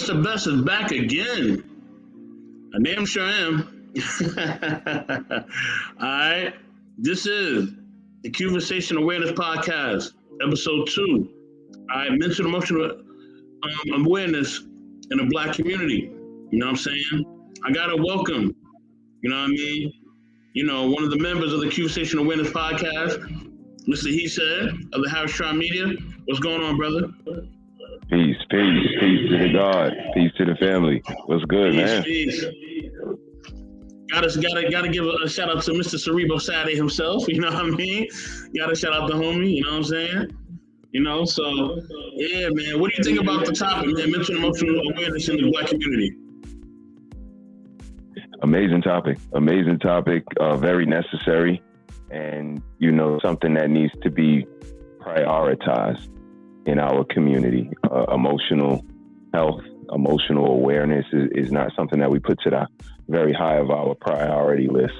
Mr. Best is back again. I damn sure am. All right. This is the Queversation Awareness Podcast, episode 2. All right. Mental and emotional awareness in the Black community. You know what I'm saying? I got to welcome, you know what I mean? You know, one of the members of the Queversation Awareness Podcast, Mr. He Said of the Harris Tribe Media. What's going on, brother? Peace to the God, peace to the family. What's good, man? Peace. Gotta give a shout out to Mr. Cerebro Saturday himself. You know what I mean? Gotta shout out the homie. You know what I'm saying? You know, so yeah, man. What do you think about the topic, man? Mental and emotional awareness in the Black community. Amazing topic. Very necessary, and you know, something that needs to be prioritized in our community. Emotional health, emotional awareness is not something that we put to the very high of our priority list.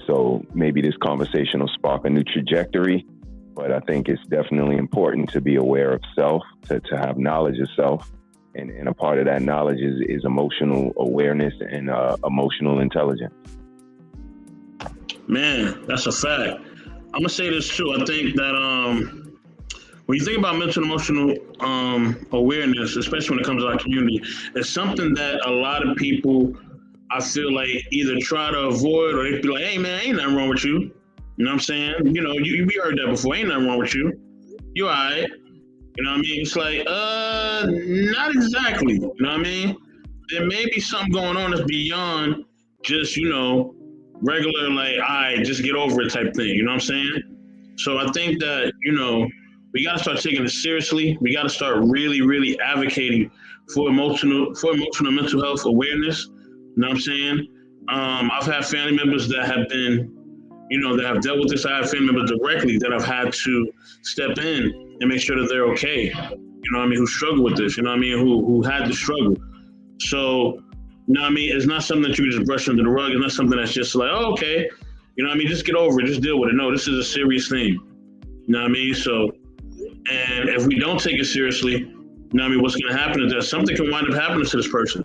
So maybe this conversation will spark a new trajectory, but I think it's definitely important to be aware of self, to have knowledge of self. And a part of that knowledge is emotional awareness and emotional intelligence. Man, that's a fact. I'm gonna say this too. I think that when you think about mental and emotional awareness, especially when it comes to our community, it's something that a lot of people, I feel like, either try to avoid, or they be like, hey man, ain't nothing wrong with you. You know what I'm saying? You know, we heard that before. Ain't nothing wrong with you. You all right. You know what I mean? It's like, not exactly. You know what I mean? There may be something going on that's beyond just, you know, regular, like, all right, just get over it type thing. You know what I'm saying? So I think that, you know, we got to start taking it seriously. We got to start really, really advocating for emotional and mental health awareness. You know what I'm saying? I've had family members that have been, you know, that have dealt with this. I have family members directly that have had to step in and make sure that they're okay. You know what I mean? Who struggle with this, you know what I mean? Who had to struggle. So, you know what I mean? It's not something that you can just brush under the rug. It's not something that's just like, oh, okay. You know what I mean? Just get over it. Just deal with it. No, this is a serious thing. You know what I mean? So, and if we don't take it seriously, you know what I mean? What's going to happen is that something can wind up happening to this person.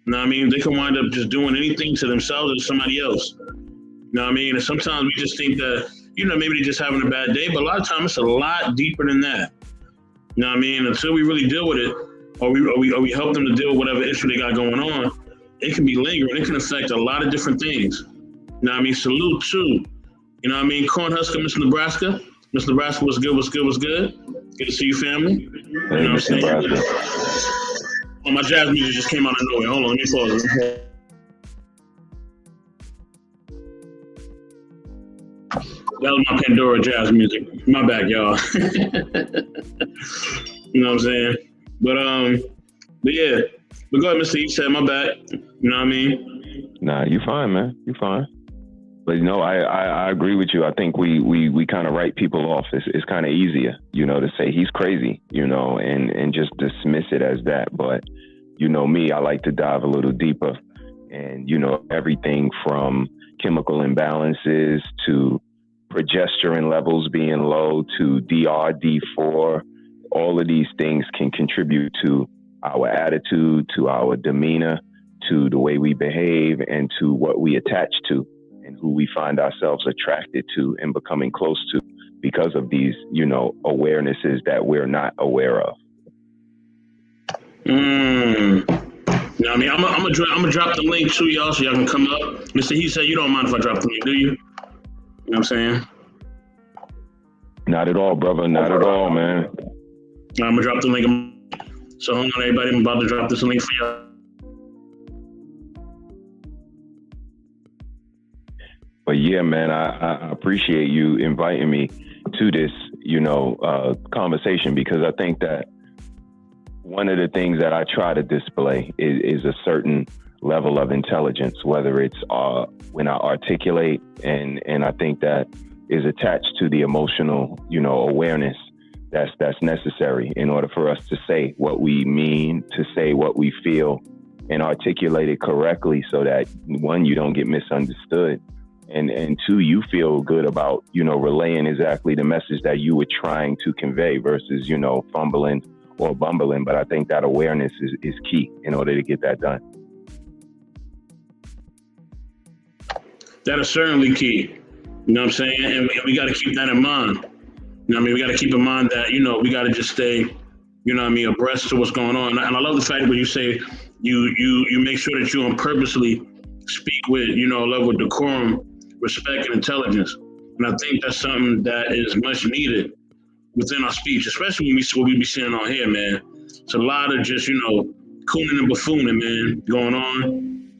You know what I mean? They can wind up just doing anything to themselves or to somebody else. You know what I mean? And sometimes we just think that, you know, maybe they're just having a bad day, but a lot of times it's a lot deeper than that. You know what I mean? Until we really deal with it, or we help them to deal with whatever issue they got going on, it can be lingering. It can affect a lot of different things. You know what I mean? Salute too. You know what I mean? Cornhusker, Miss Nebraska. Miss Nebraska, what's good? Good to see you, family. You know what I'm saying? Oh, my jazz music just came out of nowhere. Hold on, let me pause it. That was my Pandora jazz music. My bad, y'all. You know what I'm saying? But yeah. But go ahead, Mr. He Said, my bad. You know what I mean? Nah, you fine, man. You fine. But you know, I agree with you. I think we kind of write people off. It's kind of easier, you know, to say he's crazy, you know, and just dismiss it as that. But you know me, I like to dive a little deeper, and you know, everything from chemical imbalances to progesterone levels being low to DRD4, all of these things can contribute to our attitude, to our demeanor, to the way we behave, and to what we attach to and who we find ourselves attracted to and becoming close to because of these, you know, awarenesses that we're not aware of. You know what I mean? I'm gonna drop the link to y'all so y'all can come up. Mr. He Said, you don't mind if I drop the link, do you? You know what I'm saying? Not at all, brother. Not at all, man. I'm gonna drop the link. So hold on, everybody. I'm about to drop this link for y'all. But yeah, man, I appreciate you inviting me to this, you know, conversation, because I think that one of the things that I try to display is a certain level of intelligence, whether it's when I articulate, and I think that is attached to the emotional, you know, awareness that's necessary in order for us to say what we mean, to say what we feel, and articulate it correctly so that, one, you don't get misunderstood, and two, you feel good about, you know, relaying exactly the message that you were trying to convey versus, you know, fumbling or bumbling. But I think that awareness is key in order to get that done. That is certainly key. You know what I'm saying? And we got to keep that in mind. You know what I mean? We got to keep in mind that, we got to just stay, abreast to what's going on. And I love the fact that when you say you make sure that you don't purposely speak with, a level of decorum, respect, and intelligence. And I think that's something that is much needed within our speech, especially when we be seeing on here, man. It's a lot of just, cooning and buffooning, man, going on.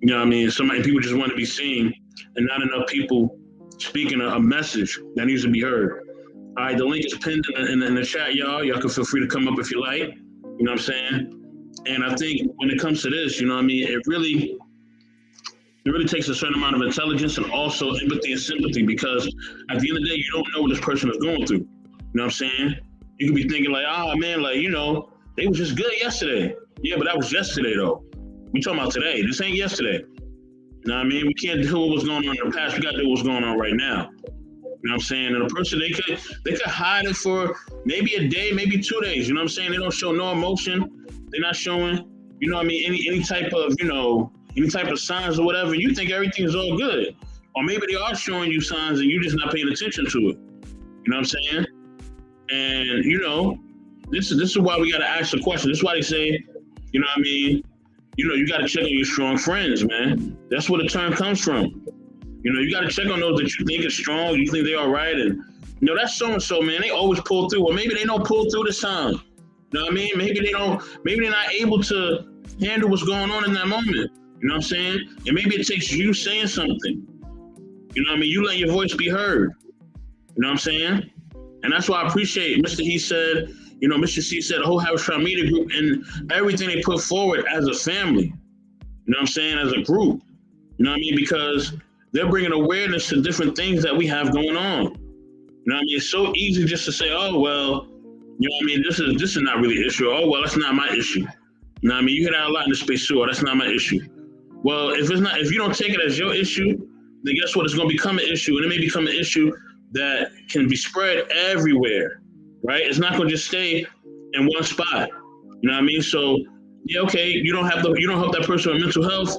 You know what I mean? People just want to be seen, and not enough people speaking a message that needs to be heard. All right, the link is pinned in the chat, y'all. Y'all can feel free to come up if you like. You know what I'm saying? And I think when it comes to this, it really takes a certain amount of intelligence and also empathy and sympathy, because at the end of the day, you don't know what this person is going through. You know what I'm saying? You could be thinking like, oh man, they was just good yesterday. Yeah, but that was yesterday though. We talking about today. This ain't yesterday. You know what I mean? We can't do what's going on in the past. We got to do what's going on right now. You know what I'm saying? And a person, they could hide it for maybe a day, maybe 2 days. You know what I'm saying? They don't show no emotion. They're not showing, any type of, any type of signs or whatever. You think everything is all good. Or maybe they are showing you signs and you're just not paying attention to it. You know what I'm saying? And, this is why we got to ask the question. This is why they say, you know what I mean? You got to check on your strong friends, man. That's where the term comes from. You got to check on those that you think are strong, you think they're all right. And, that's so-and-so, man. They always pull through. Or maybe they don't pull through this time. You know what I mean? Maybe they're not able to handle what's going on in that moment. You know what I'm saying? And maybe it takes you saying something. You know what I mean? You let your voice be heard. You know what I'm saying? And that's why I appreciate Mr. C said the whole Harris Trial Media Group and everything they put forward as a family. You know what I'm saying? As a group. You know what I mean? Because they're bringing awareness to different things that we have going on. You know what I mean? It's so easy just to say, oh, well, you know what I mean? This is not really an issue. Oh, well, that's not my issue. You know what I mean? You hear that a lot in the space too. Oh, that's not my issue. Well, if you don't take it as your issue, then guess what? It's going to become an issue, and it may become an issue that can be spread everywhere, right? It's not going to just stay in one spot. You know what I mean? So, yeah, okay, you don't help that person with mental health,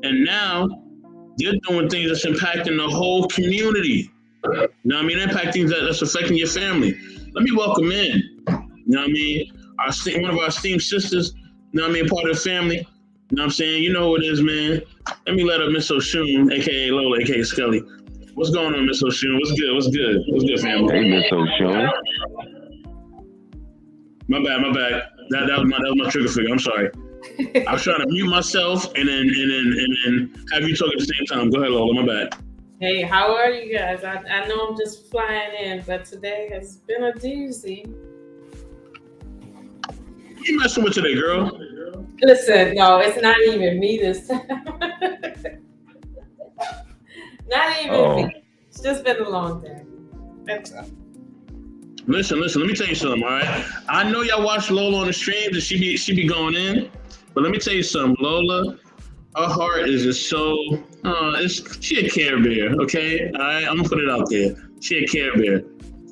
and now they're doing things that's impacting the whole community. You know what I mean? Impacting that's affecting your family. Let me welcome in. You know what I mean? One of our esteemed sisters. You know what I mean? Part of the family. You know what I'm saying? You know who it is, man. Let me let up Miss Oshun, a.k.a. Lola, a.k.a. Scully. What's going on, Miss Oshun? What's good, family? Hey, Miss Oshun. My bad. That was my trigger finger. I'm sorry. I was trying to mute myself and then have you talk at the same time. Go ahead, Lola. My bad. Hey, how are you guys? I know I'm just flying in, but today has been a doozy. You messing with today, girl? Listen, no, it's not even me this time. Not even me. It's just been a long day. That's all. Listen, let me tell you something, all right? I know y'all watch Lola on the streams and she be going in, but let me tell you something. Lola, her heart is just so, she a Care Bear, okay? All right, I'm gonna put it out there. She a Care Bear.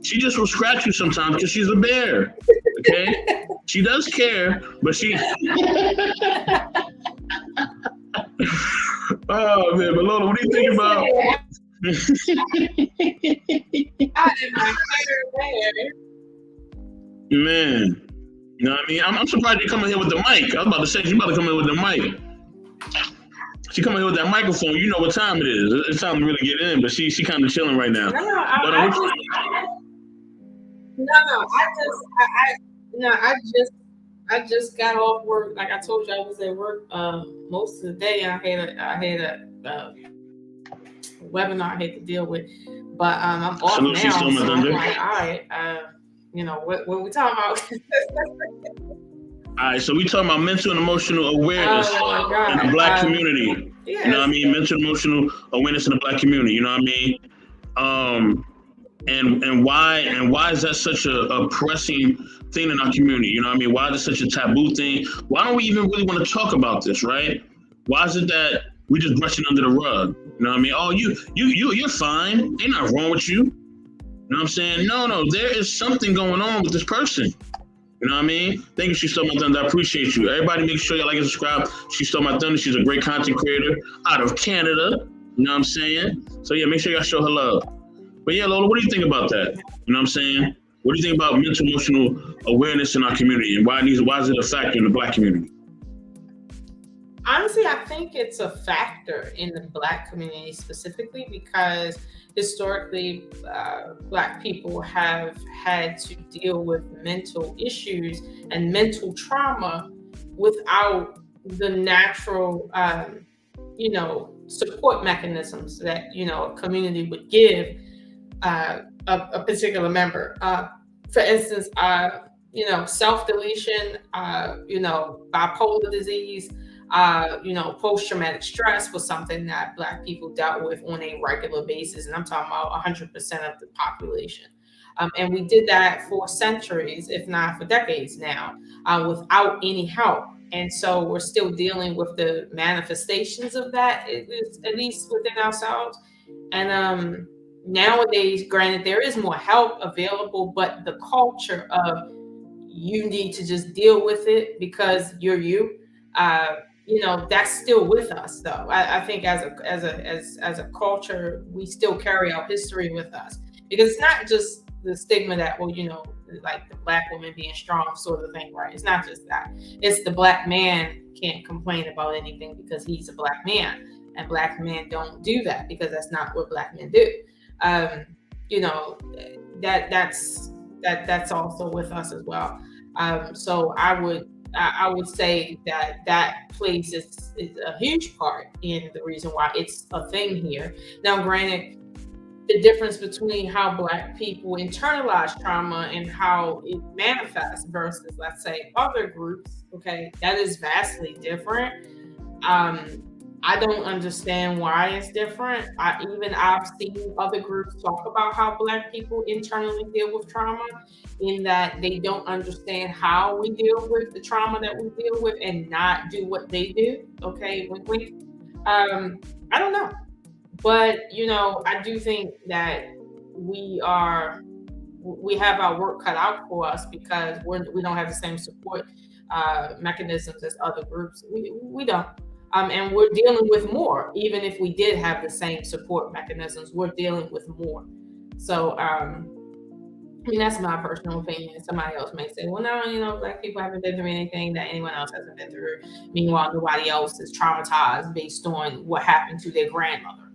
She just will scratch you sometimes because she's a bear, okay? She does care, but she... Oh, man, but Lola, what do you think about... Man, you know what I mean? I'm surprised you're coming here with the mic. I was about to say, she's about to come in with the mic. She coming here with that microphone. You know what time it is. It's time to really get in, but she kind of chilling right now. I just got off work. Like I told you, I was at work most of the day. I had a webinar I had to deal with, but I'm off now. So I'm like, all right, what we talking about? All right, so we talking about mental and emotional awareness in the Black community. Yes. You know what I mean? Mental and emotional awareness in the Black community. You know what I mean? And why is that such a pressing thing in our community? You know what I mean? Why is it such a taboo thing? Why don't we even really want to talk about this, right? Why is it that we just brush it under the rug? You know what I mean? Oh, you're fine. Ain't nothing wrong with you. You know what I'm saying? No, there is something going on with this person. You know what I mean? Thank you, She Stole My Thunder. I appreciate you. Everybody make sure you like and subscribe. She Stole My Thunder. She's a great content creator out of Canada. You know what I'm saying? So yeah, make sure y'all show her love. But yeah, Lola, what do you think about that? You know what I'm saying? What do you think about mental emotional awareness in our community, and why is it a factor in the Black community? Honestly, I think it's a factor in the Black community specifically because historically, Black people have had to deal with mental issues and mental trauma without the natural, support mechanisms that, a community would give a particular member. For instance, self-deletion, bipolar disease, post-traumatic stress was something that Black people dealt with on a regular basis. And I'm talking about 100% of the population. And we did that for centuries, if not for decades now, without any help. And so we're still dealing with the manifestations of that, at least within ourselves. And nowadays, granted, there is more help available, but the culture of you need to just deal with it because you're you. That's still with us, though. I think as a culture, we still carry our history with us because it's not just the stigma that, like the Black woman being strong sort of thing, right? It's not just that. It's the Black man can't complain about anything because he's a Black man, and Black men don't do that because that's not what Black men do. That's also with us as well. So I would say that place is a huge part in the reason why it's a thing here. Now, granted, the difference between how Black people internalize trauma and how it manifests versus, let's say, other groups, okay, that is vastly different. I don't understand why it's different. I've seen other groups talk about how Black people internally deal with trauma, in that they don't understand how we deal with the trauma that we deal with and not do what they do. Okay, I don't know, but I do think that we have our work cut out for us because we don't have the same support mechanisms as other groups. We don't. And we're dealing with more. Even if we did have the same support mechanisms, we're dealing with more. So, that's my personal opinion. Somebody else may say, well, no, Black people haven't been through anything that anyone else hasn't been through. Meanwhile, nobody else is traumatized based on what happened to their grandmother.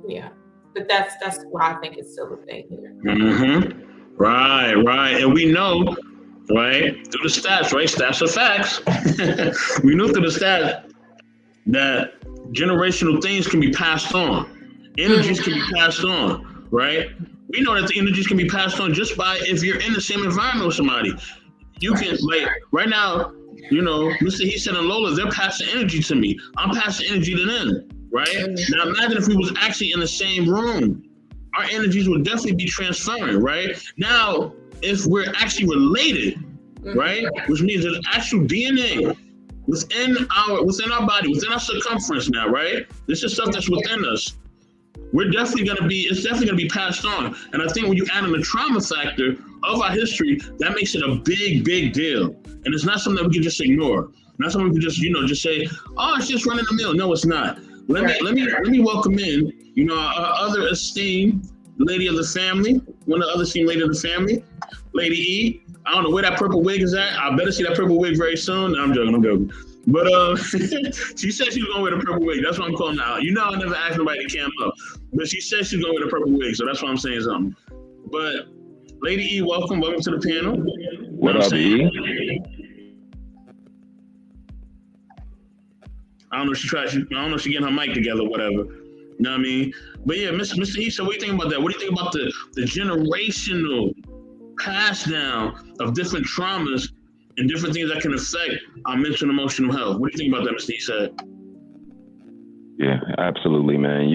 Yeah. But that's why I think it's still a thing here. Mm-hmm. Right. And we know, right, through the stats, right? Stats are facts. We know through the stats that generational things can be passed on. Energies can be passed on, right? We know that the energies can be passed on just by if you're in the same environment with somebody. You can, like, right now, Mr. He said and Lola, they're passing energy to me. I'm passing energy to them, right? Now imagine if we was actually in the same room. Our energies would definitely be transferring, right? Now, if we're actually related, right, which means there's actual DNA within our body, within our circumference now, right? This is stuff that's within us. It's definitely going to be passed on. And I think when you add in the trauma factor of our history, that makes it a big, big deal. And it's not something that we can just ignore. Not something we can just say, oh, it's just running the mill. No, it's not. Let me welcome in, our other esteemed lady of the family, one of the other esteemed lady of the family, Lady E. I don't know where that purple wig is at. I better see that purple wig very soon. No, I'm joking. But she said she was going to wear the purple wig. That's what I'm calling out. I never asked nobody to cam up. But she said she was going to wear the purple wig, so that's why I'm saying something. But Lady E, welcome to the panel. What up, E? I don't know if she's getting her mic together or whatever. You know what I mean? But yeah, Mr. E, so what do you think about that? What do you think about the generational pass down of different traumas and different things that can affect our mental and emotional health? What do you think about that, Mr. E said? Yeah, absolutely, man.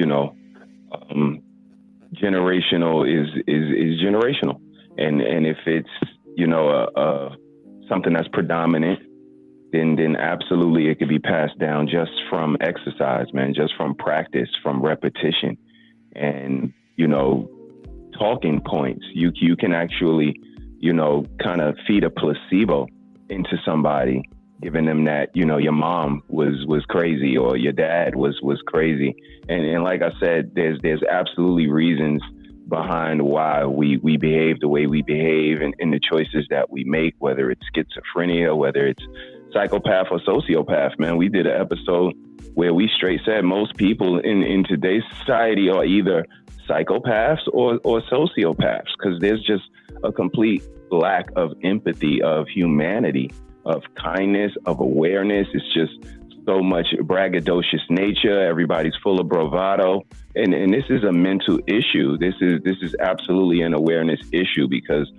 Generational is generational, and if it's something that's predominant, then absolutely it could be passed down just from exercise, man, just from practice, from repetition, and talking points. You can actually, kind of feed a placebo into somebody, giving them that, your mom was crazy or your dad was crazy. And like I said, there's absolutely reasons behind why we behave the way we behave and the choices that we make, whether it's schizophrenia, whether it's psychopath or sociopath. Man, we did an episode where we straight said most people in today's society are either psychopaths or sociopaths, because there's just a complete lack of empathy, of humanity, of kindness, of awareness. It's just so much braggadocious nature. Everybody's full of bravado. And this is a mental issue. This is absolutely an awareness issue, because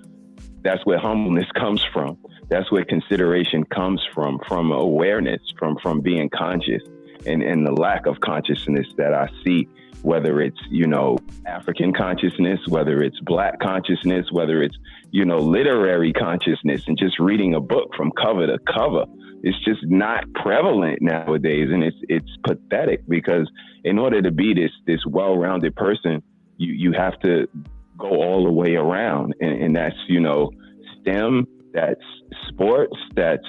that's where humbleness comes from. That's where consideration comes from awareness, from being conscious. And the lack of consciousness that I see, whether it's, African consciousness, whether it's Black consciousness, whether it's, literary consciousness and just reading a book from cover to cover. It's just not prevalent nowadays. And it's pathetic, because in order to be this well-rounded person, you have to go all the way around. And that's, STEM, that's sports, that's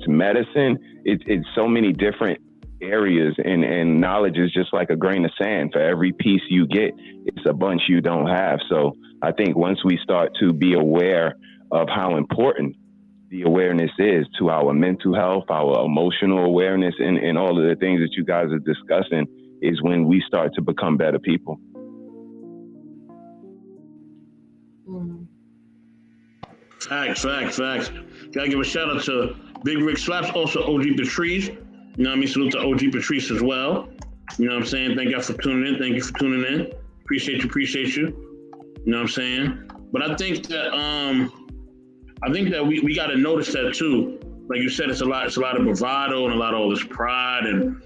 medicine. It's so many different areas, and knowledge is just like a grain of sand. For every piece you get, it's a bunch you don't have. So I think once we start to be aware of how important the awareness is to our mental health, our emotional awareness, and all of the things that you guys are discussing, is when we start to become better people. Facts. Gotta give a shout out to Big Rick Slaps, also OG Patrice. You know what I mean? Salute to OG Patrice as well. You know what I'm saying? Thank y'all for tuning in. Thank you for tuning in. Appreciate you. You know what I'm saying? But I think that we got to notice that too. Like you said, it's a lot of bravado and a lot of all this pride, and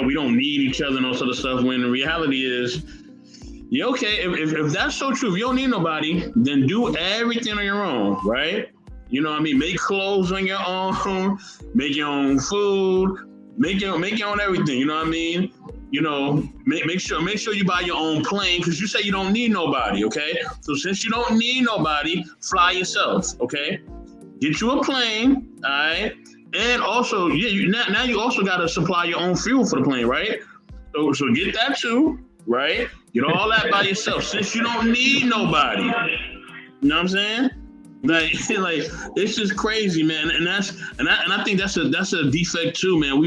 we don't need each other and all sort of stuff. When the reality is, yeah, okay, if that's so true, if you don't need nobody, then do everything on your own, right? You know what I mean? Make clothes on your own, make your own food, make your own everything. You know what I mean? Make sure you buy your own plane, because you say you don't need nobody, okay? So since you don't need nobody, fly yourself, okay? Get you a plane, all right? And also, now you also got to supply your own fuel for the plane, right? So get that too, right? Get all that by yourself, since you don't need nobody. You know what I'm saying? Like it's just crazy, man. And I think that's a defect too, man.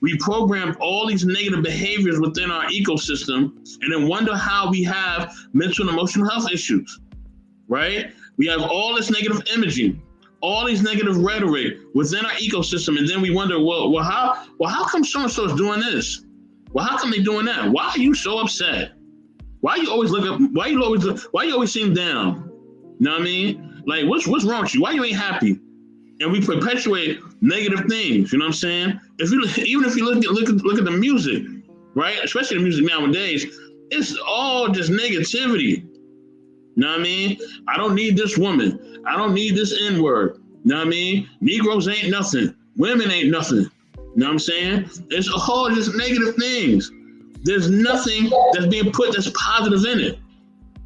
We programmed all these negative behaviors within our ecosystem, and then wonder how we have mental and emotional health issues, right? We have all this negative imaging, all these negative rhetoric within our ecosystem, and then we wonder, how come so and so is doing this? Well, how come they doing that? Why are you so upset? Why you always why you always seem down? You know what I mean? Like, what's wrong with you? Why you ain't happy? And we perpetuate negative things. You know what I'm saying? Even if you look at the music, right? Especially the music nowadays, it's all just negativity. You know what I mean? I don't need this woman. I don't need this N-word. You know what I mean? Negroes ain't nothing. Women ain't nothing. You know what I'm saying? It's all just negative things. There's nothing that's being put that's positive in it.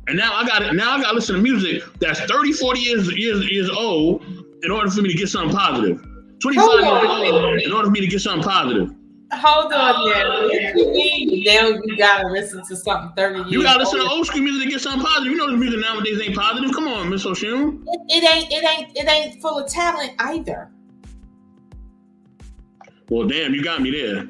And now I got to listen to music that's 30, 40 years old in order for me to get something positive. 25 years old in order for me to get something positive. Hold on now. What you mean? Now you gotta listen to something 30 years. You gotta listen to old school music to get something positive. You know the music nowadays ain't positive. Come on, Miss Oshun. It ain't full of talent either. Well, damn, you got me there.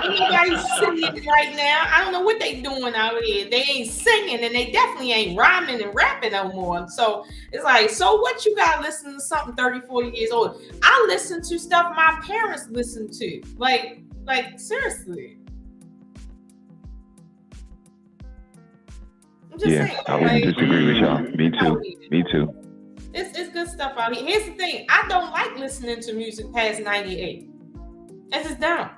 Anybody's singing right now. I don't know what they doing out here. They ain't singing, and they definitely ain't rhyming and rapping no more. So it's like, so what, you gotta listen to something 30, 40 years old? I listen to stuff my parents listened to. Like seriously. I'm just saying, I wouldn't disagree with y'all. Me too. It's good stuff out here. Here's the thing. I don't like listening to music past 98. It's just dumb.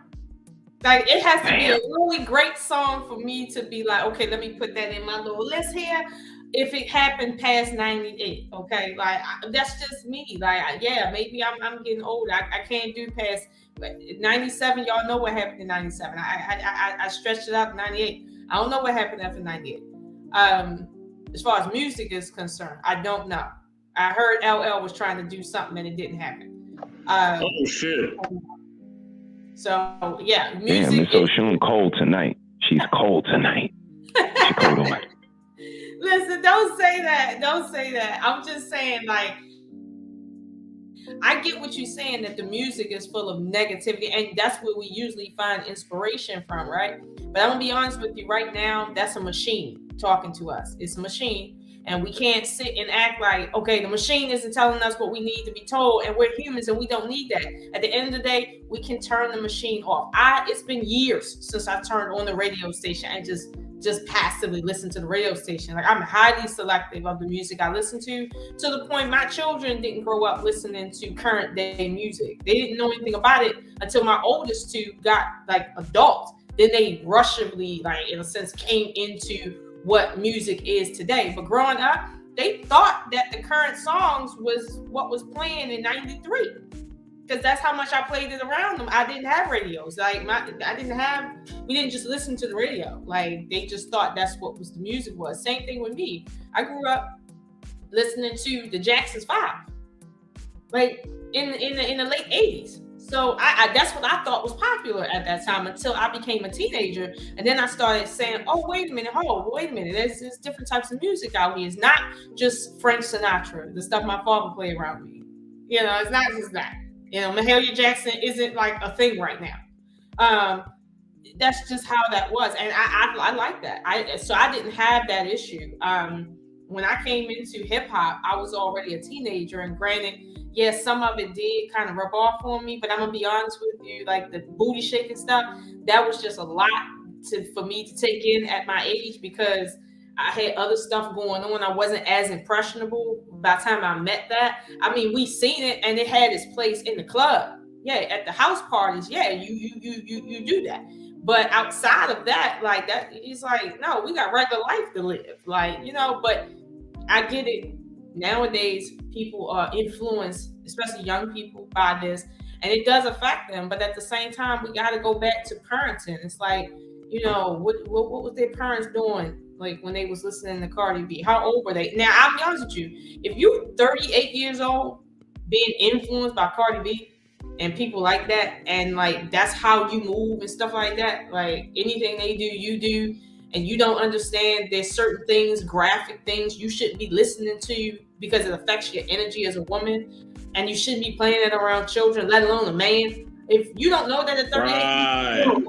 Like, it has to be a really great song for me to be like, okay, let me put that in my little list here. If it happened past 98, okay? Like, that's just me. Like, yeah, maybe I'm getting older. I can't do past 97. Y'all know what happened in 97. I stretched it out to 98. I don't know what happened after 98. As far as music is concerned, I don't know. I heard LL was trying to do something and it didn't happen. Oh shit! So yeah, music. Damn, Miss Oshun cold tonight. She's cold tonight. She cold on. Listen, don't say that. Don't say that. I'm just saying, like, I get what you're saying, that the music is full of negativity, and that's where we usually find inspiration from, right? But I'm gonna be honest with you right now, that's a machine talking to us. It's a machine, and we can't sit and act like, okay, the machine isn't telling us what we need to be told, and we're humans and we don't need that. At the end of the day, we can turn the machine off. It's been years since I turned on the radio station and just passively listen to the radio station. Like, I'm highly selective of the music I listen to the point my children didn't grow up listening to current day music. They didn't know anything about it until my oldest two got like adults. Then they rushingly, like, in a sense, came into what music is today. But growing up, they thought that the current songs was what was playing in 93. Because that's how much I played it around them. I didn't have radios. Like, we didn't just listen to the radio. Like, they just thought that's what was the music was. Same thing with me. I grew up listening to the Jackson's 5, like in the late 80s. So I that's what I thought was popular at that time until I became a teenager. And then I started saying, oh, wait a minute. There's different types of music out here. It's not just Frank Sinatra, the stuff my father played around me. You know, it's not just that. You know, Mahalia Jackson isn't like a thing right now. That's just how that was, and I like that. So I didn't have that issue. When I came into hip hop, I was already a teenager, and granted, yes, some of it did kind of rub off on me. But I'm gonna be honest with you, like the booty shaking stuff, that was just a lot for me to take in at my age because I had other stuff going on. I wasn't as impressionable by the time I met that. I mean, we seen it and it had its place in the club. Yeah, at the house parties. Yeah, you do that. But outside of that, like that, it's like, no, we got regular life to live. Like, you know, but I get it. Nowadays, people are influenced, especially young people, by this. And it does affect them. But at the same time, we got to go back to parenting. It's like, you know, what was their parents doing? Like when they was listening to Cardi B, how old were they? Now, I'll be honest with you. If you're 38 years old, being influenced by Cardi B and people like that, and like that's how you move and stuff like that, like anything they do, you do, and you don't understand there's certain things, graphic things you shouldn't be listening to because it affects your energy as a woman, and you shouldn't be playing it around children, let alone a man. If you don't know that at 38, right,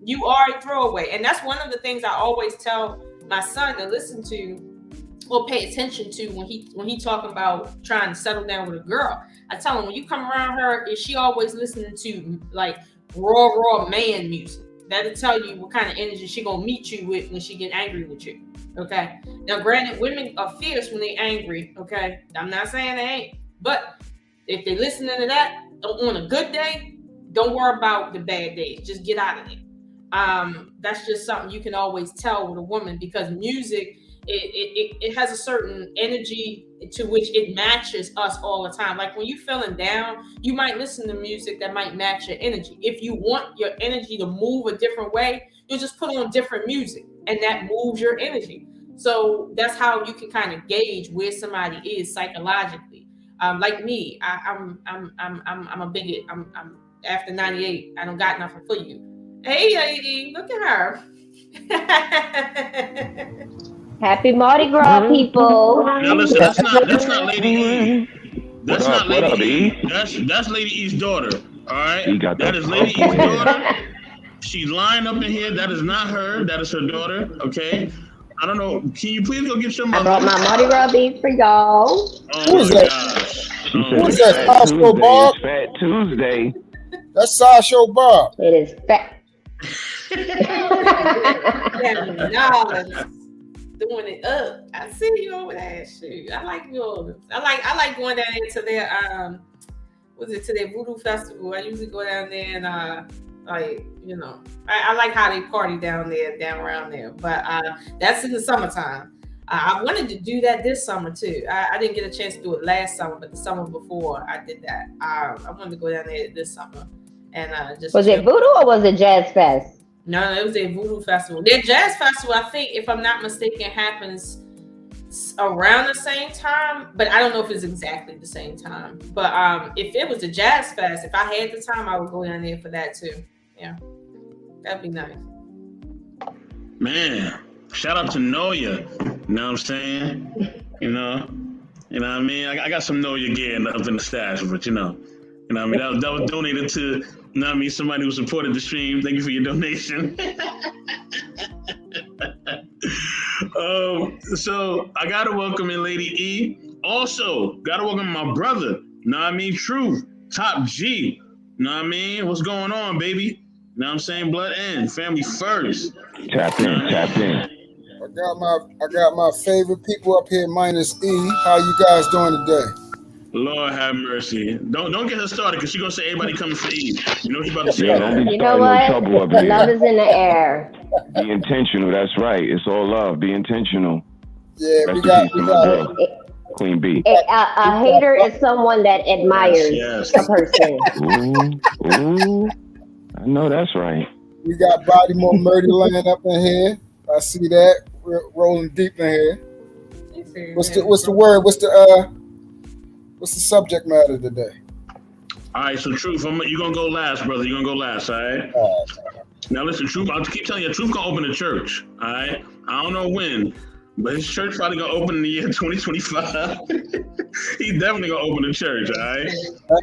you are a throwaway. And that's one of the things I always tell my son to listen to or pay attention to when he talking about trying to settle down with a girl. I tell him, when you come around her, is she always listening to like raw man music? That'll tell you what kind of energy she gonna meet you with when she get angry with you. Okay. Now, granted, women are fierce when they angry. Okay. I'm not saying they ain't, but if they listening to that on a good day, don't worry about the bad days. Just get out of it. That's just something you can always tell with a woman, because music, it has a certain energy to which it matches us all the time. Like when you're feeling down, you might listen to music that might match your energy. If you want your energy to move a different way, you just put on different music and that moves your energy. So that's how you can kind of gauge where somebody is psychologically. Like me, I'm a bigot. I'm after 98. I don't got nothing for you. Hey, lady, look at her. Happy Mardi Gras, people. Now listen, that's not Lady E. That's not Lady E. That's Lady E's daughter. All right. That is Lady E's daughter. She's lying up in here. That is not her. That is her daughter. Okay. I don't know. Can you please go get some? I brought my Mardi Gras beef for y'all. Oh, who is that? Who is that? Sasho Bob? Fat Tuesday. That's Sasho Bob. It is fat. Doing it up. I see you over there. Shoot, I like yours. I like going down there to their to their voodoo festival. I usually go down there and like, you know, I like how they party down around there. But that's in the summertime. I wanted to do that this summer too. I didn't get a chance to do it last summer, but the summer before I did that. I wanted to go down there this summer and just. Was it voodoo or was it Jazz Fest? No, it was a voodoo festival. Their jazz festival, I think, if I'm not mistaken, happens around the same time, but I don't know if it's exactly the same time. But if it was a jazz fest, if I had the time, I would go down there for that too. Yeah, that'd be nice. Man, shout out to Noya. You know what I'm saying? You know what I mean? I got some Noya gear up in the stash, but you know what I mean? That was donated to, you know what I mean, somebody who supported the stream. Thank you for your donation. So I gotta welcome in Lady E. Also, gotta welcome my brother, know what I mean? Truth, Top G. Know what I mean? What's going on, baby? Know what I'm saying? Blood in, family first. Tap in. I got my favorite people up here minus E. How you guys doing today? Lord have mercy. Don't get her started because she's gonna say everybody coming for E. You know she about to say Yeah, that. don't be You know starting no what? trouble up The here. love is in the air. Be intentional. That's right. It's all love. Be intentional. Yeah, Rest we in got peace to my girl, Queen B. A hater is someone that admires Yes. a person. Ooh. I know that's right. we got Baltimore Murderland up in here. I see that. We're rolling deep in here. What's the word? What's the subject matter today? All right, so Truth, you're gonna go last, brother. You're gonna go last, all right? Now listen, Truth, I'll keep telling you, Truth gonna open a church, all right? I don't know when, but his church probably gonna open in the year 2025. He's definitely gonna open a church, all right?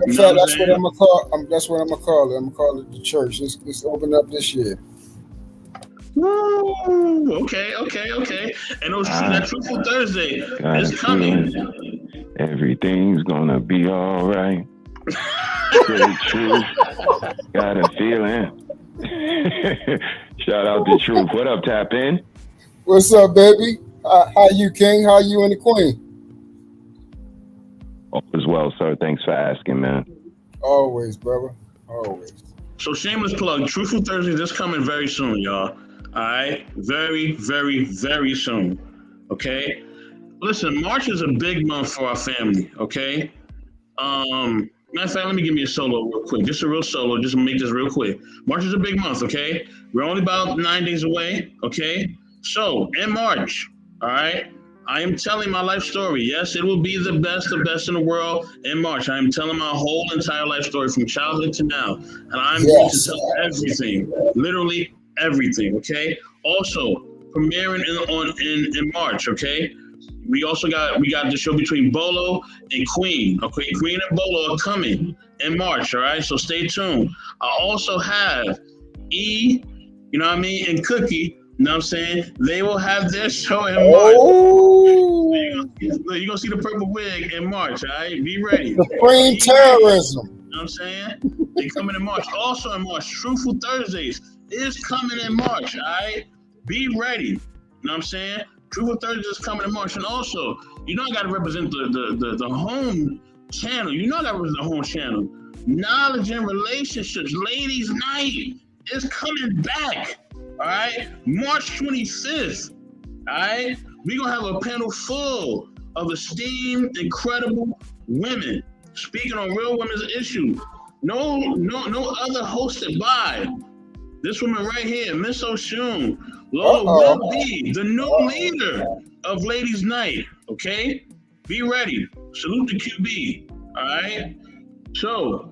That's what I'm gonna call. That's what I'm gonna call it. I'm gonna call it the church. It's opened up this year. Woo! Okay. And those that Truthful Thursday is coming. Everything's gonna be all right. The truth. Got a feeling. Shout out to Truth. What up, Tap In? What's up, baby? How you, King? How you and the Queen? All is well, sir. Thanks for asking, man. Always, brother. Always. So shameless plug, Truthful Thursday is coming very soon, y'all. All right? Very, very, very soon. Okay? Listen, March is a big month for our family, okay? Matter of fact, let me give me a solo real quick. Just a real solo, just to make this real quick. March is a big month, okay? We're only about 9 days away, okay? So, in March, all right, I am telling my life story. Yes, it will be the best in the world in March. I am telling my whole entire life story from childhood to now. And I'm going to tell everything, literally everything, okay? Also, premiering in March, okay? We got the show between Bolo and Queen. Okay, Queen and Bolo are coming in March. All right, so stay tuned. I also have E, you know what I mean, and Cookie. You know what I'm saying? They will have their show in March. So you're gonna see the purple wig in March. All right, be ready. Supreme terrorism. You know what I'm saying? They coming in March. Also in March, Truthful Thursdays is coming in March. All right, be ready. You know what I'm saying? Truthful Thursdays is coming in March, and also, you know, I got to represent the home channel. You know, I got to represent the home channel. Knowledge and Relationships, Ladies Night is coming back. All right, March 25th. All right, we're gonna have a panel full of esteemed, incredible women speaking on real women's issues. No other hosted by this woman right here, Miss Oshun. Lola will be the new leader of Ladies Night, okay? Be ready. Salute to QB, all right? So,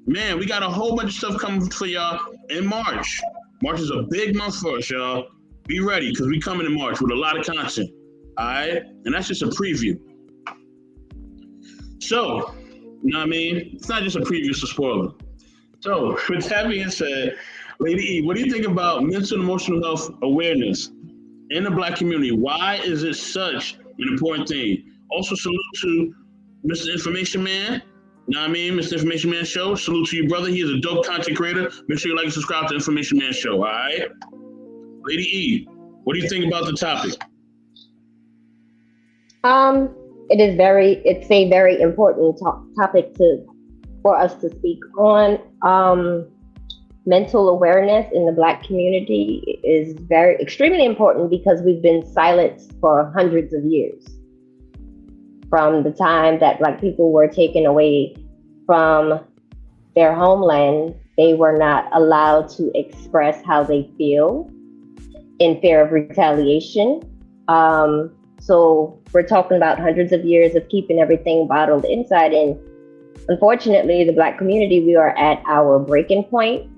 man, we got a whole bunch of stuff coming for y'all in March. March is a big month for us, y'all. Be ready, because we coming in March with a lot of content, all right? And that's just a preview. So, you know what I mean? It's not just a preview, it's a spoiler. So, with that being said, Lady E, what do you think about mental and emotional health awareness in the Black community? Why is it such an important thing? Also, salute to Mr. Information Man. You know what I mean? Mr. Information Man Show. Salute to your brother. He is a dope content creator. Make sure you like and subscribe to Information Man Show, all right? Lady E, what do you think about the topic? It's a very important topic for us to speak on. Mental awareness in the Black community is extremely important because we've been silenced for hundreds of years. From the time that Black people were taken away from their homeland They were not allowed to express how they feel in fear of retaliation. So we're talking about hundreds of years of keeping everything bottled inside. And unfortunately, the Black community, we are at our breaking point,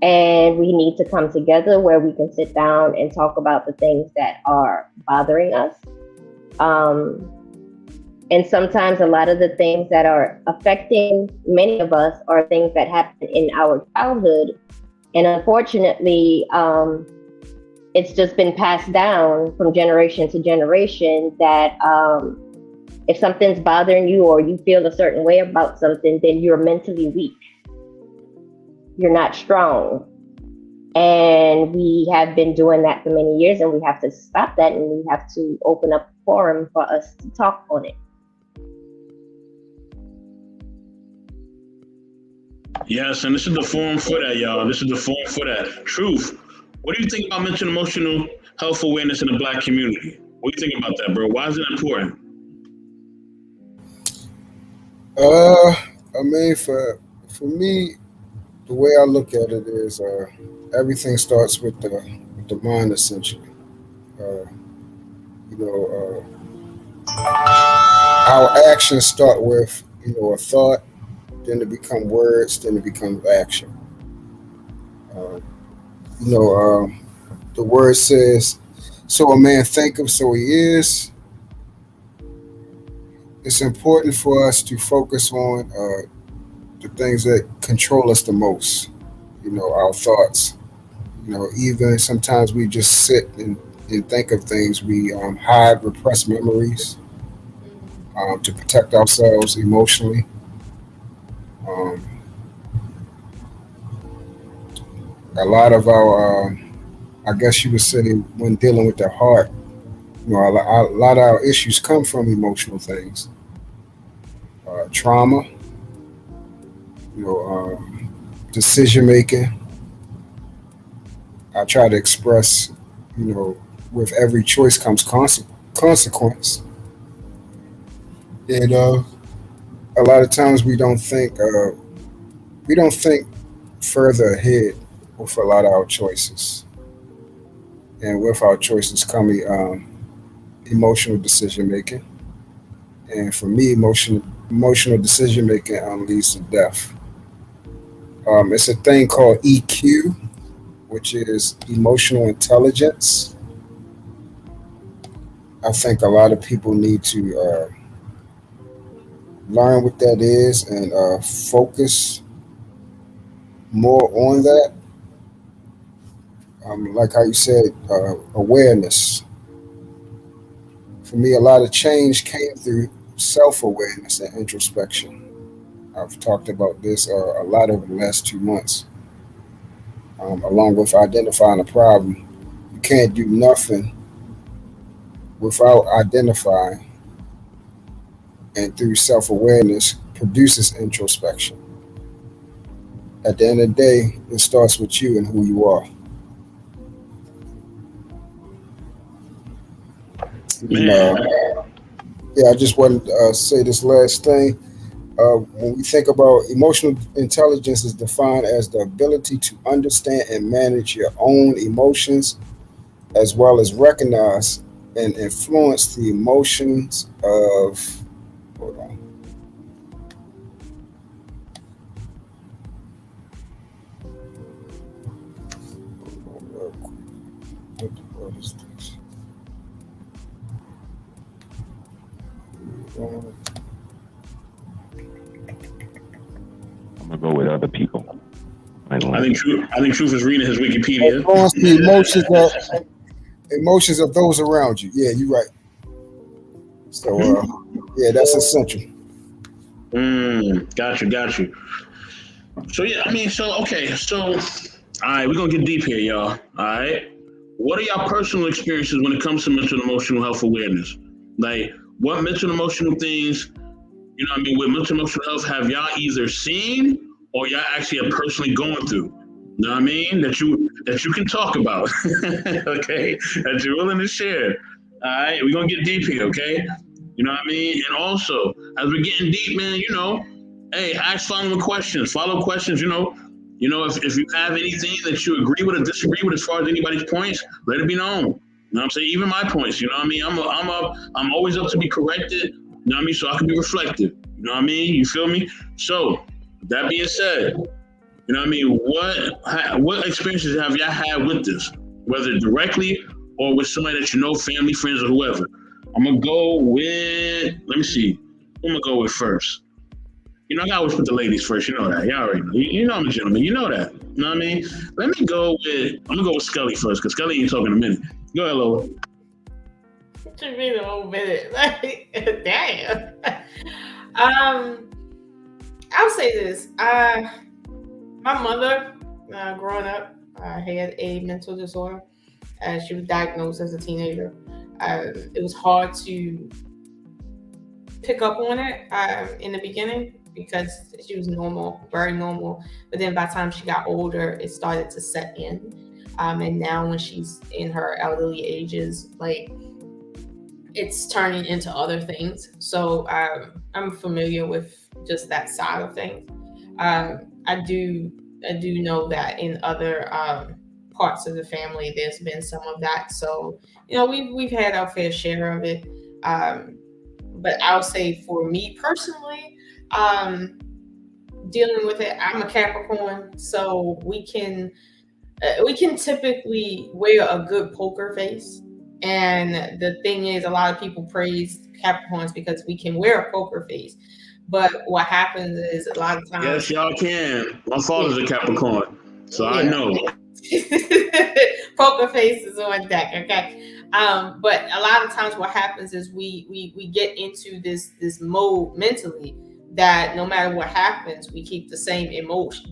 and we need to come together where we can sit down and talk about the things that are bothering us. And sometimes a lot of the things that are affecting many of us are things that happened in our childhood. And unfortunately, it's just been passed down from generation to generation that if something's bothering you or you feel a certain way about something, then you're mentally weak. You're not strong. And we have been doing that for many years, and we have to stop that, and we have to open up a forum for us to talk on it. Yes, and this is the forum for that, y'all. This is the forum for that. Truth. What do you think about mental emotional health awareness in the Black community? What do you think about that, bro? Why is it important? I mean, for me, the way I look at it is everything starts with the mind, essentially. You know, our actions start with a thought, then to become words, then to become action. The word says, "So a man thinketh, so he is." It's important for us to focus on the things that control us the most. Our thoughts. Even sometimes we just sit and think of things. We hide repressed memories to protect ourselves emotionally. Um, a lot of our, I guess you would say, when dealing with the heart, a lot of our issues come from emotional things, trauma, decision making. I try to express, with every choice comes consequence. And a lot of times we don't think further ahead with a lot of our choices. And with our choices come emotional decision making. And for me, emotional decision making leads to death. It's a thing called EQ, which is emotional intelligence. I think a lot of people need to learn what that is and focus more on that. Like how you said, awareness. For me, a lot of change came through self awareness and introspection. I've talked about this a lot over the last 2 months, along with identifying a problem. You can't do nothing without identifying, and through self awareness produces introspection. At the end of the day, it starts with you and who you are. And, yeah, I just wanted to say this last thing. When we think about emotional intelligence, is defined as the ability to understand and manage your own emotions, as well as recognize and influence the emotions of. Hold on. What is this? I'm gonna go with other people. I think Truth is reading his Wikipedia. Influence the emotions of those around you. Yeah, you're right. So yeah, that's essential. Got you. So yeah, I mean, okay, all right, we're gonna get deep here, y'all. All right, what are y'all personal experiences when it comes to mental and emotional health awareness? Like, what mental and emotional things, with mental and emotional health, have y'all either seen or y'all actually are personally going through? You know what I mean? That you can talk about, okay? That you're willing to share. All right, we're gonna get deep here, okay? You know what I mean? And also, as we're getting deep, man, hey, ask follow questions. Follow questions, if you have anything that you agree with or disagree with as far as anybody's points, let it be known. You know what I'm saying? Even my points, you know what I mean? I'm always up to be corrected, you know what I mean? So I can be reflective. You know what I mean? You feel me? So that being said, you know what I mean? What experiences have y'all had with this? Whether directly or with somebody that you know, family, friends, or whoever. I'm gonna go with, let me see. Who I'm gonna go with first? I always put the ladies first. You know that. Y'all already know. You know I'm a gentleman. You know that. You know what I mean? I'm gonna go with Scully first, because Scully ain't talking in a minute. Go ahead, Lola. What you mean a whole minute? Like, damn. I'll say this. My mother, growing up, had a mental disorder. She was diagnosed as a teenager. It was hard to pick up on it in the beginning because she was normal, very normal. But then by the time she got older, it started to set in. And now when she's in her elderly ages, like, it's turning into other things. So I'm familiar with just that side of things. I do know that in other parts of the family, there's been some of that. So we've had our fair share of it. But I'll say for me personally, dealing with it, I'm a Capricorn, so we can typically wear a good poker face. And the thing is, a lot of people praise Capricorns because we can wear a poker face. But what happens is a lot of times. Yes, y'all can. My father's a Capricorn, so I know. Poker face is on deck, okay? But a lot of times what happens is we get into this mode mentally that no matter what happens, we keep the same emotion.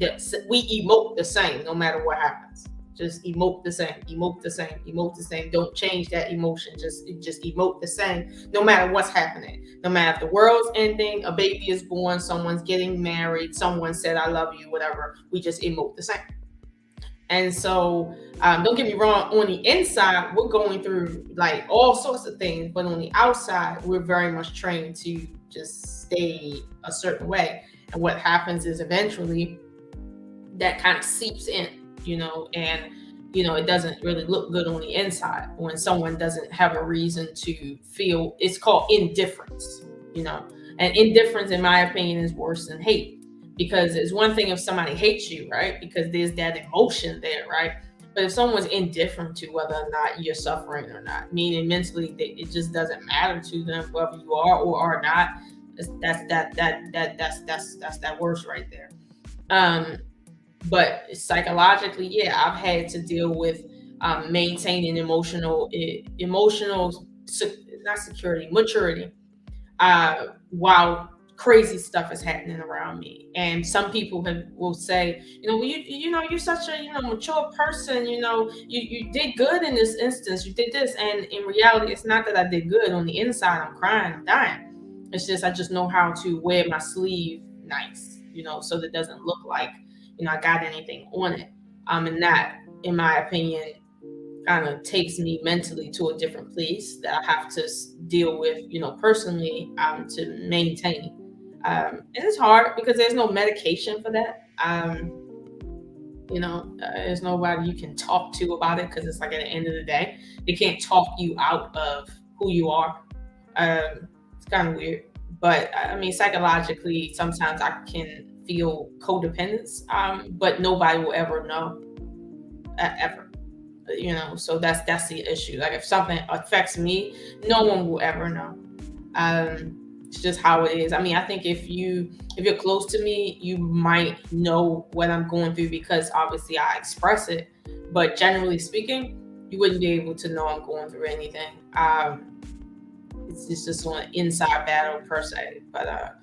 We emote the same no matter what happens. Just emote the same, emote the same, emote the same. Don't change that emotion. Just emote the same no matter what's happening. No matter if the world's ending, a baby is born, someone's getting married, someone said I love you, whatever. We just emote the same. And so, don't get me wrong, on the inside, we're going through like all sorts of things, but on the outside, we're very much trained to just stay a certain way. And what happens is eventually that kind of seeps in, and, it doesn't really look good on the inside when someone doesn't have a reason to feel. It's called indifference, and indifference, in my opinion, is worse than hate. Because it's one thing if somebody hates you, right? Because there's that emotion there, right? But if someone's indifferent to whether or not you're suffering or not, meaning mentally it just doesn't matter to them whether you are or are not, that's that worse right there. But psychologically, yeah, I've had to deal with maintaining emotional, not security, maturity, while crazy stuff is happening around me. And some people will say, you're such a mature person, you did good in this instance, you did this. And in reality, it's not that I did good. On the inside, I'm crying, I'm dying. It's just I just know how to wear my sleeve nice, so that it doesn't look like I got anything on it. And that, in my opinion, kind of takes me mentally to a different place that I have to deal with, personally, to maintain. And it's hard because there's no medication for that. There's nobody you can talk to about it because it's like at the end of the day, they can't talk you out of who you are. It's kind of weird. But I mean, psychologically, sometimes I can feel codependence, but nobody will ever know, ever. So that's the issue. Like if something affects me, no one will ever know. It's just how it is. I mean, I think if you're close to me, you might know what I'm going through because obviously I express it. But generally speaking, you wouldn't be able to know I'm going through anything. It's just an inside battle per se. But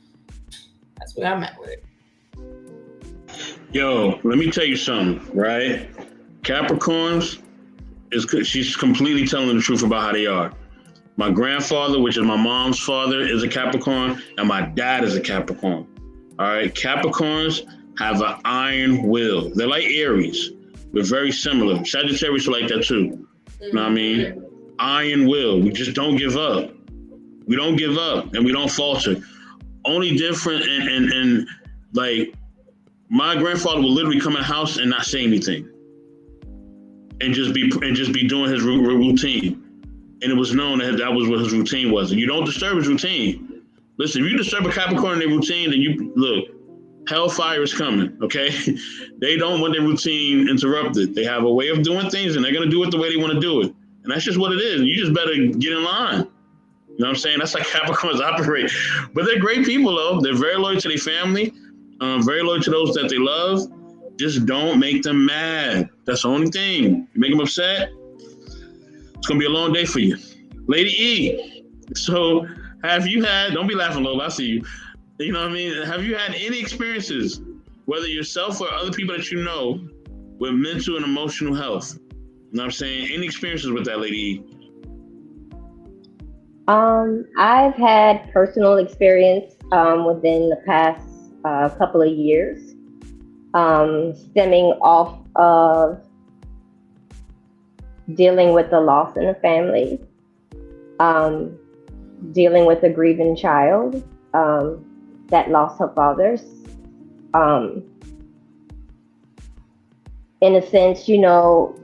that's where I'm at with it. Yo, let me tell you something, right? Capricorns, she's completely telling the truth about how they are. My grandfather, which is my mom's father, is a Capricorn, and my dad is a Capricorn. All right, Capricorns have an iron will. They're like Aries. We're very similar. Sagittarius are like that too. You know what I mean? Iron will. We just don't give up. We don't give up, and we don't falter. Only different, and like My grandfather would literally come in the house and not say anything, and just be doing his routine. And it was known that was what his routine was. And you don't disturb his routine. Listen, if you disturb a Capricorn in their routine, then you look, hellfire is coming. Okay, they don't want their routine interrupted. They have a way of doing things, and they're gonna do it the way they want to do it. And that's just what it is. You just better get in line. You know what I'm saying? That's like Capricorns operate. But they're great people, though. They're very loyal to their family, very loyal to those that they love. Just don't make them mad. That's the only thing. You make them upset, it's going to be a long day for you. Lady E, so have you had, don't be laughing, Lola, I see you. You know what I mean? Have you had any experiences, whether yourself or other people that you know, with mental and emotional health? You know what I'm saying? Any experiences with that, Lady E? I've had personal experience within the past couple of years, stemming off of dealing with the loss in the family, dealing with a grieving child that lost her father. In a sense, you know,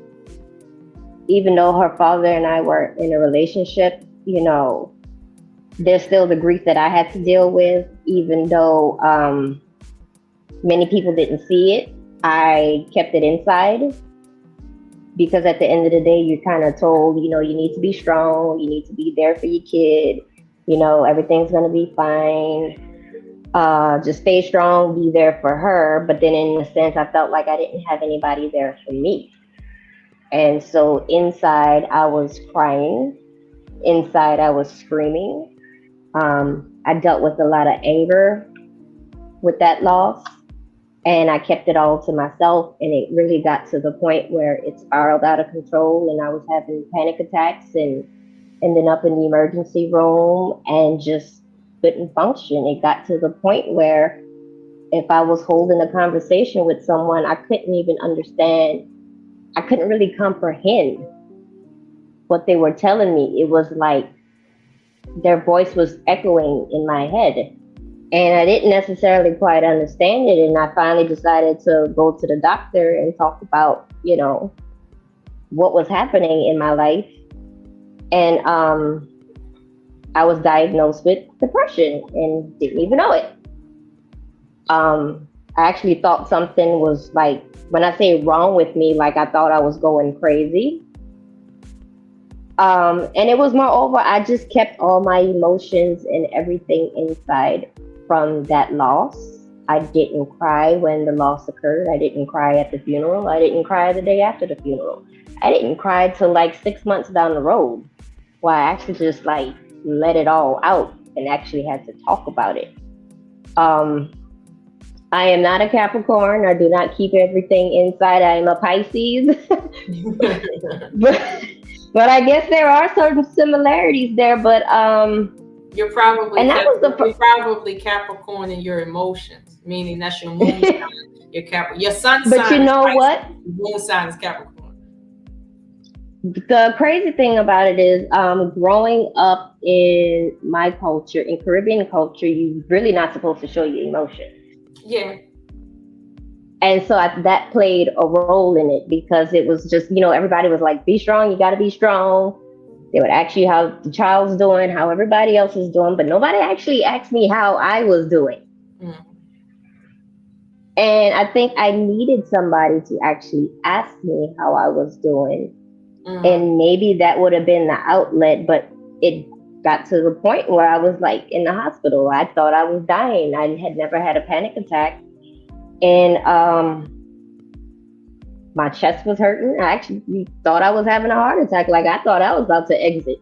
even though her father and I were in a relationship, you know, there's still the grief that I had to deal with, even though many people didn't see it. I kept it inside because at the end of the day, you're kind of told, you know, you need to be strong, you need to be there for your kid, you know, everything's going to be fine. Just stay strong, be there for her. But then in a sense, I felt like I didn't have anybody there for me. And so inside, I was crying. Inside, I was screaming. I dealt with a lot of anger with that loss, and I kept it all to myself. And it really got to the point where it spiraled out of control, and I was having panic attacks and ending up in the emergency room and just couldn't function. It got to the point where if I was holding a conversation with someone, I couldn't even understand. I couldn't really comprehend what they were telling me. It was like their voice was echoing in my head, and I didn't necessarily quite understand it. And I finally decided to go to the doctor and talk about, you know, what was happening in my life. And I was diagnosed with depression and didn't even know it. I actually thought something was, like, when I say wrong with me, like I thought I was going crazy. And it was moreover, I just kept all my emotions and everything inside from that loss. I didn't cry when the loss occurred. I didn't cry at the funeral. I didn't cry the day after the funeral. I didn't cry till like 6 months down the road, where I actually just like let it all out and actually had to talk about it. I am not a Capricorn. I do not keep everything inside. I am a Pisces. But I guess there are certain similarities there. But you're probably probably Capricorn in your emotions, meaning that's your moon sign. Your Capricorn, your sun sign. But you know what? Moon sign is Capricorn. The crazy thing about it is, growing up in my culture, in Caribbean culture, you're really not supposed to show your emotions. Yeah. And so that played a role in it, because it was just, you know, everybody was like, be strong, you got to be strong. They would ask you how the child's doing, how everybody else is doing, but nobody actually asked me how I was doing. Mm. And I think I needed somebody to actually ask me how I was doing. Mm. And maybe that would have been the outlet, but it got to the point where I was like in the hospital. I thought I was dying. I had never had a panic attack. And my chest was hurting. I actually thought I was having a heart attack. Like, I thought I was about to exit.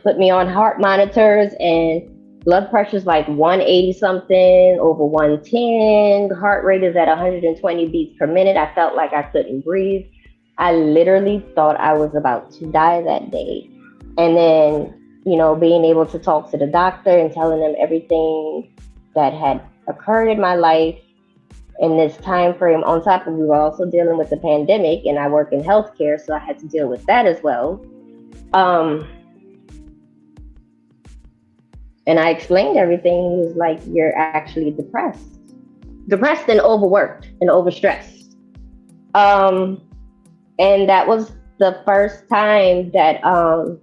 Put me on heart monitors, and blood pressure's like 180 something over 110. Heart rate is at 120 beats per minute. I felt like I couldn't breathe. I literally thought I was about to die that day. And then, you know, being able to talk to the doctor and telling them everything that had occurred in my life in this time frame. On top of, we were also dealing with the pandemic, and I work in healthcare, so I had to deal with that as well. And I explained everything. He was like, you're actually depressed. depressed and overworked and overstressed. Um, and that was the first time that I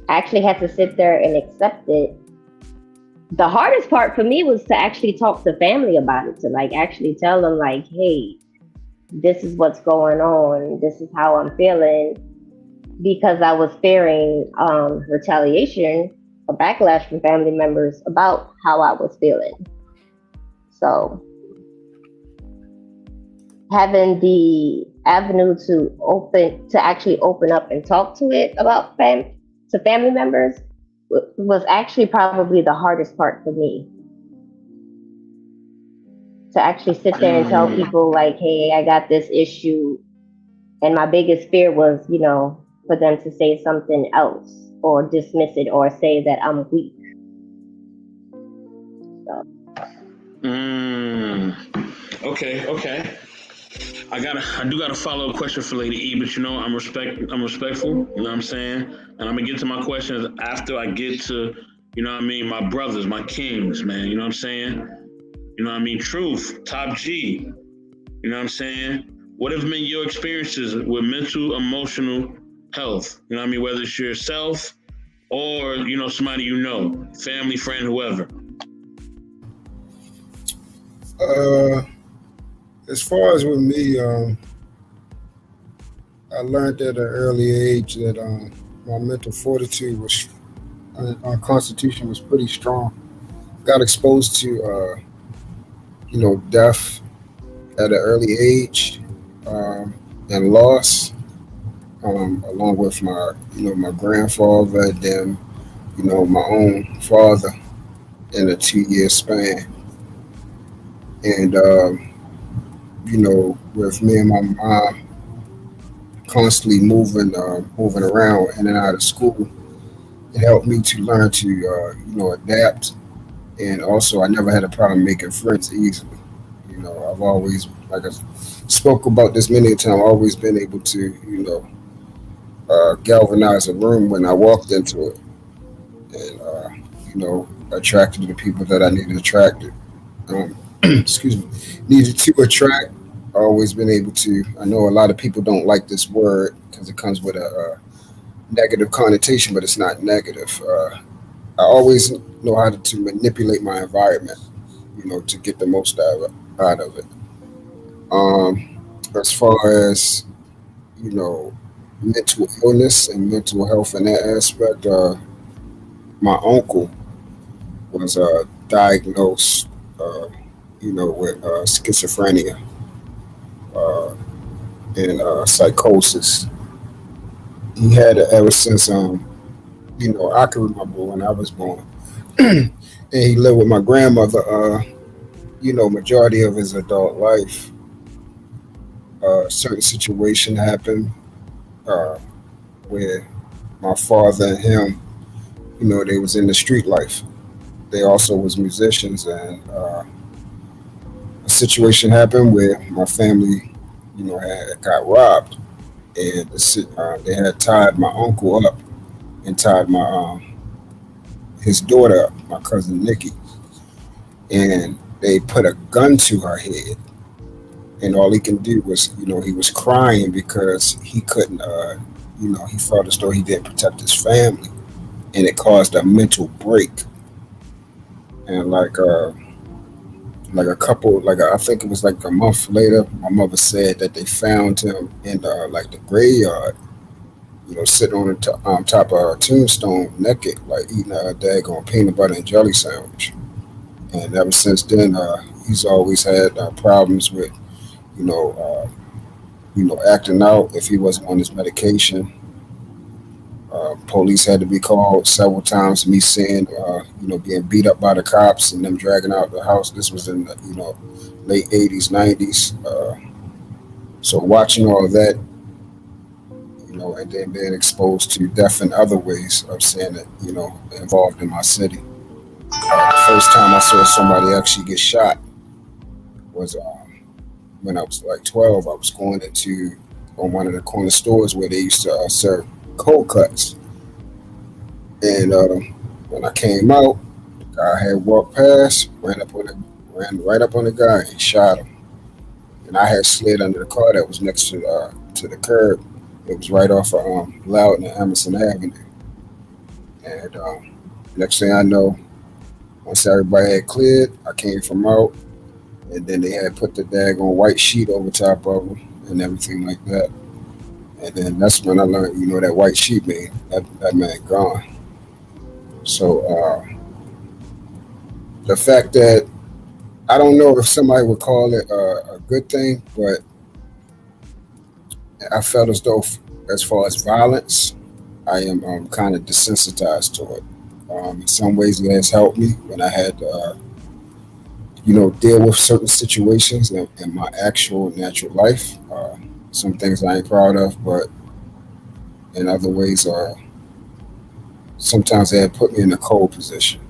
actually had to sit there and accept it. The hardest part for me was to actually talk to family about it, to like actually tell them like, hey, this is what's going on, this is how I'm feeling, because I was fearing retaliation or backlash from family members about how I was feeling. So having the avenue to actually open up and talk to it about to family members was actually probably the hardest part for me, to actually sit there and tell Mm, people like, hey, I got this issue. And my biggest fear was, for them to say something else or dismiss it or say that I'm weak. So mm. Okay, okay. I do got a follow up question for Lady E, but I'm respectful. You know what I'm saying? And I'm gonna get to my questions after I get to, what I mean, my brothers, my kings, man. You know what I'm saying? You know what I mean? Truth, top G. You know what I'm saying? What have been your experiences with mental, emotional health? You know what I mean? Whether it's yourself or, somebody family, friend, whoever. Uh, as far as with me, I learned at an early age that my mental fortitude was, our constitution was pretty strong. Got exposed to, death at an early age, um, and loss, along with my grandfather, and then, my own father in a 2 year span. And, with me and my mom constantly moving around in and out of school, it helped me to learn to, adapt. And also, I never had a problem making friends easily. I've always, like I spoke about this many times, always been able to, galvanize a room when I walked into it, and attracted the people that I needed attracted. Excuse me, needed to attract. Always been able to. I know a lot of people don't like this word because it comes with a negative connotation, but it's not negative. I always know how to manipulate my environment, to get the most out of it. As far as you know, mental illness and mental health in that aspect, my uncle was diagnosed, uh, with schizophrenia, uh, and psychosis. He had it ever since, I can remember when I was born. And he lived with my grandmother, majority of his adult life. A certain situation happened, uh, where my father and him, they was in the street life. They also was musicians, and a situation happened where my family, had got robbed, and they had tied my uncle up and tied my his daughter up, my cousin Nikki, and they put a gun to her head, and all he can do was, he was crying because he couldn't, he felt as though he didn't protect his family, and it caused a mental break. And like a couple, I think it was like a month later, my mother said that they found him in like the graveyard, sitting on top of a tombstone, naked, like eating a daggone peanut butter and jelly sandwich. And ever since then, he's always had problems with, you know, uh, acting out if he wasn't on his medication. Police had to be called several times. Me seeing, being beat up by the cops and them dragging out the house. This was in the, late '80s, '90s. So watching all of that, and then being exposed to death in other ways of seeing it, involved in my city. The first time I saw somebody actually get shot was when I was like 12. I was going into on one of the corner stores where they used to serve cold cuts. And when I came out, I had walked past, ran up on ran right up on the guy and shot him. And I had slid under the car that was next to the curb. It was right off of Loudon and Emerson Avenue. And next thing I know, once everybody had cleared, I came from out, and then they had put the daggone white sheet over top of them and everything like that. And then that's when I learned, that white sheet man, that man gone. So the fact that I don't know if somebody would call it a good thing, but I felt as though, as far as violence, I am kind of desensitized to it. In some ways, it has helped me when I had, deal with certain situations in my actual natural life. Some things I ain't proud of, but in other ways, sometimes they had put me in a cold position.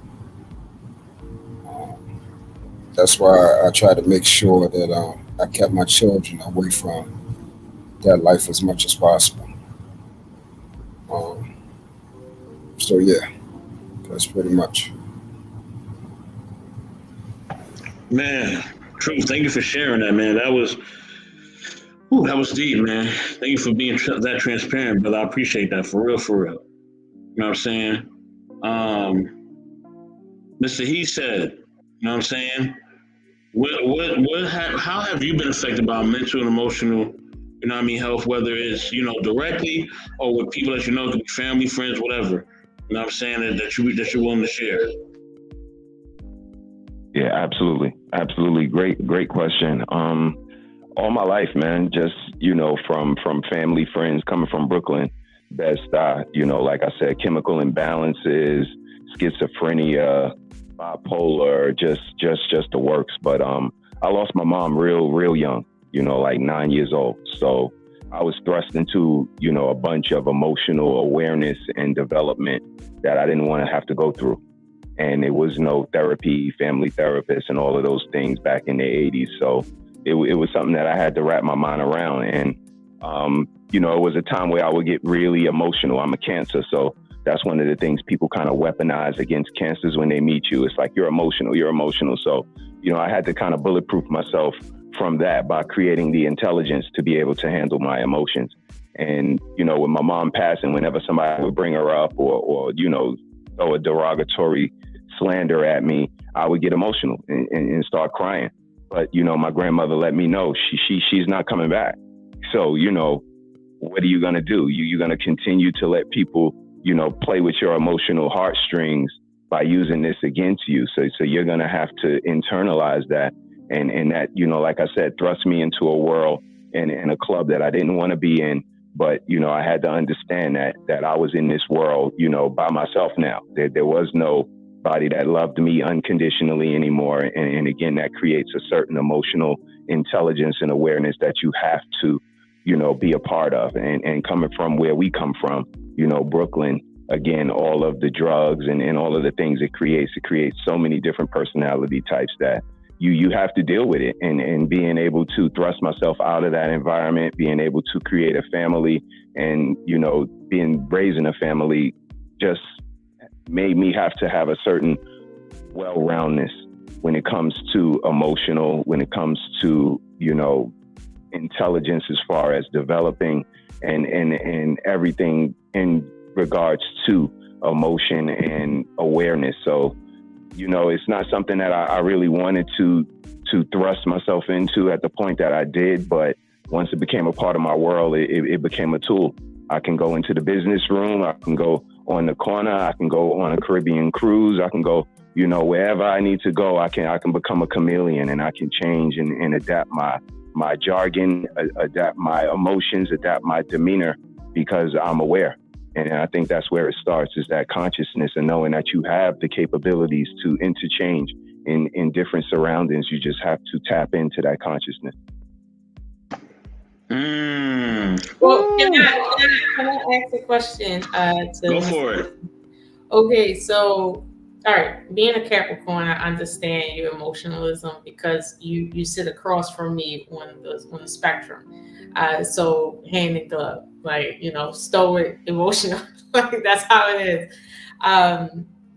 Um, that's why I try to make sure that I kept my children away from that life as much as possible. Um, so yeah, that's pretty much. Man, truth. Thank you for sharing that, man. Ooh, that was deep, man. Thank you for being that transparent, brother. I appreciate that for real, for real. You know what I'm saying? Mr. He said, you know what I'm saying? How have you been affected by mental and emotional, health, whether it's, directly or with people that you know, could be family, friends, whatever. You know what I'm saying? That you're willing to share. Yeah, absolutely. Absolutely. Great question. All my life, man, just, from family, friends, coming from Brooklyn, Bed-Stuy, like I said, chemical imbalances, schizophrenia, bipolar, just the works. But I lost my mom real young, like 9 years old. So I was thrust into, a bunch of emotional awareness and development that I didn't want to have to go through. And it was no therapy, family therapist, and all of those things back in the 80s. So it was something that I had to wrap my mind around. And, it was a time where I would get really emotional. I'm a Cancer, so that's one of the things people kind of weaponize against cancers when they meet you. It's like, you're emotional. So, I had to kind of bulletproof myself from that by creating the intelligence to be able to handle my emotions. And, with my mom passing, whenever somebody would bring her up or throw a derogatory slander at me, I would get emotional and start crying. But, my grandmother let me know she's not coming back. So, what are you going to do? You're going to continue to let people, play with your emotional heartstrings by using this against you. So you're going to have to internalize that. And that, like I said, thrust me into a world and in a club that I didn't want to be in. But, I had to understand that I was in this world, by myself now. There was nobody that loved me unconditionally anymore. And again, that creates a certain emotional intelligence and awareness that you have to, be a part of. And coming from where we come from, Brooklyn, again, all of the drugs and all of the things it creates so many different personality types that you have to deal with it. And being able to thrust myself out of that environment, being able to create a family and, being raised in a family just made me have to have a certain well-roundedness when it comes to emotional, when it comes to, intelligence as far as developing and everything in regards to emotion and awareness. So, it's not something that I really wanted to thrust myself into at the point that I did. But once it became a part of my world, it became a tool. I can go into the business room. I can go on the corner. I can go on a Caribbean cruise. I can go, wherever I need to go. I can become a chameleon and I can change and adapt my jargon, adapt my emotions, adapt my demeanor because I'm aware. And I think that's where it starts, is that consciousness and knowing that you have the capabilities to interchange in different surroundings. You just have to tap into that consciousness. Well, can I ask a question? Go for it. Okay, so all right, being a Capricorn, I understand your emotionalism because you sit across from me on the spectrum. So hand in glove, like stoic, emotional, like that's how it is.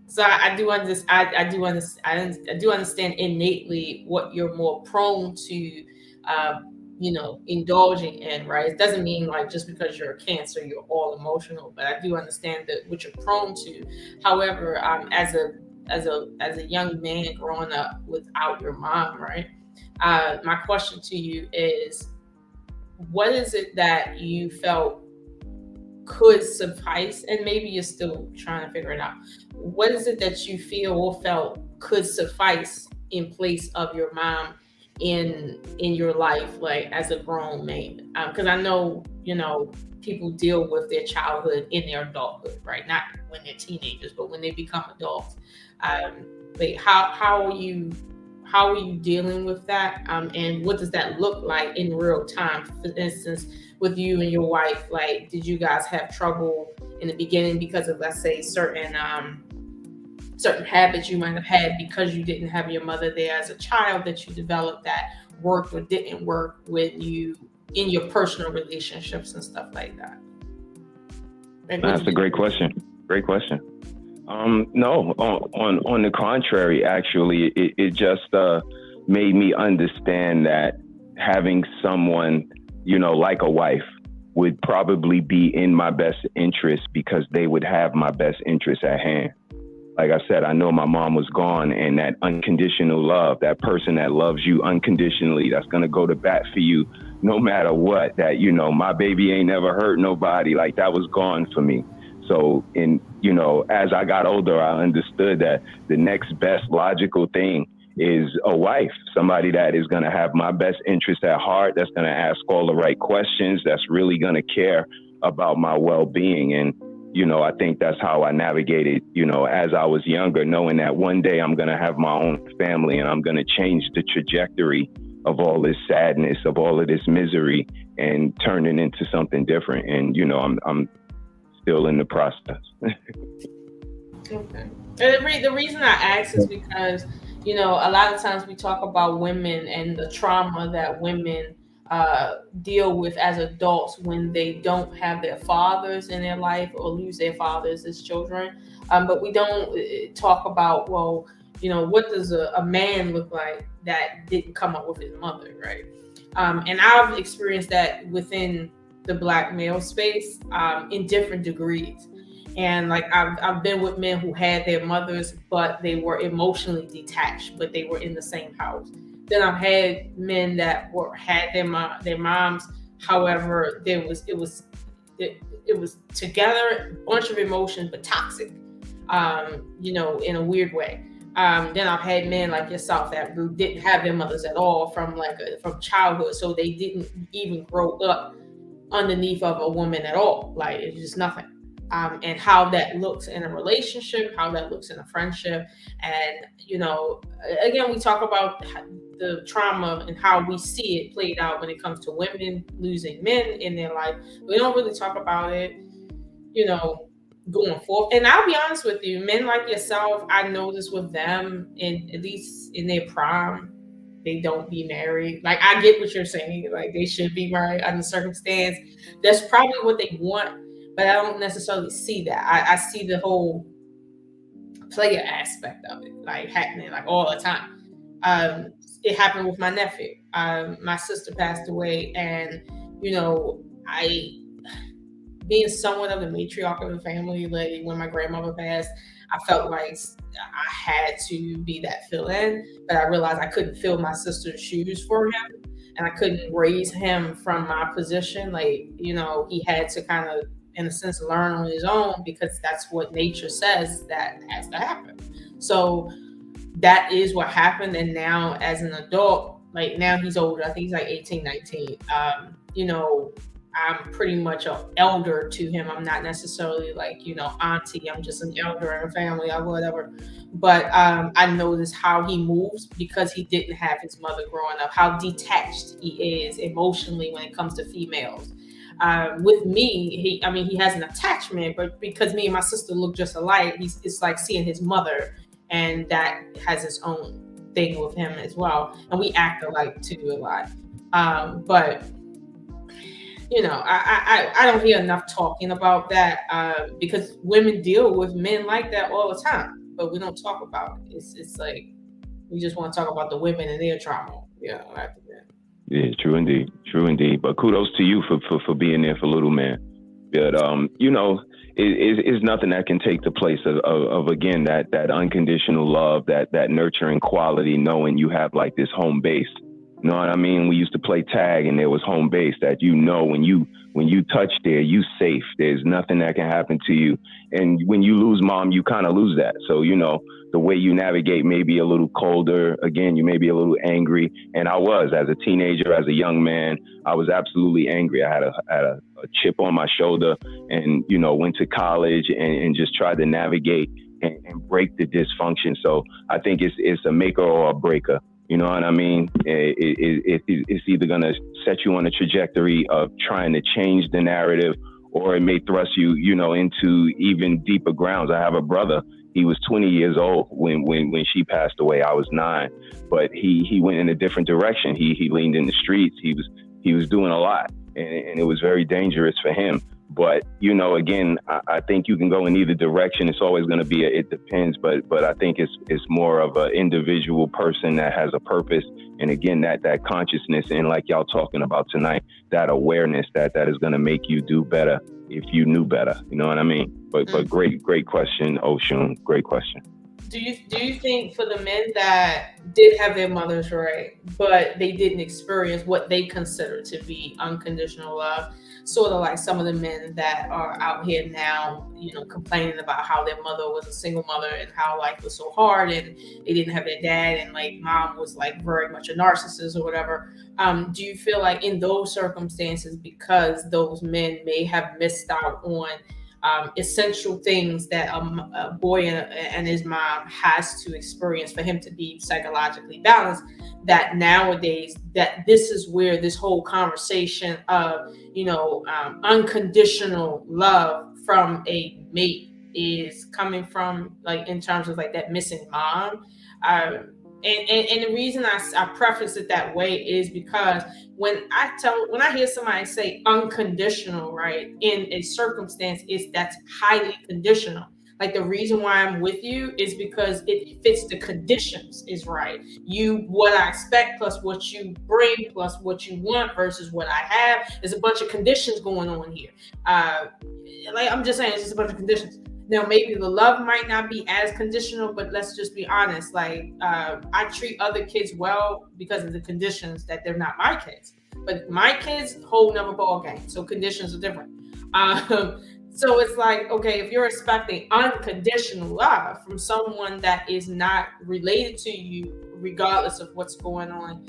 So I do understand. I do understand innately what you're more prone to, indulging in. Right? It doesn't mean like just because you're a Cancer, you're all emotional. But I do understand that what you're prone to. However, as a young man growing up without your mom, right? My question to you is, what is it that you felt could suffice, and maybe you're still trying to figure it out, what is it that you feel or felt could suffice in place of your mom in your life, like as a grown man? Because I know, people deal with their childhood in their adulthood, right? Not when they're teenagers, but when they become adults. um like how are you dealing with that, and what does that look like in real time? For instance, with you and your wife, like, did you guys have trouble in the beginning because of, let's say, certain habits you might have had because you didn't have your mother there as a child, that you developed that worked or didn't work with you in your personal relationships and stuff like that? Like, That's a great question. Great question. No, on the contrary, actually, it just made me understand that having someone, like a wife, would probably be in my best interest because they would have my best interest at hand. Like I said, I know my mom was gone, and that unconditional love, that person that loves you unconditionally, that's going to go to bat for you no matter what, that, my baby ain't never hurt nobody, like that was gone for me. So as I got older, I understood that the next best logical thing is a wife, somebody that is going to have my best interest at heart, that's going to ask all the right questions, that's really going to care about my well-being. And, I think that's how I navigated, as I was younger, knowing that one day I'm going to have my own family and I'm going to change the trajectory of all this sadness, of all of this misery, and turn it into something different. And, I'm still in the process. Okay. And the reason I ask is because, a lot of times we talk about women and the trauma that women deal with as adults when they don't have their fathers in their life or lose their fathers as children. But we don't talk about, well, what does a man look like that didn't come up with his mother, right? And I've experienced that within the Black male space in different degrees. And like I've been with men who had their mothers, but they were emotionally detached, but they were in the same house. Then I've had men that had their moms. However, it was together, a bunch of emotions, but toxic, in a weird way. Then I've had men like yourself that didn't have their mothers at all from childhood, so they didn't even grow up underneath of a woman at all. Like, it's just nothing. And how that looks in a relationship, how that looks in a friendship. And, again, we talk about the trauma and how we see it played out when it comes to women losing men in their life. We don't really talk about it, going forward. And I'll be honest with you, men like yourself, I noticed with them, at least in their prime, they don't be married. Like, I get what you're saying. Like, they should be married under circumstance. That's probably what they want, but I don't necessarily see that. I see the whole player aspect of it, like, happening like all the time. It happened with my nephew. My sister passed away, and I, being somewhat of the matriarch of the family, like when my grandmother passed, I felt like I had to be that fill-in, but I realized I couldn't fill my sister's shoes for him, and I couldn't raise him from my position. Like, he had to kind of, in a sense, learn on his own, because that's what nature says that has to happen. So that is what happened. And now as an adult, like, now he's older, I think he's like 18, 19. I'm pretty much an elder to him. I'm not necessarily like, auntie. I'm just an elder in a family or whatever. But I noticed how he moves because he didn't have his mother growing up, how detached he is emotionally when it comes to females. With me, he has an attachment, but because me and my sister look just alike, it's like seeing his mother, and that has its own thing with him as well. And we act alike too a lot. But I don't hear enough talking about that, because women deal with men like that all the time. but we don't talk about it. It's like we just want to talk about the women and their trauma. Yeah, after that. Yeah, true indeed. But kudos to you for being there for little man. But it's nothing that can take the place of again that unconditional love, that nurturing quality, knowing you have like this home base. You know what I mean? We used to play tag, and there was home base that when you touch there, you safe. There's nothing that can happen to you. And when you lose mom, you kind of lose that. So the way you navigate may be a little colder. Again, you may be a little angry. And I was, as a teenager, as a young man, I was absolutely angry. I had a chip on my shoulder, and went to college and just tried to navigate and break the dysfunction. So I think it's a maker or a breaker. You know what I mean? It's either going to set you on a trajectory of trying to change the narrative, or it may thrust you, into even deeper grounds. I have a brother. He was 20 years old when she passed away. I was 9, but he went in a different direction. He leaned in the streets. He was doing a lot, and it was very dangerous for him. But, again, I think you can go in either direction. It's always going to be it depends. But I think it's more of an individual person that has a purpose. And again, that consciousness, and like y'all talking about tonight, that awareness that is going to make you do better if you knew better. You know what I mean? But great question, Oshun. Great question. Do you think for the men that did have their mothers right, but they didn't experience what they consider to be unconditional love, sort of like some of the men that are out here now, complaining about how their mother was a single mother and how life was so hard and they didn't have their dad, and like mom was like very much a narcissist or whatever. Do you feel like in those circumstances, because those men may have missed out on essential things that a boy and his mom has to experience for him to be psychologically balanced, that nowadays that this is where this whole conversation of unconditional love from a mate is coming from, like in terms of like that missing mom? And the reason I preface it that way is because when I hear somebody say unconditional, right, in a circumstance, that's highly conditional. Like the reason why I'm with you is because it fits the conditions is right. What I expect plus what you bring plus what you want versus what I have. There's a bunch of conditions going on here. Like I'm just saying, it's just a bunch of conditions. Now, maybe the love might not be as conditional, but let's just be honest. Like, I treat other kids well because of the conditions that they're not my kids. But my kids, whole nother ball game. So conditions are different. So it's like, okay, if you're expecting unconditional love from someone that is not related to you, regardless of what's going on,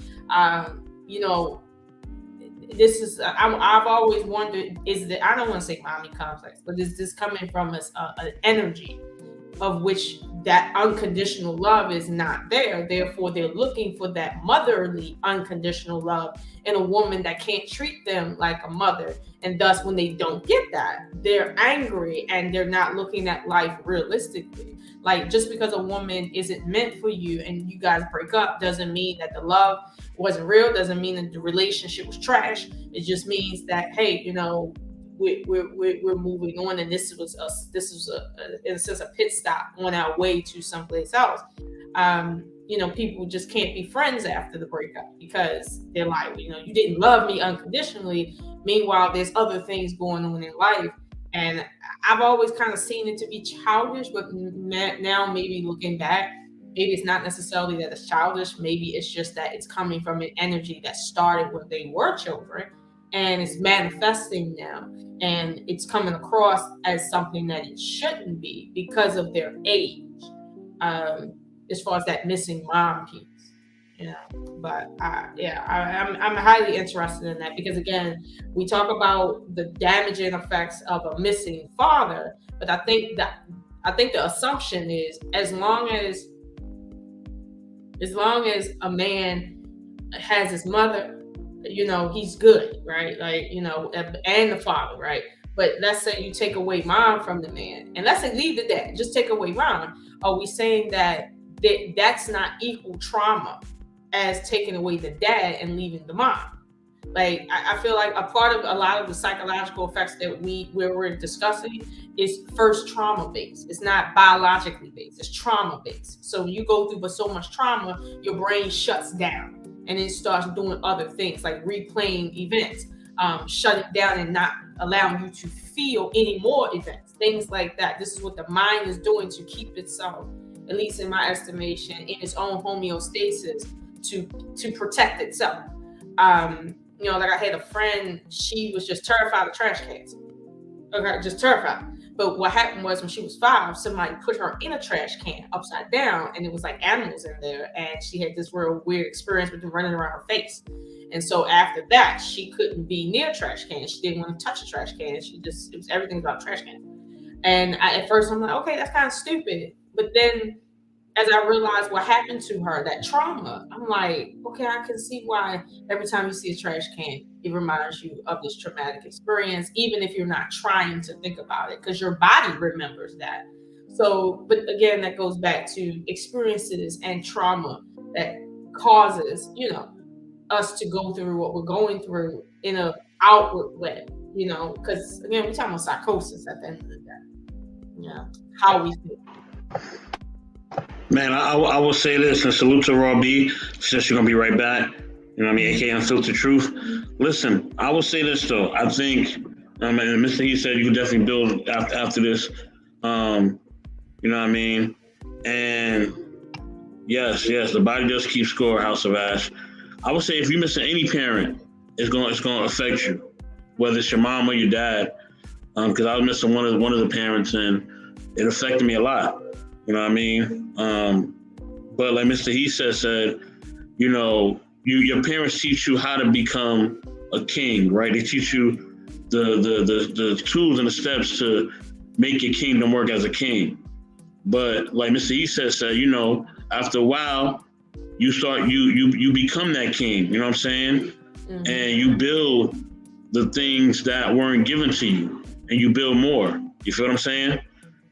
this is I've always wondered, is that, I don't want to say mommy complex, but is this coming from an energy of which that unconditional love is not there? Therefore, they're looking for that motherly unconditional love in a woman that can't treat them like a mother. And thus, when they don't get that, they're angry and they're not looking at life realistically. Like, just because a woman isn't meant for you and you guys break up doesn't mean that the love wasn't real, doesn't mean that the relationship was trash. It just means that, hey, we're moving on, and this was in a sense a pit stop on our way to someplace else. People just can't be friends after the breakup because they're like, you didn't love me unconditionally. Meanwhile, there's other things going on in life. And I've always kind of seen it to be childish, but now maybe looking back, maybe it's not necessarily that it's childish. Maybe it's just that it's coming from an energy that started when they were children and it's manifesting now. And it's coming across as something that it shouldn't be because of their age, as far as that missing mom piece. But I'm highly interested in that because, again, we talk about the damaging effects of a missing father, but I think the assumption is as long as a man has his mother, he's good, right? Like, and the father, right? But let's say you take away mom from the man, and let's say leave the dad, just take away mom. Are we saying that that's not equal trauma as taking away the dad and leaving the mom? Like I feel like a part of a lot of the psychological effects that we're discussing is first trauma based. It's not biologically based. It's trauma based. So when you go through so much trauma, your brain shuts down and it starts doing other things like replaying events, shutting down and not allowing you to feel any more events, things like that. This is what the mind is doing to keep itself, at least in my estimation, in its own homeostasis to protect itself. Like I had a friend, she was just terrified of trash cans. Okay, just terrified. But what happened was when she was 5, somebody put her in a trash can upside down, and it was like animals in there, and she had this real weird experience with them running around her face. And so after that, she couldn't be near trash cans. She didn't want to touch a trash can. It was everything about trash cans. And at first I'm like, okay, that's kind of stupid. But then as I realized what happened to her, that trauma, I'm like, okay, I can see why every time you see a trash can, it reminds you of this traumatic experience, even if you're not trying to think about it, because your body remembers that. So, but again, that goes back to experiences and trauma that causes, us to go through what we're going through in an outward way, because again, we're talking about psychosis at the end of the day. How we feel. Man, I will say this, and salute to Raw B, since you're going to be right back. You know what I mean? AKA Unfiltered Truth. Listen, I will say this, though. I think, and Mr. He said you can definitely build after this. You know what I mean? And yes, the body does keep score, House of Ash. I would say if you're missing any parent, it's going to affect you, whether it's your mom or your dad. Because I was missing one of the parents, and it affected me a lot. You know what I mean? But like Mr. He said, your parents teach you how to become a king, right? They teach you the tools and the steps to make your kingdom work as a king. But like Mr. He said, after a while, you become that king, you know what I'm saying? Mm-hmm. And you build the things that weren't given to you, and you build more. You feel what I'm saying?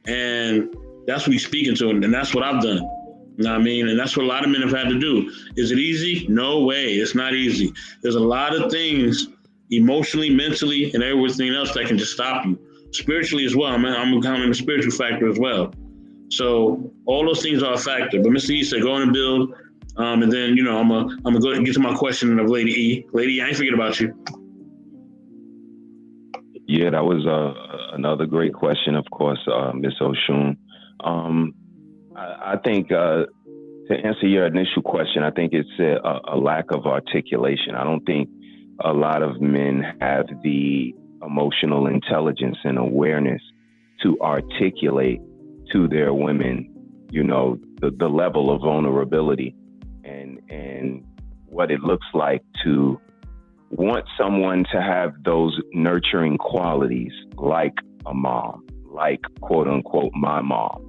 And that's what he's speaking to, and that's what I've done. You know what I mean? And that's what a lot of men have had to do. Is it easy? No way. It's not easy. There's a lot of things emotionally, mentally, and everything else that can just stop you. Spiritually as well. I'm counting the spiritual factor as well. So all those things are a factor. But Mr. E said, go on and build. And then, I'm gonna go and get to my question of Lady E. Lady E, I ain't forget about you. Yeah, that was another great question, of course, Ms. Oshun. I think to answer your initial question, I think it's a lack of articulation. I don't think a lot of men have the emotional intelligence and awareness to articulate to their women, the level of vulnerability and what it looks like to want someone to have those nurturing qualities like a mom, like quote unquote my mom.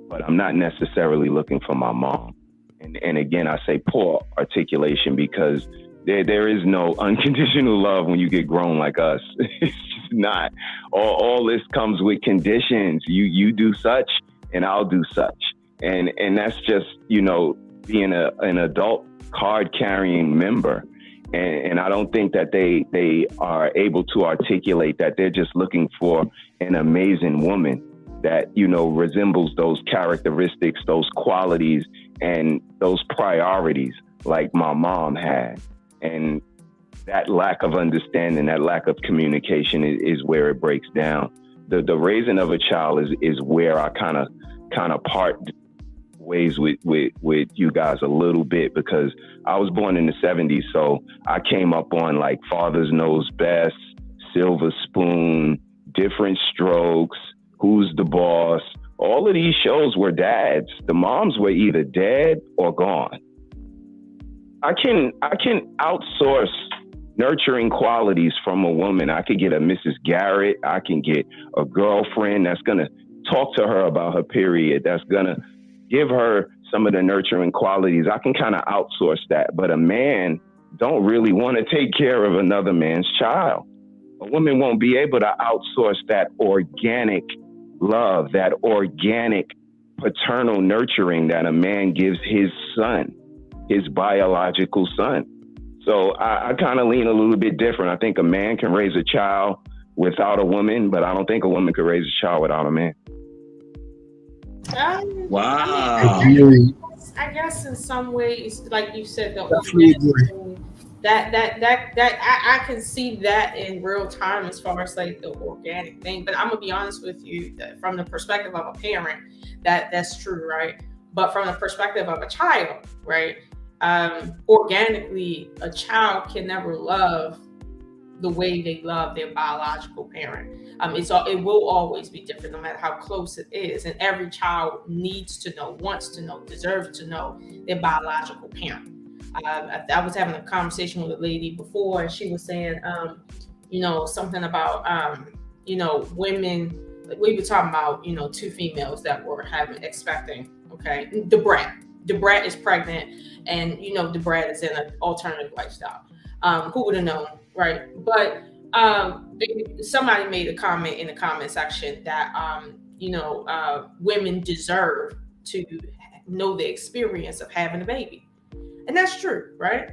But I'm not necessarily looking for my mom. And again, I say poor articulation because there is no unconditional love when you get grown like us. It's just not. All this comes with conditions. You do such and I'll do such. And that's just, being an adult card carrying member. And I don't think that they are able to articulate that they're just looking for an amazing woman that, resembles those characteristics, those qualities, and those priorities like my mom had. And that lack of understanding, that lack of communication is where it breaks down. The raising of a child is where I kind of part ways with you guys a little bit, because I was born in the 70s, so I came up on like Father's Knows Best, Silver Spoon, Different Strokes, Who's the Boss. All of these shows were dads. The moms were either dead or gone. I can outsource nurturing qualities from a woman. I could get a Mrs. Garrett. I can get a girlfriend that's gonna talk to her about her period, that's gonna give her some of the nurturing qualities. I can kind of outsource that. But a man don't really want to take care of another man's child. A woman won't be able to outsource that organic love, that organic paternal nurturing that a man gives his son, his biological son. So I kind of lean a little bit different. I think a man can raise a child without a woman, but I don't think a woman could raise a child without a man. Wow. I guess in some ways, like you said, Definitely agree. I can see that in real time as far as like the organic thing. But I'm gonna be honest with you, that from the perspective of a parent, that's true, right? But from the perspective of a child, right? Organically, a child can never love the way they love their biological parent. It will always be different, no matter how close it is. And every child needs to know, wants to know, deserves to know their biological parent. I was having a conversation with a lady before, and she was saying, something about, women. We were talking about, two females that were expecting. Okay, Debrat is pregnant, and Debrat is in an alternative lifestyle. Who would have known, right? But somebody made a comment in the comment section that women deserve to know the experience of having a baby. And that's true, right?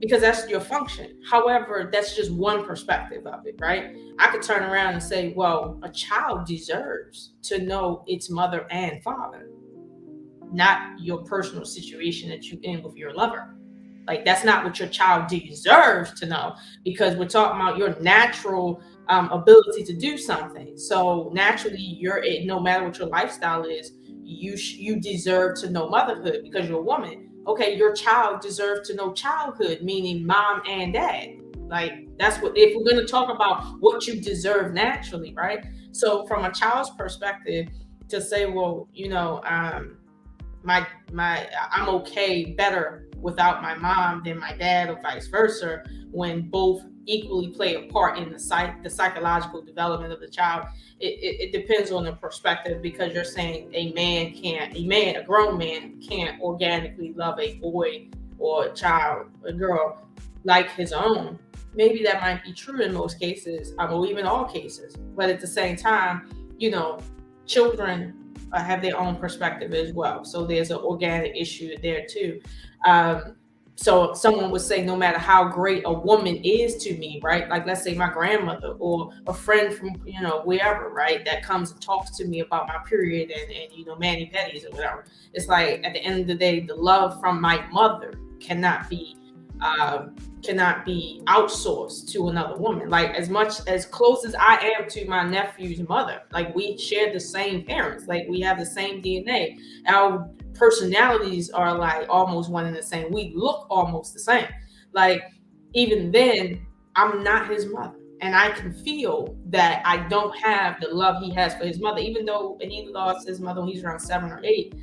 Because that's your function. However, that's just one perspective of it, right? I could turn around and say, well, a child deserves to know its mother and father, not your personal situation that you're in with your lover. Like, that's not what your child deserves to know, because we're talking about your natural ability to do something. So naturally, no matter what your lifestyle is, you deserve to know motherhood because you're a woman. Okay, your child deserves to know childhood, meaning mom and dad. Like, that's what, if we're going to talk about what you deserve naturally, right? So from a child's perspective, to say, well, I'm okay better without my mom than my dad, or vice versa, when both equally play a part in the psychological development of the child. It depends on the perspective, because you're saying a grown man can't organically love a boy or a child, a girl, like his own. Maybe that might be true in most cases, or even all cases. But at the same time, children have their own perspective as well. So there's an organic issue there too. So someone would say, no matter how great a woman is to me, right? Like, let's say my grandmother or a friend from, wherever, right? That comes and talks to me about my period and mani-pedis or whatever. It's like, at the end of the day, the love from my mother cannot be outsourced to another woman. Like, as close as I am to my nephew's mother, like, we share the same parents, like, we have the same DNA. Our personalities are like almost one and the same. We look almost the same. Like, even then, I'm not his mother, and I can feel that I don't have the love he has for his mother, even though he lost his mother when he's around 7 or 8.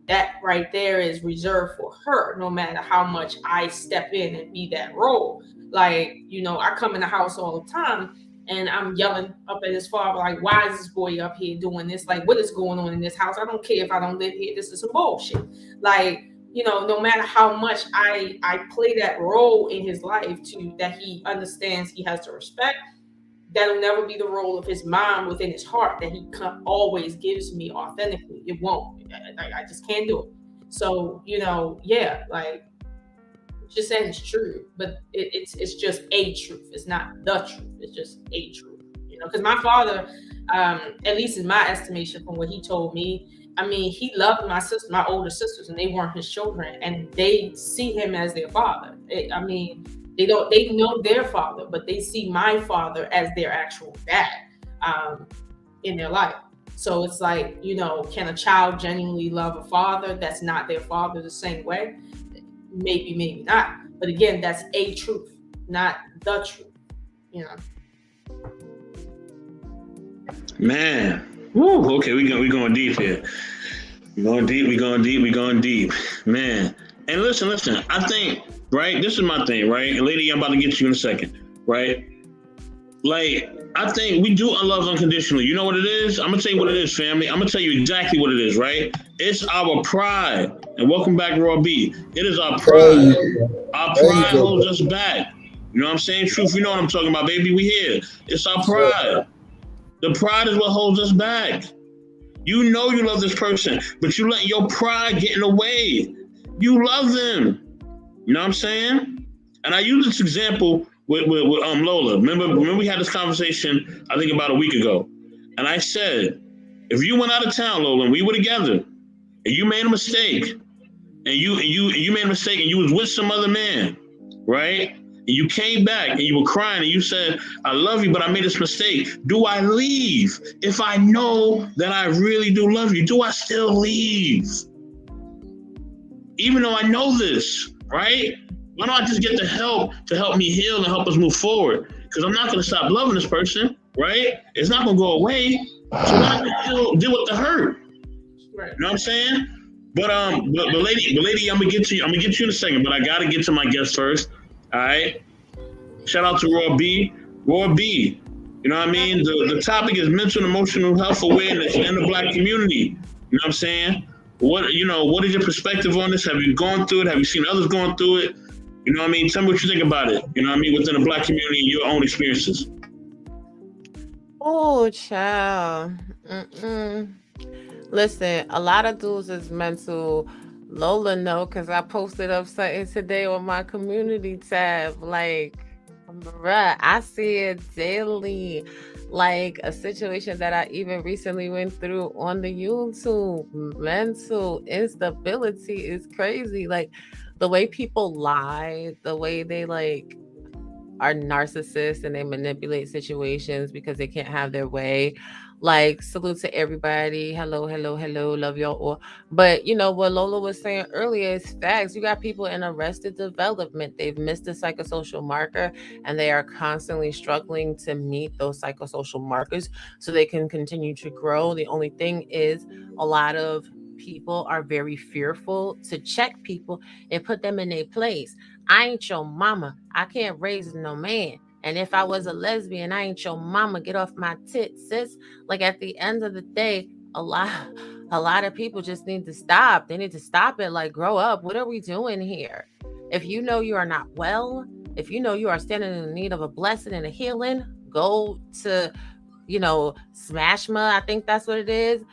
That right there is reserved for her, no matter how much I step in and be that role. Like, I come in the house all the time and I'm yelling up at his father, like, why is this boy up here doing this? Like, what is going on in this house? I don't care if I don't live here. This is some bullshit. Like, no matter how much I play that role in his life that he understands he has to respect, that'll never be the role of his mom within his heart that he always gives me authentically. It won't. I just can't do it. So, like, just saying it's true, but it's just a truth. It's not the truth. It's just a truth. Because my father, at least in my estimation, from what he told me, I mean, he loved my older sisters, and they weren't his children, and they see him as their father. They know their father, but they see my father as their actual dad in their life. So it's like, can a child genuinely love a father that's not their father the same way? Maybe, maybe not. But again, that's a truth, not the truth. Man. Woo. Okay, we going deep here. We going deep. Man. And listen. I think, right, this is my thing, right? And lady, I'm about to get to you in a second, right? Like, I think we do love unconditionally. You know what it is? I'm going to tell you what it is, family. I'm going to tell you exactly what it is, right? It's our pride. And welcome back, Raw B. It is our pride. Our pride holds us back. You know what I'm saying? Truth, you know what I'm talking about, baby. We here. It's our pride. The pride is what holds us back. You know you love this person, but you let your pride get in the way. You love them. You know what I'm saying? And I use this example with Lola. Remember we had this conversation, I think about a week ago. And I said, if you went out of town, Lola, and we were together, and you made a mistake, and you made a mistake and you was with some other man, right? And you came back and you were crying and you said, I love you, but I made this mistake. Do I leave? If I know that I really do love you, do I still leave? Even though I know this, right? Why don't I just get the help to help me heal and help us move forward? Because I'm not going to stop loving this person, right? It's not going to go away. So why not deal with the hurt? Right. You know what I'm saying? But lady, I'm gonna get to you in a second. But I gotta get to my guest first. All right. Shout out to Raw B. Raw B. You know what I mean? The topic is mental and emotional health awareness in the Black community. You know what I'm saying? What is your perspective on this? Have you gone through it? Have you seen others going through it? You know what I mean? Tell me what you think about it. You know what I mean? Within the Black community and your own experiences. Oh, child. Listen, a lot of dudes is mental. Lola know, because I posted up something today on my community tab. Like, bruh, I see it daily. Like a situation that I even recently went through on the YouTube. Mental instability is crazy. Like the way people lie, the way they like are narcissists and they manipulate situations because they can't have their way. Like, salute to everybody. Hello, love y'all all. But you know what Lola was saying earlier is facts. You got people in arrested development. They've missed a psychosocial marker and they are constantly struggling to meet those psychosocial markers so they can continue to grow. The only thing is a lot of people are very fearful to check people and put them in their place. I ain't your mama. I can't raise no man. And if I was a lesbian, I ain't your mama. Get off my tits, sis. Like at the end of the day, a lot of people just need to stop. They need to stop it. Like, grow up. What are we doing here? If you know you are not well, if you know you are standing in need of a blessing and a healing, go to, Smashma. I think that's what it is.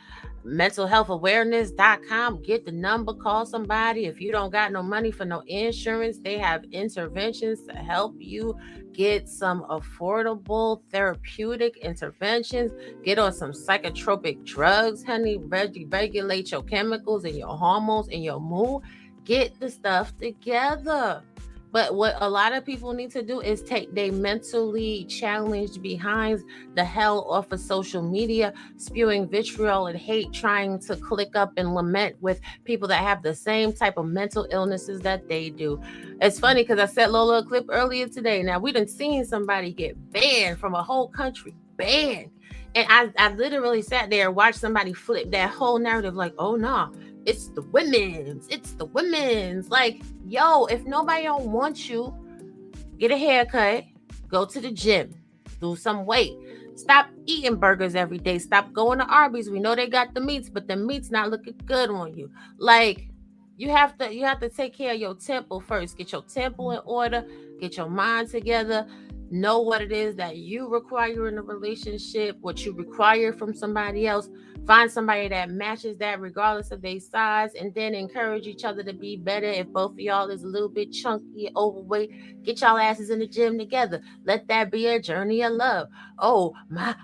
mentalhealthawareness.com. Get the number, call somebody. If you don't got no money for no insurance, they have interventions to help you get some affordable therapeutic interventions. Get on some psychotropic drugs, honey. Regulate your chemicals and your hormones and your mood. Get the stuff together. But what a lot of people need to do is take their mentally challenged behinds the hell off of social media, spewing vitriol and hate, trying to click up and lament with people that have the same type of mental illnesses that they do. It's funny because I sent Lola a clip earlier today. Now, we done seen somebody get banned from a whole country, banned. And I literally sat there and watched somebody flip that whole narrative like, oh, no. It's the women's. Like, yo, if nobody don't want you, get a haircut, go to the gym, lose some weight. Stop eating burgers every day. Stop going to Arby's. We know they got the meats, but the meat's not looking good on you. Like, you have to take care of your temple first. Get your temple in order. Get your mind together. Know what it is that you require in a relationship, what you require from somebody else. Find somebody that matches that regardless of their size, and then encourage each other to be better. If both of y'all is a little bit chunky, overweight, get y'all asses in the gym together. Let that be a journey of love. Oh,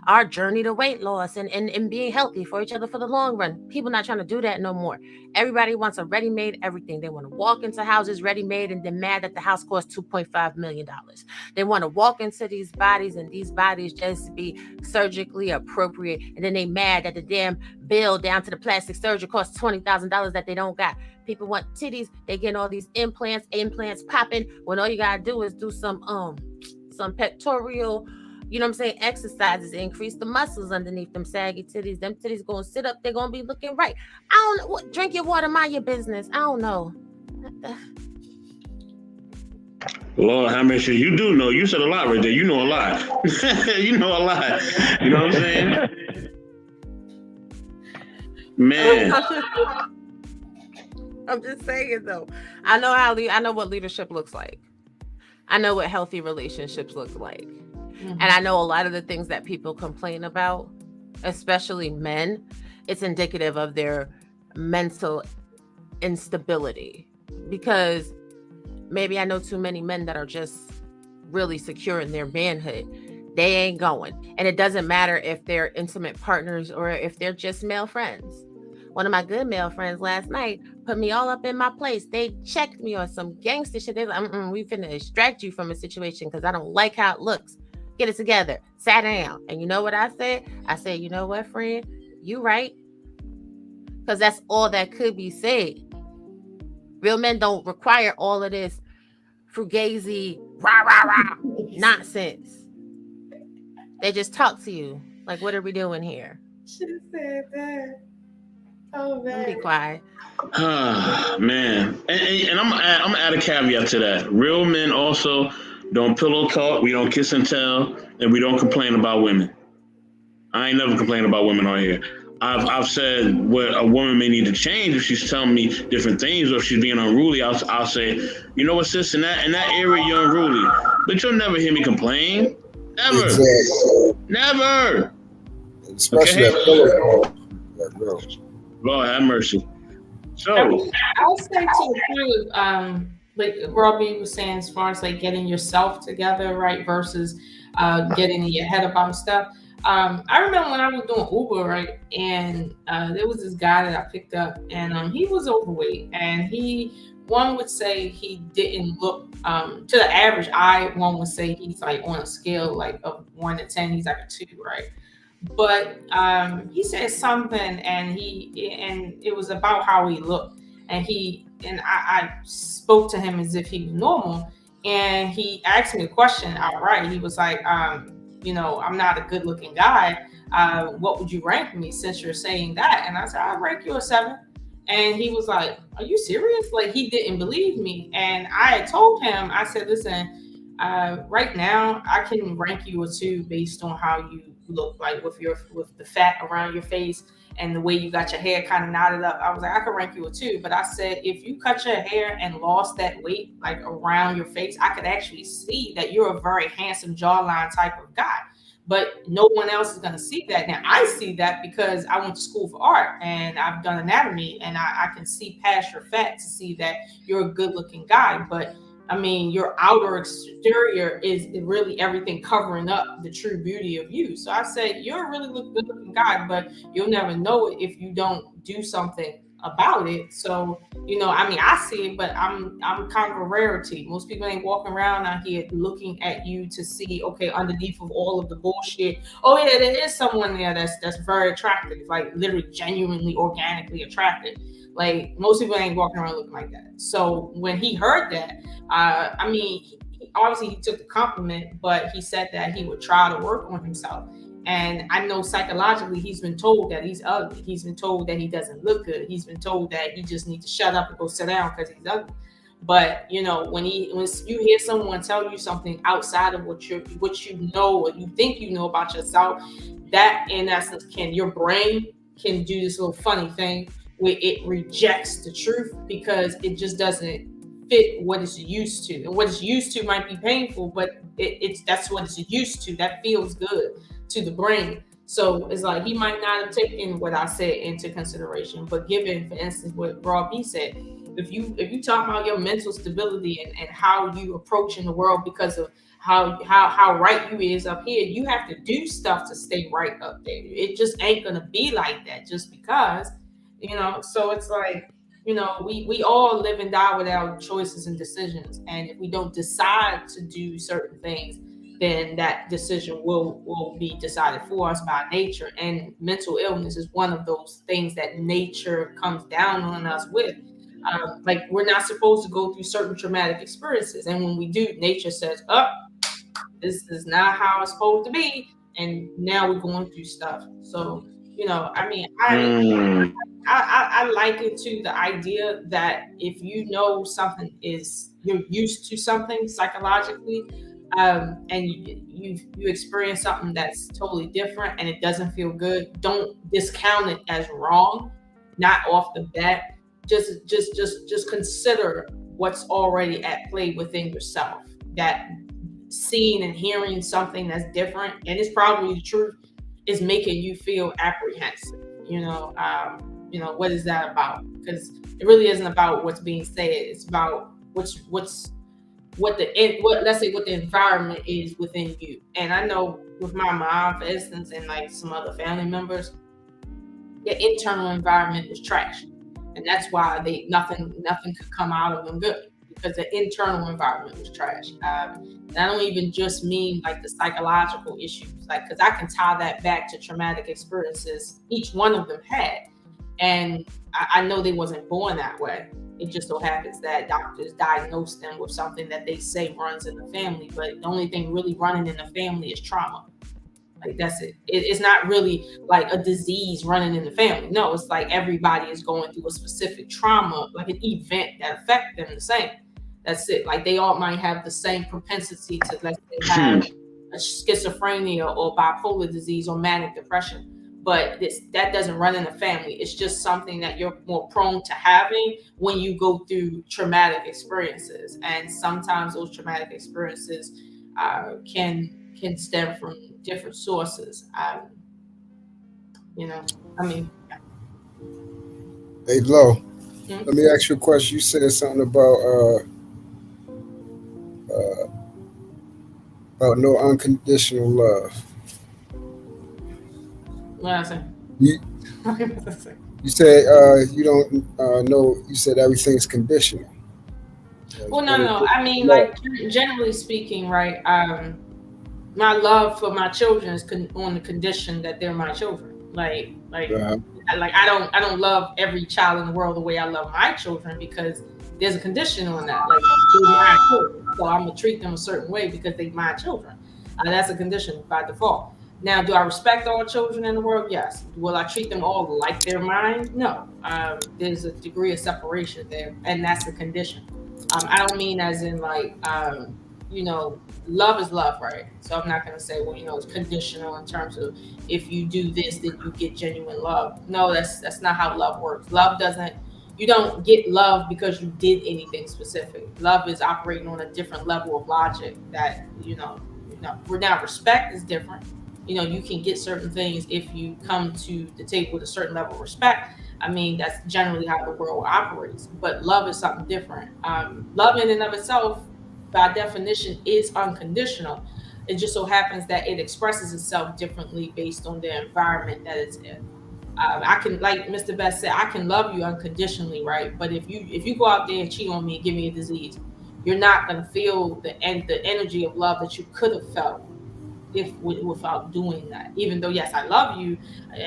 our journey to weight loss and being healthy for each other for the long run. People not trying to do that no more. Everybody wants a ready-made everything. They want to walk into houses ready-made and then mad that the house costs $2.5 million. They want to walk into these bodies and these bodies just be surgically appropriate, and then they mad that the damn bill down to the plastic surgery costs $20,000 that they don't got. People want titties. They getting all these implants popping when all you gotta do is do some pectoral, exercises, increase the muscles underneath them saggy titties. Them titties gonna sit up. They're gonna be looking right. I don't know. Drink your water, mind your business. I don't know. Lord, how much you do know? You said a lot right there. You know a lot. You know a lot. You know what I'm saying? Man. I'm just saying though. I know what leadership looks like. I know what healthy relationships look like. Mm-hmm. And I know a lot of the things that people complain about, especially men, it's indicative of their mental instability. Because maybe I know too many men that are just really secure in their manhood. They ain't going. And it doesn't matter if they're intimate partners or if they're just male friends. One of my good male friends last night put me all up in my place. They checked me on some gangster shit. They're like, we finna extract you from a situation because I don't like how it looks. Get it together. Sat down. And you know what I said? I said, you know what, friend? You right. Because that's all that could be said. Real men don't require all of this fugazi, rah, rah, rah nonsense. They just talk to you. Like, what are we doing here? Should have said that. Oh, man. Be quiet. Man. And I'm gonna add a caveat to that. Real men also don't pillow talk, we don't kiss and tell, and we don't complain about women. I ain't never complained about women on here. I've said what a woman may need to change if she's telling me different things or if she's being unruly. I'll say, you know what, sis, in that area you're unruly, but you'll never hear me complain. Never, exactly. Never. Especially that pillow talk. That girl. Lord have mercy. So I'll say too, like Robbie was saying, as far as like getting yourself together, right, versus getting in your head about stuff. I remember when I was doing Uber, right, and there was this guy that I picked up, and he was overweight, and one would say he didn't look to the average eye. One would say he's like on a scale like of 1 to 10, he's like a 2, right? But he said something, and it was about how he looked, and I spoke to him as if he was normal, and he asked me a question outright. He was like, you know, I'm not a good looking guy. What would you rank me since you're saying that? And I said, I'll rank you a 7. And he was like, are you serious? Like, he didn't believe me. And I had told him, I said, listen, right now I can rank you a 2 based on how you look, like with the fat around your face and the way you got your hair kind of knotted up. I was like, I could rank you a 2. But I said, if you cut your hair and lost that weight like around your face, I could actually see that you're a very handsome jawline type of guy. But no one else is going to see that. Now, I see that because I went to school for art and I've done anatomy, and I can see past your fat to see that you're a good looking guy. But I mean, your outer exterior is really everything covering up the true beauty of you. So I said, you're a really good looking guy, but you'll never know it if you don't do something about it. So, you know, I mean, I see it, but I'm kind of a rarity. Most people ain't walking around out here looking at you to see, okay, underneath of all of the bullshit, oh yeah, there is someone there that's very attractive, like literally genuinely organically attractive. Like, most people ain't walking around looking like that. So when he heard that, I mean, he took the compliment, but he said that he would try to work on himself. And I know psychologically he's been told that he's ugly. He's been told that he doesn't look good. He's been told that he just needs to shut up and go sit down because he's ugly. But you know, when you hear someone tell you something outside of what you know or you think you know about yourself, that in essence your brain can do this little funny thing where it rejects the truth because it just doesn't fit what it's used to. And what it's used to might be painful, but that's what it's used to. That feels good to the brain. So it's like he might not have taken what I said into consideration. But given, for instance, what Rob B said, if you talk about your mental stability and how you approach in the world because of how right you is up here, you have to do stuff to stay right up there. It just ain't gonna be like that just because, you know. So it's like, you know, we all live and die with our choices and decisions. And if we don't decide to do certain things, then that decision will be decided for us by nature. And mental illness is one of those things that nature comes down on us with. Like, we're not supposed to go through certain traumatic experiences. And when we do, nature says, this is not how it's supposed to be. And now we're going through stuff. So, you know, I mean, I like it to the idea that if you know something you're used to something psychologically, and you experience something that's totally different and it doesn't feel good, don't discount it as wrong, not off the bat. Just consider what's already at play within yourself. That seeing and hearing something that's different, and it's probably the truth, is making you feel apprehensive. You know, what is that about? Because it really isn't about what's being said. It's about what's what let's say what the environment is within you. And I know with my mom, for instance, and like some other family members, their internal environment was trash, and that's why nothing could come out of them good, because the internal environment was trash. And I don't even just mean like the psychological issues, like, because I can tie that back to traumatic experiences each one of them had, and I know they wasn't born that way. It just so happens that doctors diagnose them with something that they say runs in the family, but the only thing really running in the family is trauma. Like, that's it. It's not really like a disease running in the family. No, it's like everybody is going through a specific trauma, like an event that affects them the same. That's it. Like, they all might have the same propensity to, let's say, have a schizophrenia or bipolar disease or manic depression. But that doesn't run in the family. It's just something that you're more prone to having when you go through traumatic experiences. And sometimes those traumatic experiences can stem from different sources. Yeah. Hey, Lo, let me ask you a question. You said something about no unconditional love. What I say? You said you don't know. You said everything's conditional. Well, no. I mean, like, generally speaking, right? My love for my children is on the condition that they're my children. Like I don't love every child in the world the way I love my children, because there's a condition on that. Like, they're my children, so I'm gonna treat them a certain way because they're my children. That's a condition by default. Now, do I respect all children in the world? Yes. Will I treat them all like they're mine? No. There's a degree of separation there, and that's the condition. I don't mean as in like, love is love, right? So I'm not going to say, well, it's conditional in terms of if you do this, then you get genuine love. No, that's not how love works. You don't get love because you did anything specific. Love is operating on a different level of logic that, now respect is different. You can get certain things if you come to the table with a certain level of respect. I mean, that's generally how the world operates. But love is something different. Love in and of itself, by definition, is unconditional. It just so happens that it expresses itself differently based on the environment that it's in. I can, like Mr. Best said, I can love you unconditionally, right? But if you go out there and cheat on me and give me a disease, you're not going to feel the energy of love that you could have felt without doing that. Even though, yes, I love you,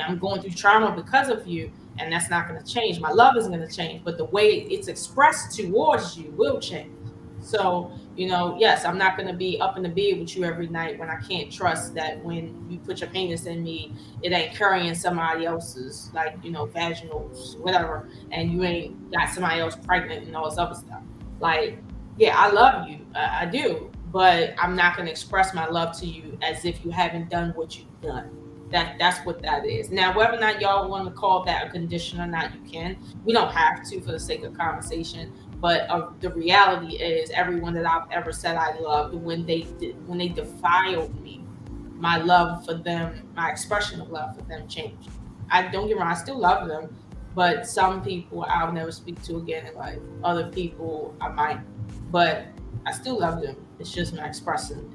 I'm going through trauma because of you, and that's not going to change. My love isn't going to change, but the way it's expressed towards you will change. So, yes, I'm not going to be up in the bed with you every night when I can't trust that when you put your penis in me, it ain't carrying somebody else's, like, vaginal, whatever, and you ain't got somebody else pregnant and all this other stuff. Like, yeah, I love you. I do. But I'm not going to express my love to you as if you haven't done what you've done. That's what that is. Now, whether or not y'all want to call that a condition or not, you can. We don't have to for the sake of conversation. But the reality is, everyone that I've ever said I loved, when they defiled me, my love for them, my expression of love for them changed. I don't get me wrong, I still love them, but some people I'll never speak to again in life. Other people I might, but I still love them. It's just my expression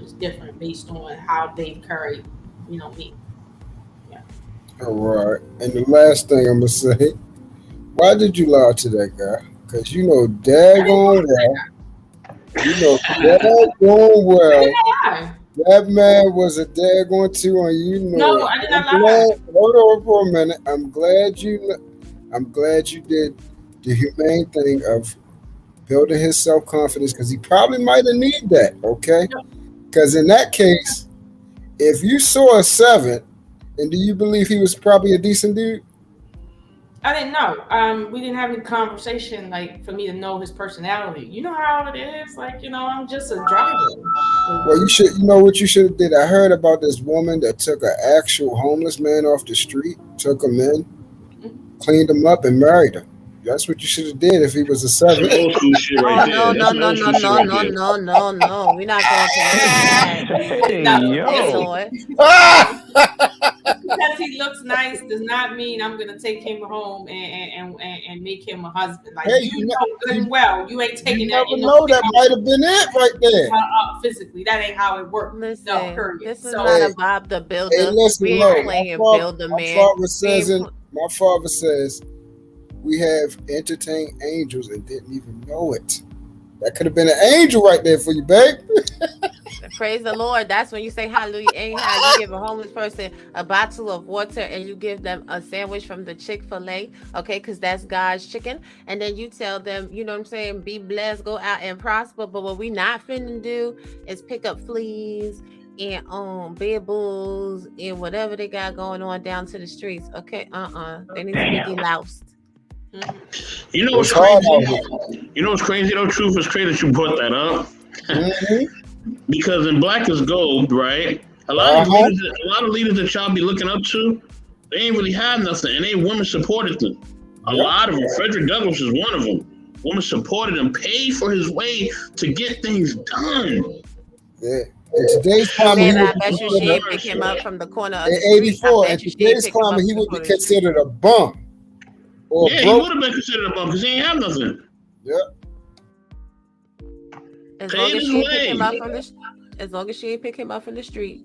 is different based on how they've carried, me. Yeah. All right. And the last thing I'm gonna say, why did you lie to that guy? Because daggone well, that man was a daggone 2 on you. No, I did not lie. Hold on for a minute. I'm glad you did the humane thing of building his self-confidence, because he probably might have needed that, okay? Because in that case, if you saw a 7, and do you believe he was probably a decent dude? I didn't know. We didn't have any conversation, like, for me to know his personality. You know how it is? Like, I'm just a driver. Well, what you should have did? I heard about this woman that took an actual homeless man off the street, took him in, cleaned him up, and married him. That's what you should have did if he was a 7. Old school shit right there. No. We're not going to that. Hey, yo. Because he looks nice does not mean I'm gonna take him home and make him a husband. Like, Hey, you know good and well, you ain't taking you that. never know. That might have been it right there. Physically, that ain't how it works. Listen, No, period. this is So, not a Bob the Builder. Hey, listen, we no, ain't playing Build a Man. My father says we have entertained angels and didn't even know it. That could have been an angel right there for you, babe. Praise the Lord. That's when you say hallelujah. Anyhow, you give a homeless person a bottle of water and you give them a sandwich from the Chick-fil-A, okay, because that's God's chicken. And then you tell them, you know what I'm saying, be blessed, go out and prosper. But what we not finna do is pick up fleas and bed bulls and whatever they got going on down to the streets. Okay, they need to be loused. You know what's crazy? You know what's crazy though? Truth is crazy that you brought that up. Because in Black is Gold, right? A lot of leaders that y'all be looking up to, they ain't really have nothing, and they women supported them. A lot of them. Frederick Douglass is one of them. Women supported him, paid for his way to get things done. Yeah. In today's climate, I bet you she ain't pick him up from the corner of the street. 84. In today's climate, he would be considered a bum. Yeah, he would have been considered a bum because he ain't have nothing. Yeah. As long as she pick him up as long as she ain't pick him up from the street,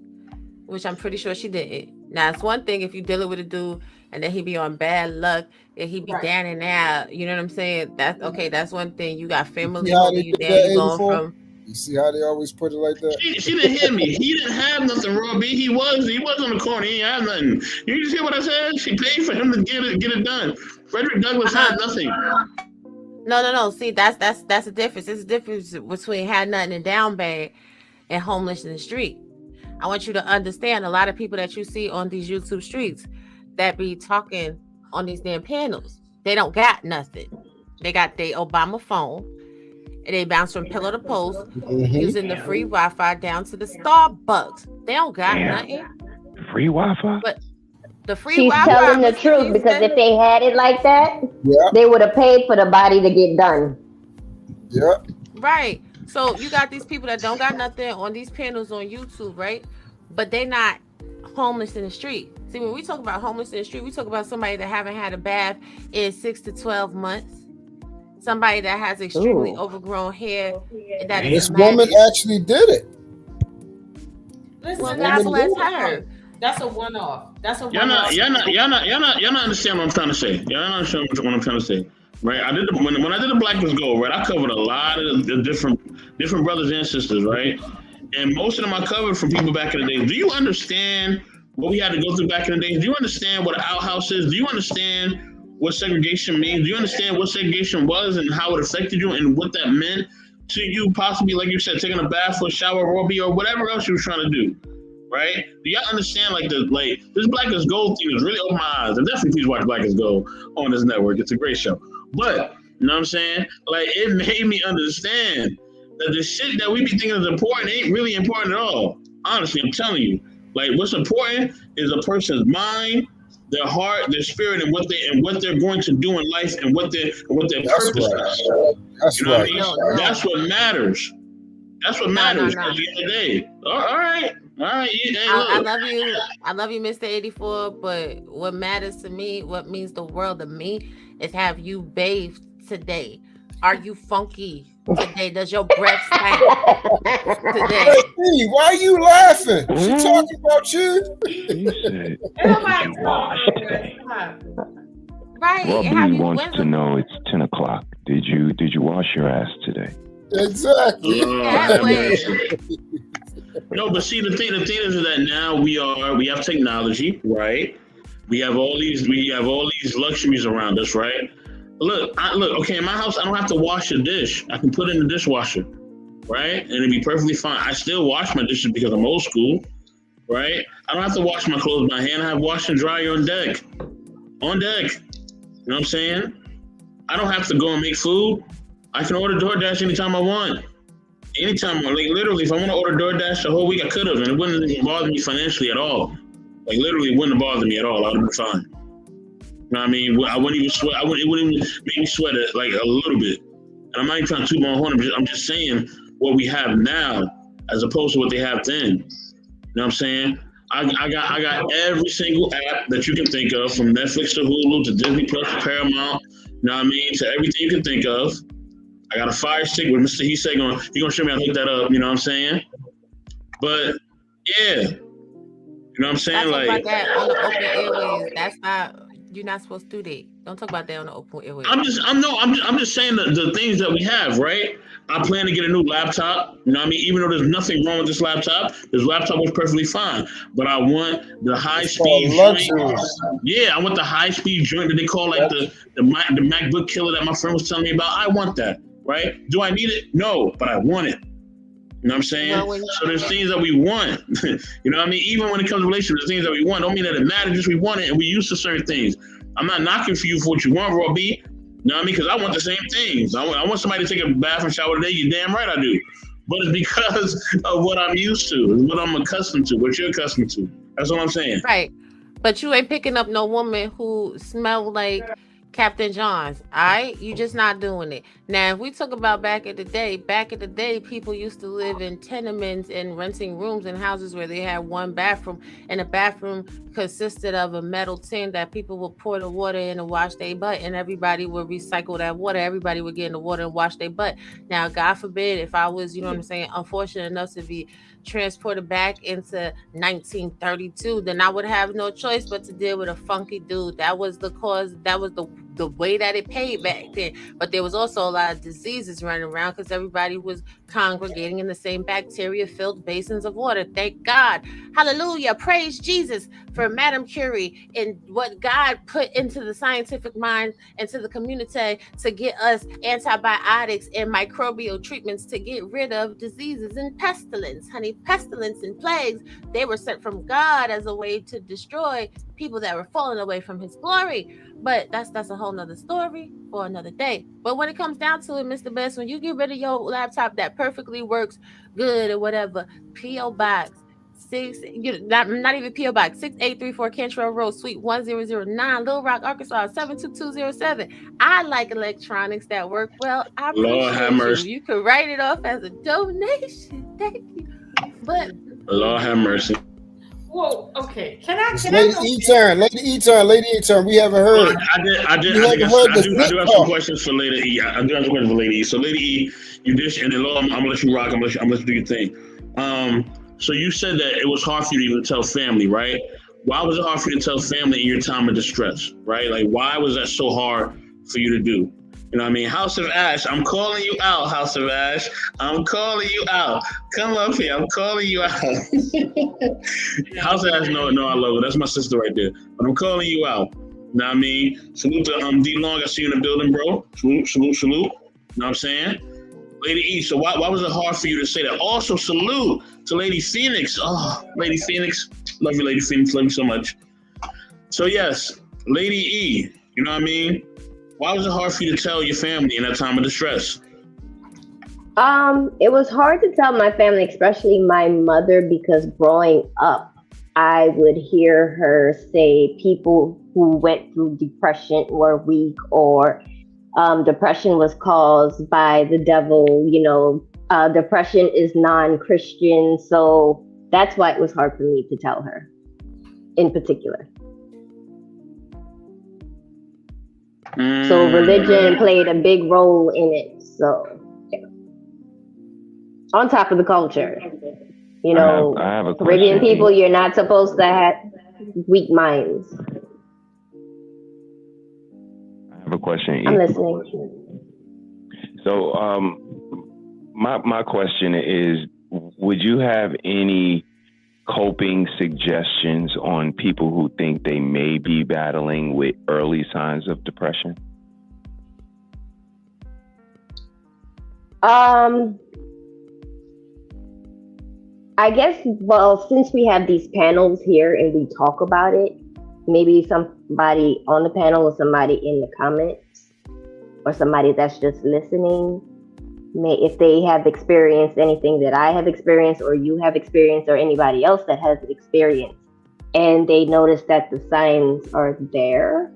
which I'm pretty sure she didn't. Now it's one thing if you dealing with a dude and then he be on bad luck and he be down and out. You know what I'm saying? That's okay. That's one thing. You got family over you there. You going from. You see how they always put it like that? She didn't hear me. He didn't have nothing, Robbie. He was on the corner. He ain't have nothing. You just hear what I said? She paid for him to get it done. Frederick Douglass had nothing. No. See, that's the difference. There's a difference between had nothing and down bad and homeless in the street. I want you to understand a lot of people that you see on these YouTube streets that be talking on these damn panels. They don't got nothing. They got their Obama phone and they bounce from pillar to post using the free Wi-Fi down to the Starbucks. They don't got nothing. Free Wi-Fi? But the free She's Wi-Fi telling the truth because if they had it like that, they would have paid for the body to get done. Yeah. Right. So you got these people that don't got nothing on these panels on YouTube, right? But they not homeless in the street. See, when we talk about homeless in the street, we talk about somebody that haven't had a bath in 6 to 12 months. Somebody that has extremely overgrown hair. That this woman actually did it. Listen, well, God bless her. That's a one-off. That's a one-off. Y'all not understand what I'm trying to say. Y'all not understand what I'm trying to say. Right? When I did the Black is Gold, right? I covered a lot of the different brothers and sisters, right? And most of them I covered from people back in the day. Do you understand what we had to go through back in the day? Do you understand what an outhouse is? Do you understand what segregation means? Do you understand what segregation was and how it affected you and what that meant to you? Possibly, like you said, taking a bath or a shower, Robbie, or whatever else you were trying to do. Right? Do y'all understand this Black is Gold thing has really opened my eyes. And definitely please watch Black is Gold on this network. It's a great show. But you know what I'm saying? Like, it made me understand that the shit that we be thinking is important ain't really important at all. Honestly, I'm telling you. Like, what's important is a person's mind, their heart, their spirit, and what they're going to do in life and what their purpose is. That's right. I mean? That's what matters. That's what matters at the end of the day. All right. I love you. I love you, Mr. 84. But what matters to me, what means the world to me, is have you bathed today? Are you funky today? Does your breath stank today? Hey, Steve, why are you laughing? She talking about you. Right. Robbie wants to know it's 10 o'clock. Did you wash your ass today? Exactly. No, but see, the thing is that now we have technology, right? We have all these luxuries around us, right? Look, okay, in my house, I don't have to wash a dish. I can put it in the dishwasher, right? And it'd be perfectly fine. I still wash my dishes because I'm old school, right? I don't have to wash my clothes by hand. I have wash and dryer on deck. You know what I'm saying? I don't have to go and make food. I can order DoorDash anytime I want. Anytime, like literally, if I want to order DoorDash the whole week, I could have, and it wouldn't even bother me financially at all. Like literally, it wouldn't have bothered me at all. I'd have been fine. You know what I mean? I wouldn't even sweat. It wouldn't even make me sweat like a little bit. And I'm not even trying to toot my own horn. I'm just saying what we have now as opposed to what they have then. You know what I'm saying? I got every single app that you can think of, from Netflix to Hulu to Disney Plus to Paramount. You know what I mean? To everything you can think of. I got a Fire Stick with Mr. Heesay he gonna show me how to hook that up. You know what I'm saying? But yeah, you know what I'm saying? Don't talk about that on the open airways. That's not. You're not supposed to do that. Don't talk about that on the open airways. I'm just saying the things that we have, right? I plan to get a new laptop. You know what I mean? Even though there's nothing wrong with this laptop was perfectly fine. But I want the high speed joint. Yeah, I want the high speed joint that they call like the MacBook killer that my friend was telling me about. I want that, right? Do I need it? No, but I want it. You know what I'm saying? Well, so there's things that we want. You know what I mean? Even when it comes to relationships, there's things that we want. Don't mean that it matters, just we want it and we used to certain things. I'm not knocking for you for what you want, Raw B. You know what I mean? Because I want the same things. I want somebody to take a bath and shower today. You're damn right I do. But it's because of what I'm used to. It's what I'm accustomed to, what you're accustomed to. That's what I'm saying. Right. But you ain't picking up no woman who smell like Captain John's. You just not doing it. Now, if we talk about back in the day, people used to live in tenements and renting rooms in houses where they had one bathroom, and the bathroom consisted of a metal tin that people would pour the water in and wash their butt, and everybody would recycle that water. Everybody would get in the water and wash their butt. Now, God forbid, if I was, you know what I'm saying, unfortunate enough to be transported back into 1932, then I would have no choice but to deal with a funky dude. That was the cause. That was the way that it paid back then. But there was also a lot of diseases running around because everybody was congregating in the same bacteria-filled basins of water. Thank God. Hallelujah. Praise Jesus for Madame Curie and what God put into the scientific mind and to the community to get us antibiotics and microbial treatments to get rid of diseases and pestilence. Honey, pestilence and plagues, they were sent from God as a way to destroy people that were falling away from his glory. But that's a whole nother story for another day. But when it comes down to it, Mr. Best, when you get rid of your laptop that perfectly works good or whatever, P.O. Box 6, not even P.O. Box 6834 Cantrell Road, Suite 1009, Little Rock, Arkansas 72207. I like electronics that work well. I appreciate you. You can write it off as a donation. Thank you. But Lord have mercy. Whoa, okay. Can I Lady E-Turn, we haven't heard. I do have some questions for Lady E. I do have some questions for Lady E. So Lady E, you dish, and then Lord, I'm gonna let you rock. I'm gonna let you do your thing. So you said that it was hard for you to even tell family, right? Why was it hard for you to tell family in your time of distress, right? Like, why was that so hard for you to do? You know what I mean? House of Ash, I'm calling you out, House of Ash. I'm calling you out. Come up here. I'm calling you out. House of Ash, no, I love her. That's my sister right there. But I'm calling you out. You know what I mean? Salute to D Long. I see you in the building, bro. Salute. You know what I'm saying? Lady E, so why was it hard for you to say that? Also, salute to Lady Phoenix. Oh, Lady Phoenix. Love you, Lady Phoenix. Love you so much. So, yes, Lady E, you know what I mean? Why was it hard for you to tell your family in that time of distress? It was hard to tell my family, especially my mother, because growing up, I would hear her say people who went through depression were weak, or depression was caused by the devil. You know, depression is non-Christian. So that's why it was hard for me to tell her in particular. So religion played a big role in it. So yeah. On top of the culture, you know, I have a Caribbean people, you're not supposed to have weak minds. I have a question. I'm listening. So my question is, would you have any coping suggestions on people who think they may be battling with early signs of depression? I guess, well, since we have these panels here and we talk about it, maybe somebody on the panel or somebody in the comments or somebody that's just listening, if they have experienced anything that I have experienced or you have experienced or anybody else that has experienced, and they notice that the signs are there,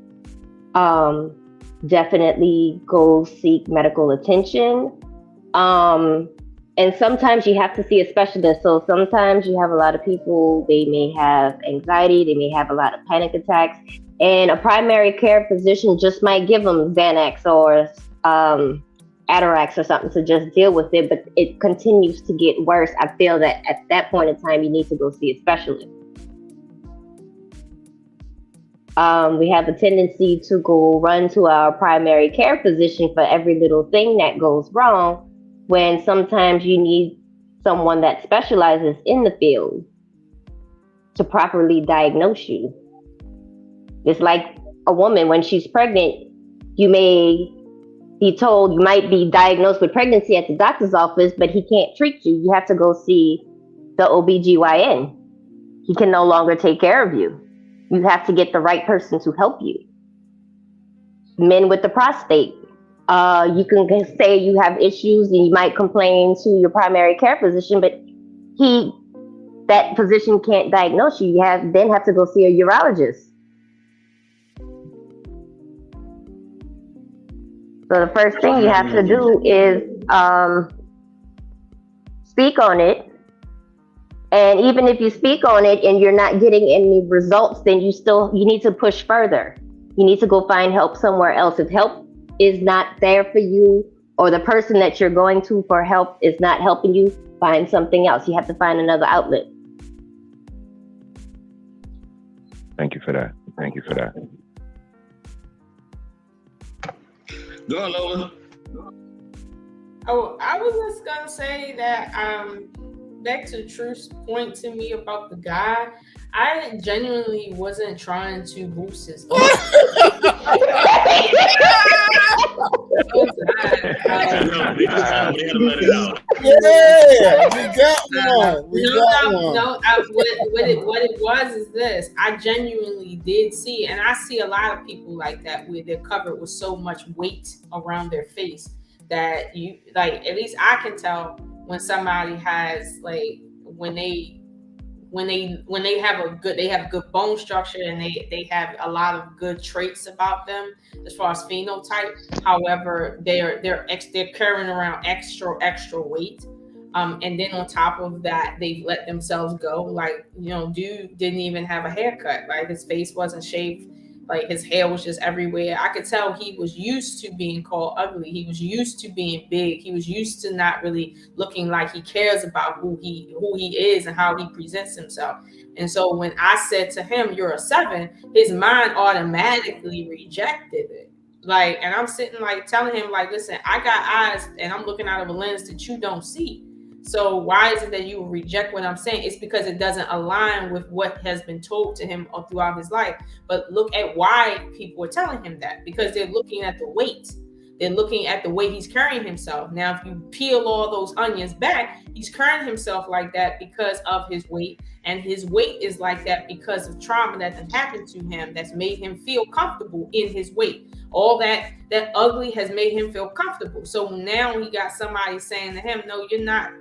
definitely go seek medical attention. And sometimes you have to see a specialist. So sometimes you have a lot of people, they may have anxiety, they may have a lot of panic attacks, and a primary care physician just might give them Xanax or Atarax or something to just deal with it, but it continues to get worse. I feel that at that point in time, you need to go see a specialist. We have a tendency to go run to our primary care physician for every little thing that goes wrong, when sometimes you need someone that specializes in the field to properly diagnose you. It's like a woman, when she's pregnant, you may be told you might be diagnosed with pregnancy at the doctor's office, but he can't treat you. You have to go see the OBGYN. He can no longer take care of you. You have to get the right person to help you. Men with the prostate, you can say you have issues and you might complain to your primary care physician, but that physician can't diagnose you. You then have to go see a urologist. So the first thing you have to do is speak on it. And even if you speak on it and you're not getting any results, then you need to push further. You need to go find help somewhere else. If help is not there for you, or the person that you're going to for help is not helping you, find something else. You have to find another outlet. Thank you for that. Go on, Lola. Oh, I was just gonna say that back to Truth's point to me about the guy, I genuinely wasn't trying to boost his What it was is this. I genuinely did see, and I see a lot of people like that, where they're covered with so much weight around their face that you, like, at least I can tell when somebody has, like, when they have a good bone structure, and they have a lot of good traits about them as far as phenotype. However, they're carrying around extra weight. And then on top of that, they've let themselves go. Like, dude didn't even have a haircut. Like, his face wasn't shaved. Like, his hair was just everywhere. I could tell he was used to being called ugly. He was used to being big. He was used to not really looking like he cares about who he is and how he presents himself. And so when I said to him, "You're a 7," his mind automatically rejected it. Like, and I'm sitting, like, telling him, like, listen, I got eyes and I'm looking out of a lens that you don't see. So why is it that you reject what I'm saying? It's because it doesn't align with what has been told to him throughout his life. But look at why people are telling him that, because they're looking at the weight. They're looking at the way he's carrying himself. Now, if you peel all those onions back, he's carrying himself like that because of his weight. And his weight is like that because of trauma that happened to him that's made him feel comfortable in his weight. All that ugly has made him feel comfortable. So now he got somebody saying to him, "No, you're not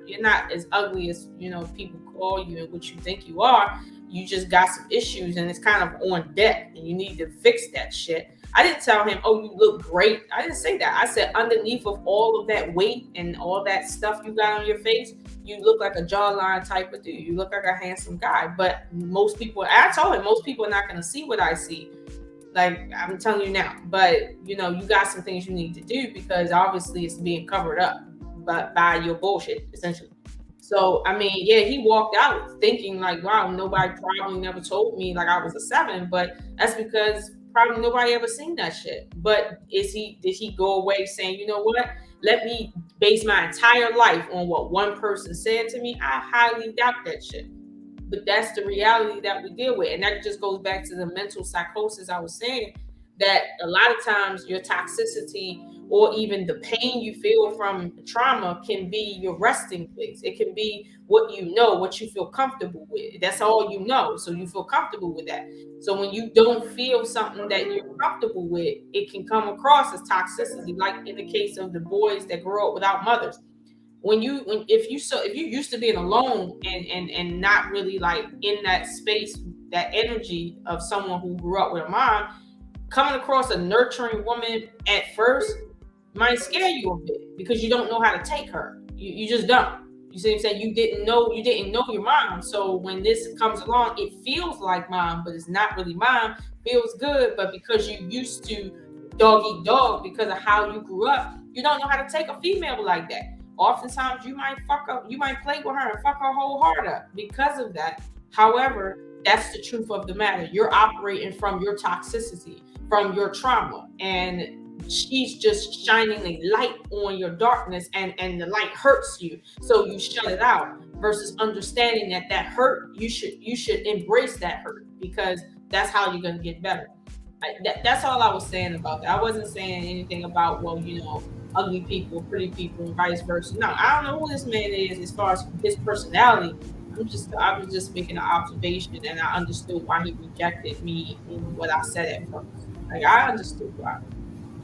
as ugly as people call you and what you think you are. You just got some issues and it's kind of on deck and you need to fix that shit." I didn't tell him, "Oh, you look great." I didn't say that. I said, underneath of all of that weight and all that stuff you got on your face, you look like a jawline type of dude. You look like a handsome guy. But I told him, most people are not going to see what I see. Like, I'm telling you now. But, you got some things you need to do, because obviously it's being covered up by your bullshit, essentially. So, I mean, yeah, he walked out thinking like, wow, nobody probably never told me like I was a 7, but that's because probably nobody ever seen that shit. But did he go away saying, "You know what? Let me base my entire life on what one person said to me"? I highly doubt that shit. But that's the reality that we deal with. And that just goes back to the mental psychosis I was saying, that a lot of times your toxicity or even the pain you feel from trauma can be your resting place. It can be what you feel comfortable with. That's all you know. So you feel comfortable with that. So when you don't feel something that you're comfortable with, it can come across as toxicity, like in the case of the boys that grow up without mothers. If you used to being alone and not really like in that space, that energy of someone who grew up with a mom, coming across a nurturing woman at first might scare you a bit because you don't know how to take her. You just don't. You see what I'm saying? You didn't know your mom. So when this comes along, it feels like mom, but it's not really mom. Feels good, but because you used to dog eat dog because of how you grew up, you don't know how to take a female like that. Oftentimes you might play with her and fuck her whole heart up because of that. However, that's the truth of the matter. You're operating from your toxicity, from your trauma, and she's just shining a light on your darkness, and the light hurts you, so you shut it out, versus understanding that hurt, you should embrace that hurt, because that's how you're going to get better. That's all I was saying about that. I wasn't saying anything about, well, ugly people, pretty people, and vice versa. No, I don't know who this man is as far as his personality. I was just making an observation, and I understood why he rejected me in what I said at first. Like, I understood why.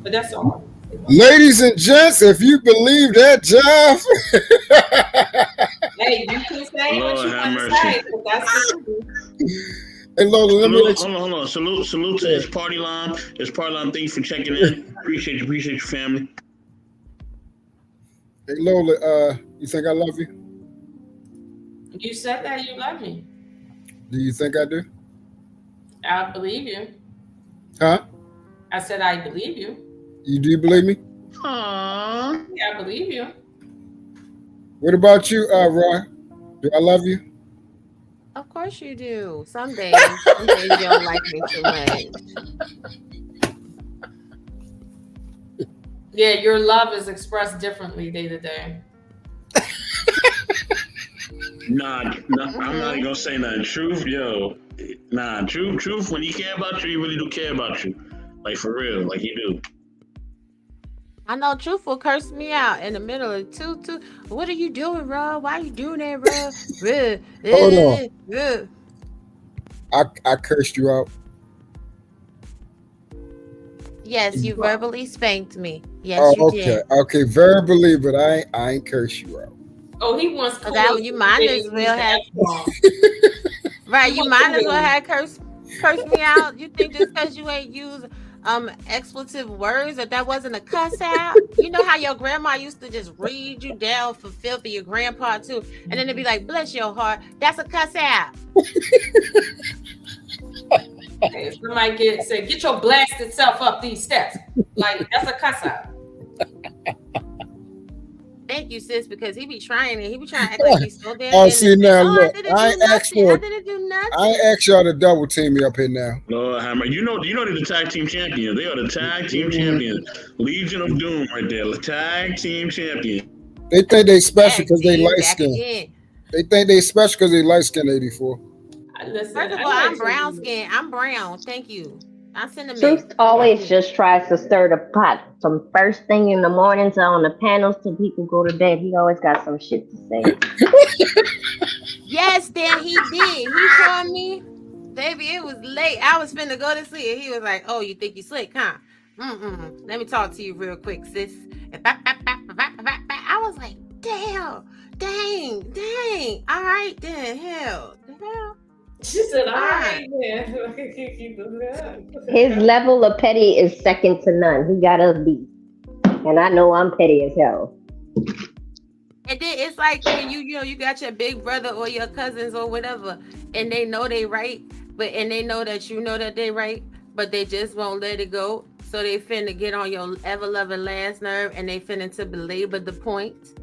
But that's all. Ladies and gents, if you believe that, Jeff. Hey, you can say what you want to say, but that's the truth. Hey, Lola, let me hold on. Salute to his party line. Thanks for checking in. Appreciate your family. Hey, Lola, you think I love you? You said that you love me. Do you think I do? I believe you. Huh? I said I believe you. You do believe me? Aww. Yeah, I believe you. What about you, Roy? Do I love you? Of course you do. Some days you don't like me too much. Yeah, your love is expressed differently day to day. Nah, I'm not even gonna say nothing. Truth, truth. When he care about you, he really do care about you. Like, for real, like he do. I know Truth will curse me out in the middle of two. What are you doing, Rob? Why are you doing that, Rob? Hold on. I cursed you out. Yes, you verbally spanked me. Yes, you did. Okay, verbally, but I ain't curse you out. Oh, he wants to. That you might as well have. Right, you might as well have curse me out. You think just because you ain't use expletive words that wasn't a cuss out? You know how your grandma used to just read you down for filth, your grandpa too, and then it'd be like, bless your heart, that's a cuss out. Hey, somebody say, get your blasted self up these steps. Like, that's a cuss out. Thank you, sis, because he be trying to act like he's so damn. Oh, see now, look, I didn't do nothing. I ain't asked y'all to double team me up here now. Lord Hammer, you know they're the tag team champions. They are the tag team champions. Legion of Doom right there. The tag team champion. They think they special because they light skin. They think they special because they light skin 84. Listen, first of all, I'm brown skin. I'm brown. Thank you. Truth always just tries to stir the pot from first thing in the morning to on the panels till people go to bed. He always got some shit to say. Yes, then he did. He told me, baby, it was late. I was finna go to sleep. And he was like, oh, you think you slick, huh? Let me talk to you real quick, sis. I was like, dang. All right, then, hell. The hell? She said, all right. His level of petty is second to none. He got us beat. And I know I'm petty as hell. And then it's like when you got your big brother or your cousins or whatever, and they know they right, and they know that you know that they right, but they just won't let it go. So they finna get on your ever-loving last nerve, and they finna to belabor the point.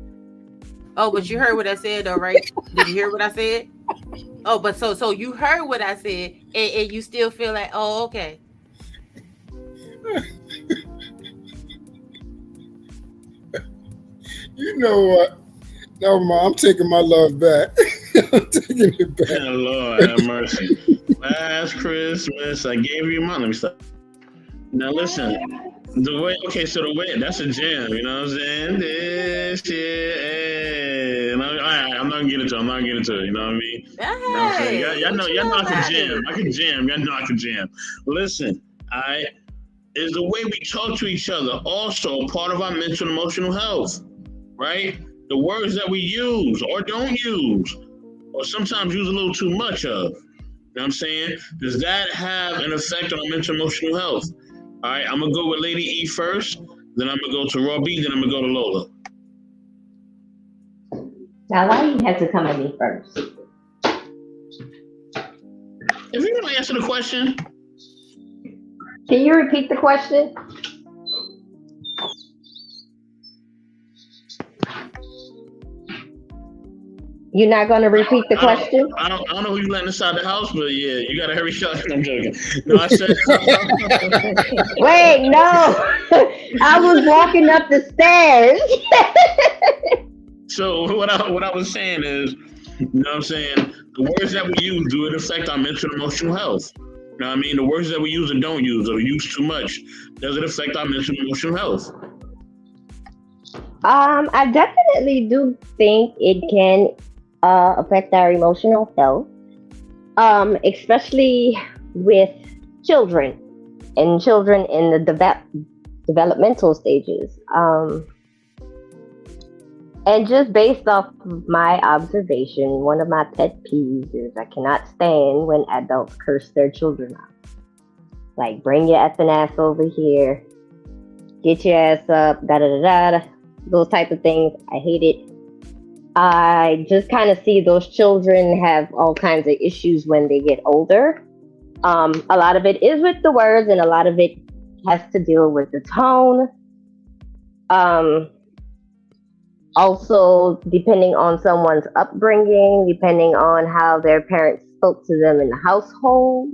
Oh, but you heard what I said though, right? Did you hear what I said? Oh, but so you heard what I said, and you still feel like, oh, okay. You know what? No, Mom, I'm taking my love back. I'm taking it back. Oh, Lord have mercy. Last Christmas, I gave you money. Let me stop. Now listen, that's a jam, you know what I'm saying? This shit, hey. I'm not gonna get into it, you know what I mean? Hey, y'all know I can jam. Y'all know I can jam. Listen, is the way we talk to each other also part of our mental and emotional health, right? The words that we use or don't use, or sometimes use a little too much of. You know what I'm saying? Does that have an effect on our mental and emotional health? All right, I'm going to go with Lady E first, then I'm going to go to Raw B, then I'm going to go to Lola. Now, why you have to come at me first? If you're gonna answer the question, Can you repeat the question? You're not going to repeat the question? I don't know who you letting inside the house, but yeah, you gotta hurry up. I'm joking. No, I said. Wait, no. I was walking up the stairs. So what I was saying is, you know what I'm saying, the words that we use, do it affect our mental and emotional health? You know what I mean? The words that we use or don't use, or use too much, does it affect our mental and emotional health? I definitely do think it can affect our emotional health, especially with children and children in the developmental stages. And just based off of my observation, one of my pet peeves is I cannot stand when adults curse their children out. Like, bring your effing ass over here, get your ass up, da da da da, those type of things. I hate it. I just kind of see those children have all kinds of issues when they get older. A lot of it is with the words, and a lot of it has to deal with the tone. Also, depending on someone's upbringing, depending on how their parents spoke to them in the household,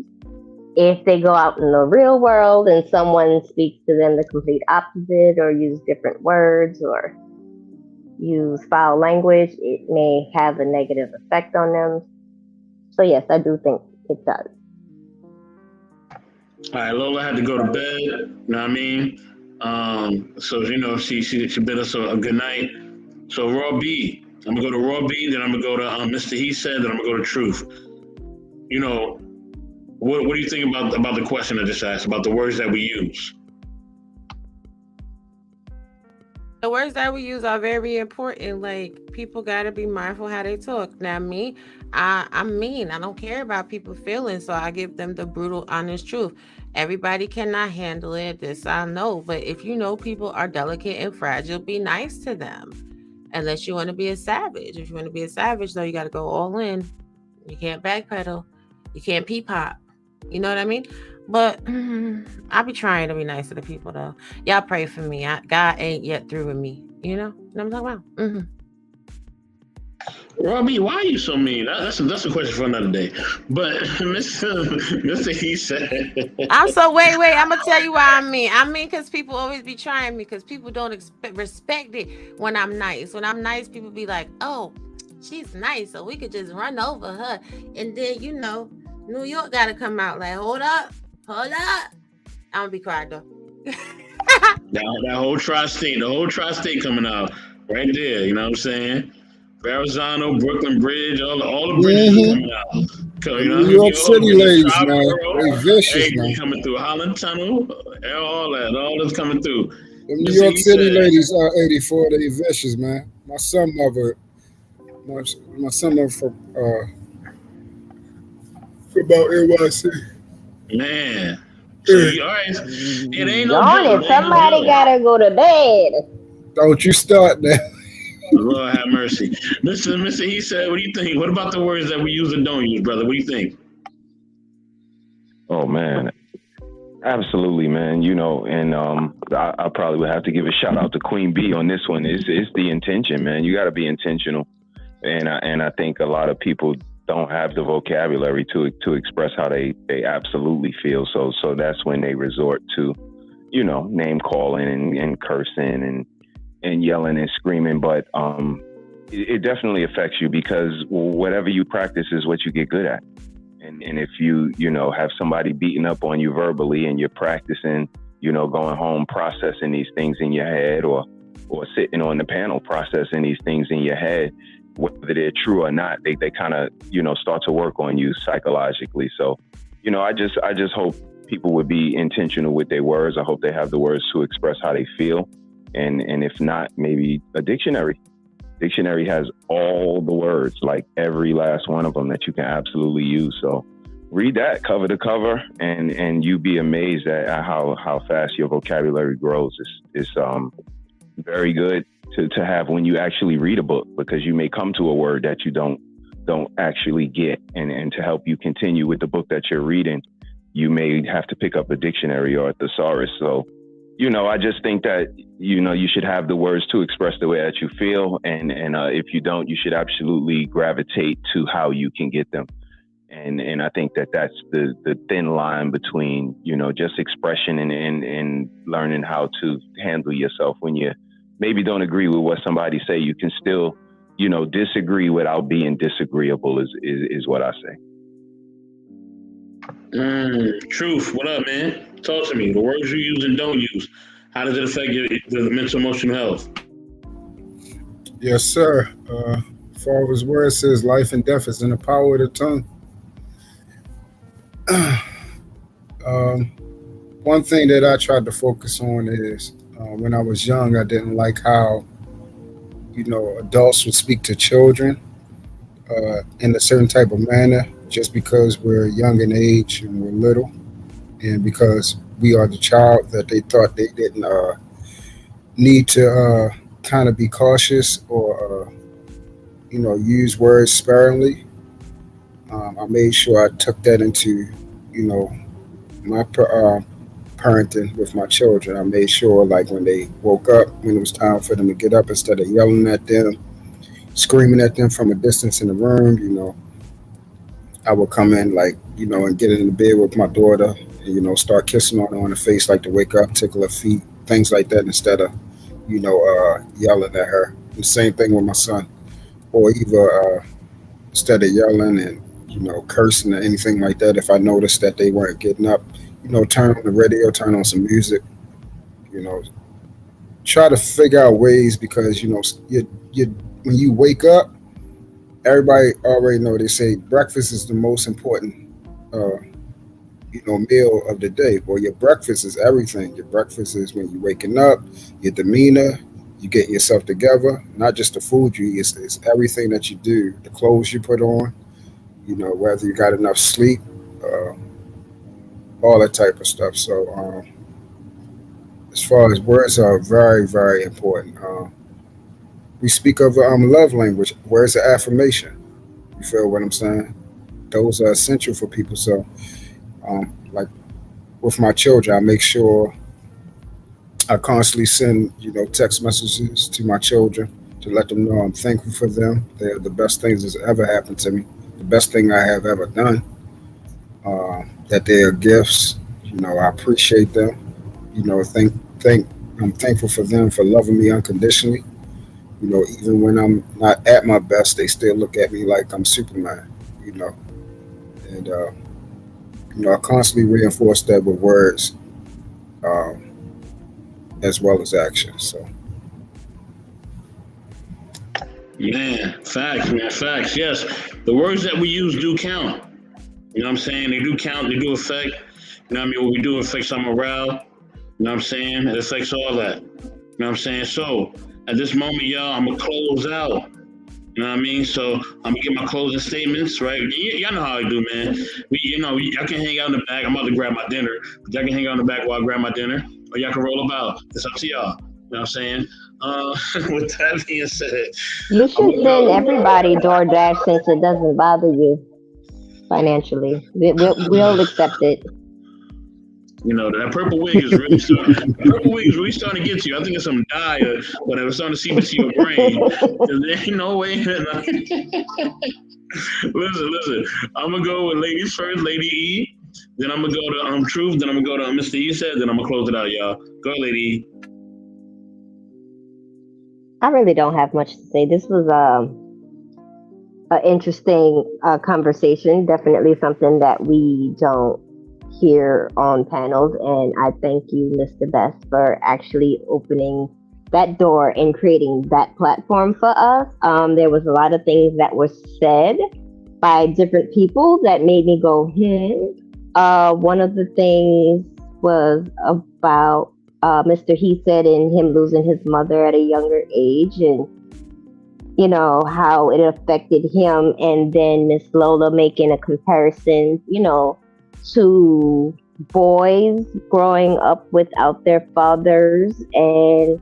if they go out in the real world and someone speaks to them the complete opposite or use different words or use foul language, it may have a negative effect on them. So yes, I do think it does. All right, Lola had to go to bed. You know what I mean? So you know, she bid us a good night. So Raw B, I'm gonna go to Raw B, then I'm gonna go to Mr. He Said, then I'm gonna go to Truth. You know, what do you think about the question I just asked about the words that we use? The words that we use are very important. Like, people gotta be mindful how they talk. Now, me, I'm mean. I don't care about people feeling, so I give them the brutal, honest truth. Everybody cannot handle it. This I know, but if you know people are delicate and fragile, be nice to them. Unless you want to be a savage. If you want to be a savage, though, you got to go all in. You can't backpedal. You can't pee pop. You know what I mean? But I be trying to be nice to the people, though. Y'all pray for me. God ain't yet through with me. You know what I'm talking about? Robbie, why are you so mean? That's a question for another day. But Mr. He Said. I'm so wait. I'm gonna tell you why I'm mean. I'm mean because people always be trying me because people don't respect it when I'm nice. When I'm nice, people be like, "Oh, she's nice, so we could just run over her." And then New York gotta come out like, "Hold up." I'm gonna be quiet though. that whole tri-state, the whole tri-state coming out right there. You know what I'm saying? Verrazano, Brooklyn Bridge, all the bridges coming out. You know, New York City ladies, man, they vicious, man. Coming through Holland Tunnel, all that's coming through. The New York City ladies are 84. They vicious, man. My son mother from about NYC. Man. So, all right. It ain't no joke. Somebody gotta go to bed. Don't you start now. Lord have mercy. Mr. He Said, what do you think? What about the words that we use and don't use, brother? What do you think? Oh, man. Absolutely, man. You know, and I probably would have to give a shout out to Queen B on this one. It's the intention, man. You got to be intentional. And I think a lot of people don't have the vocabulary to express how they absolutely feel. So that's when they resort to, name calling and cursing and yelling and screaming. But it definitely affects you because whatever you practice is what you get good at. And if you have somebody beating up on you verbally and you're practicing, going home processing these things in your head or sitting on the panel processing these things in your head, whether they're true or not, they kind of, start to work on you psychologically. So, I just hope people would be intentional with their words. I hope they have the words to express how they feel. And if not, maybe a dictionary. Dictionary has all the words, like every last one of them that you can absolutely use. So read that cover to cover and you'd be amazed at how fast your vocabulary grows. It's very good to have when you actually read a book, because you may come to a word that you don't actually get, and to help you continue with the book that you're reading, you may have to pick up a dictionary or a thesaurus. So, I just think that, you should have the words to express the way that you feel. And if you don't, you should absolutely gravitate to how you can get them. And I think that that's the thin line between, just expression and learning how to handle yourself. When you maybe don't agree with what somebody say, you can still, disagree without being disagreeable is what I say. Truth, what up, man? Talk to me. The words you use and don't use. How does it affect the mental emotional health? Yes, sir. Father's word says life and death is in the power of the tongue. One thing that I tried to focus on is when I was young, I didn't like how, adults would speak to children in a certain type of manner just because we're young in age and we're little. And because we are the child, that they thought they didn't need to kind of be cautious or, use words sparingly. I made sure I took that into, my parenting with my children. I made sure, like, when they woke up, when it was time for them to get up, instead of yelling at them, screaming at them from a distance in the room, I would come in, like, and get in the bed with my daughter, and, start kissing on her on the face, like to wake up, tickle her feet, things like that, instead of, yelling at her. The same thing with my son. Or either instead of yelling and, cursing or anything like that, if I noticed that they weren't getting up, turn on the radio, turn on some music, try to figure out ways, because, you when you wake up, everybody already know, they say breakfast is the most important, meal of the day. Well, your breakfast is everything. Your breakfast is when you're waking up, your demeanor, you getting yourself together, not just the food you eat, it's everything that you do, the clothes you put on, whether you got enough sleep, all that type of stuff. So as far as words are very, very important. We speak of love language. Words of affirmation. You feel what I'm saying? Those are essential for people. So, like with my children, I make sure I constantly send, text messages to my children to let them know I'm thankful for them. They're the best things that's ever happened to me. The best thing I have ever done. That they are gifts. I appreciate them. I'm thankful for them for loving me unconditionally. Even when I'm not at my best, they still look at me like I'm Superman. And I constantly reinforce that with words, as well as action. So, Man, facts. Yes, the words that we use do count. You know what I'm saying? They do count. They do affect. What we do affects our morale. You know what I'm saying? It affects all that. You know what I'm saying? So at this moment, y'all, I'm gonna close out. You know what I mean? So I'm gonna get my closing statements, right? Y'all know how I do, man. Y'all can hang out in the back. I'm about to grab my dinner. But y'all can hang out in the back while I grab my dinner, or y'all can roll about. It's up to y'all. You know what I'm saying? With that being said, you should send everybody DoorDash since it doesn't bother you financially. We'll accept it. That purple wig is really starting to get to you. I think it's some dye or whatever, starting to seep into your brain. There ain't no way. Listen. I'm gonna go with ladies first, Lady E. Then I'm gonna go to Truth. Then I'm gonna go to Mr. E said. Then I'm gonna close it out, y'all. Go, Lady E. I really don't have much to say. This was an interesting conversation. Definitely something that we don't hear on panels. And I thank you, Mr. Best, for actually opening that door and creating that platform for us. There was a lot of things that were said by different people that made me go, One of the things was about Mr. He said and him losing his mother at a younger age, and how it affected him, and then Miss Lola making a comparison, to boys growing up without their fathers, and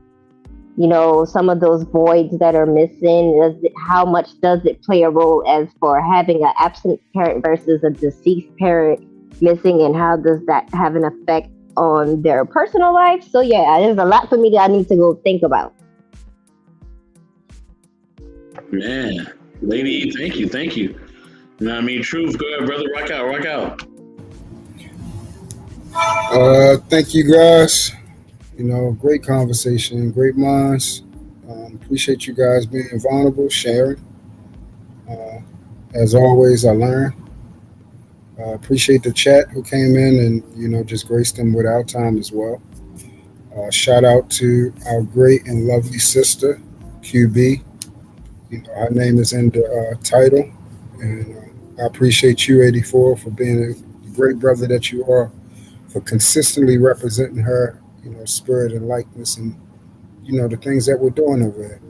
some of those voids that are missing. How much does it play a role as for having an absent parent versus a deceased parent missing, and how does that have an effect on their personal life? So yeah, there's a lot for me that I need to go think about. Man, Lady E, thank you. You know what I mean? Truth, go ahead, brother. Rock out. Thank you guys. Great conversation, great minds. Appreciate you guys being vulnerable, sharing. As always, I learn. Appreciate the chat who came in and just graced them with our time as well. Shout out to our great and lovely sister, QB. Her name is in the title, and I appreciate you, 84, for being a great brother that you are, for consistently representing her, spirit and likeness, and the things that we're doing over there.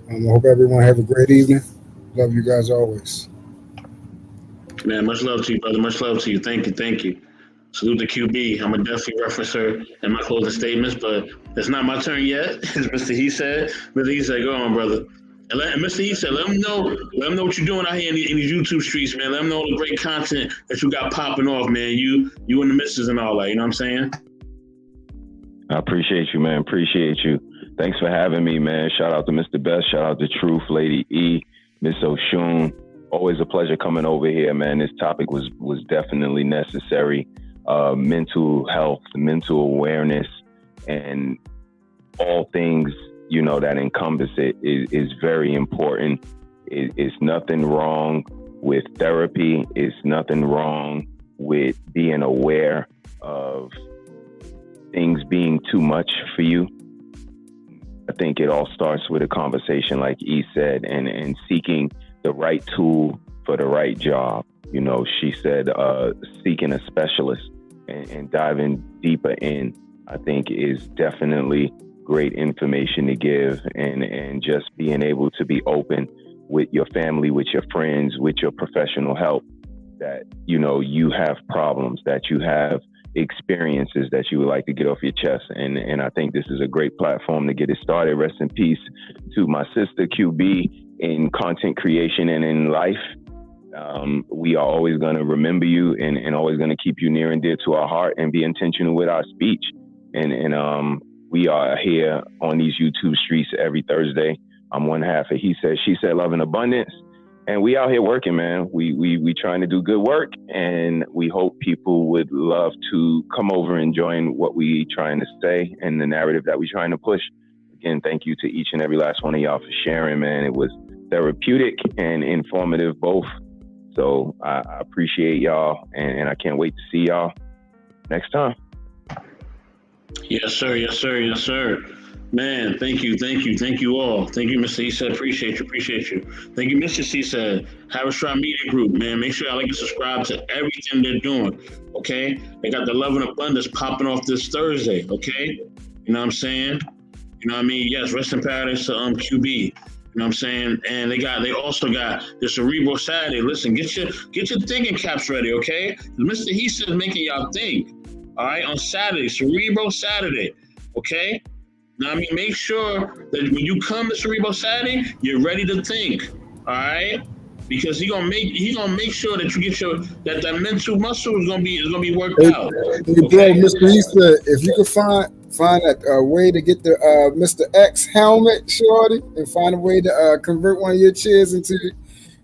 I hope everyone have a great evening. Love you guys always. Man, much love to you, brother. Much love to you. Thank you. Salute to QB. I'm gonna definitely reference her in my closing statements, but it's not my turn yet. As Mr. He said. Mr. He said, go on, brother. And Mr. He said, let them know what you're doing out here in these YouTube streets, man. Let them know the great content that you got popping off, man. You and the missus and all that. You know what I'm saying? I appreciate you, man. Appreciate you. Thanks for having me, man. Shout out to Mr. Best. Shout out to Truth, Lady E, Miss Oshun. Always a pleasure coming over here, man. This topic was definitely necessary. Mental health, mental awareness, and all things, that encompass it is very important. It's nothing wrong with therapy. It's nothing wrong with being aware of things being too much for you. I think it all starts with a conversation, like E said, and seeking the right tool for the right job. She said seeking a specialist and diving deeper in, I think, is definitely great information to give, and just being able to be open with your family, with your friends, with your professional help, that you have problems, that you have experiences that you would like to get off your chest, and I think this is a great platform to get it started. Rest in peace to my sister QB in content creation and in life. We are always going to remember you and always going to keep you near and dear to our heart, and be intentional with our speech. And we are here on these YouTube streets every Thursday. I'm one half of He Said, She Said, Love and Abundance. And we out here working, man. We trying to do good work, and we hope people would love to come over and join what we trying to say and the narrative that we trying to push. Again, thank you to each and every last one of y'all for sharing, man. It was therapeutic and informative both. So I appreciate y'all, and I can't wait to see y'all next time. Yes, sir. Man, thank you all. Thank you, Mr. He said, appreciate you. Thank you, Mr. C said, Harris Media Group, man. Make sure y'all like and subscribe to everything they're doing, okay? They got the Love and Abundance popping off this Thursday, okay? You know what I'm saying? You know what I mean? Yes, rest in paradise to QB. You know what I'm saying? And they also got the Cerebral Saturday. Listen, get your thinking caps ready, okay? Mr. He said making y'all think. All right, on Saturday, Cerebral Saturday, okay? Now, make sure that when you come to Cerebral Saturday, you're ready to think, all right? Because he gonna make sure that you get that mental muscle is gonna be worked out. Hey, bro, Mr. He said, if you could find a way to get the Mr. X helmet, shorty, and find a way to convert one of your chairs into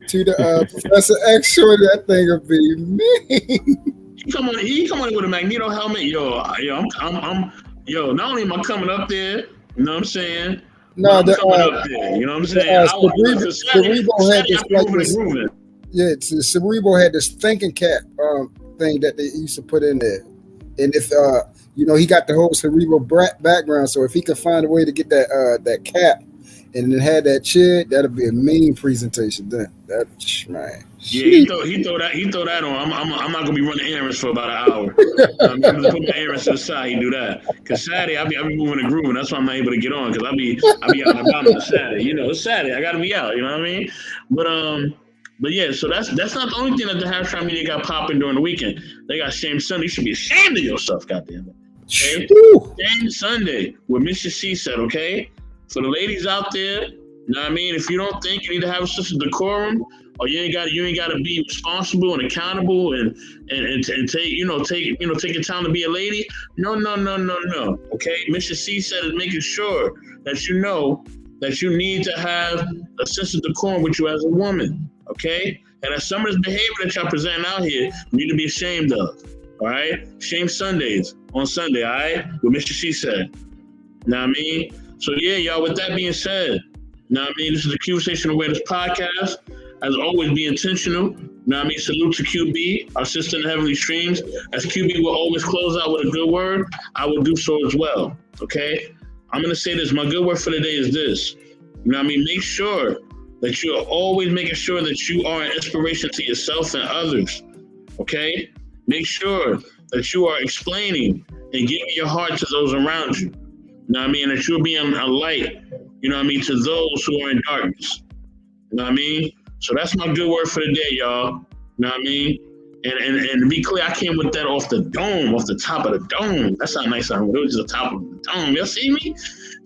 the Professor X, shorty, that thing would be mean. He come on with a Magneto helmet, not only am I coming up there, you know what I'm saying? No, I'm coming up there, you know what I'm saying? Cerebral had this thinking cap thing that they used to put in there, and if he got the whole Cerebral background, so if he could find a way to get that cap and then had that chair, that'd be a mean presentation. Then that man. Yeah, he throw that on. I'm not gonna be running errands for about an hour. I'm gonna put my errands to the side. He do that because Saturday I be moving and grooving. That's why I'm not able to get on because I be out and about on Saturday. It's Saturday. I gotta be out. You know what I mean? But yeah. So that's not the only thing that the Hashtag Media got popping during the weekend. They got Shame Sunday. You should be ashamed of yourself, goddamn it. Okay? Shame Sunday with Mr. C said, okay. For the ladies out there, you know what I mean? If you don't think you need to have a sense of decorum, or you ain't got to be responsible and accountable and take your time to be a lady. No. Okay, Mr. C said is making sure that you know that you need to have a sense of decorum with you as a woman. Okay, and that some of this behavior that y'all presenting out here, you need to be ashamed of. All right, shame Sundays on Sunday. All right, what Mr. C said. Know what I mean? So yeah, y'all. With that being said, know what I mean? This is the Queversation Awareness Podcast. As always, be intentional. Know what I mean? Salute to QB, our sister in the heavenly streams. As QB will always close out with a good word, I will do so as well. Okay? I'm gonna say this. My good word for the day is this. You know what I mean? Make sure that you are always making sure that you are an inspiration to yourself and others. Okay? Make sure that you are explaining and giving your heart to those around you. You know what I mean? That you're being a light, you know what I mean, to those who are in darkness. You know what I mean? So that's my good word for the day, y'all. You know what I mean? And to be clear, I came with that off the dome, off the top of the dome. That's how nice I was. It was just the top of the dome. Y'all see me?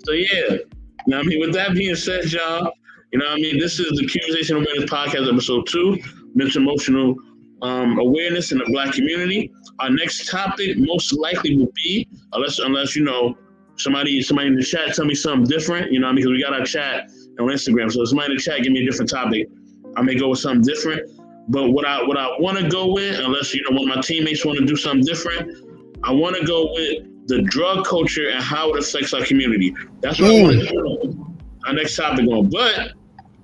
So yeah. You know what I mean? With that being said, y'all, you know what I mean? This is the Queversation Awareness Podcast, episode 2, mental emotional awareness in the Black community. Our next topic most likely will be, unless you know, somebody in the chat tell me something different, you know what I mean? Because we got our chat on Instagram. So if somebody in the chat give me a different topic, I may go with something different. But what I want to go with, unless you know one of my teammates want to do something different, I want to go with the drug culture and how it affects our community. That's what I want to do. Our next topic on. But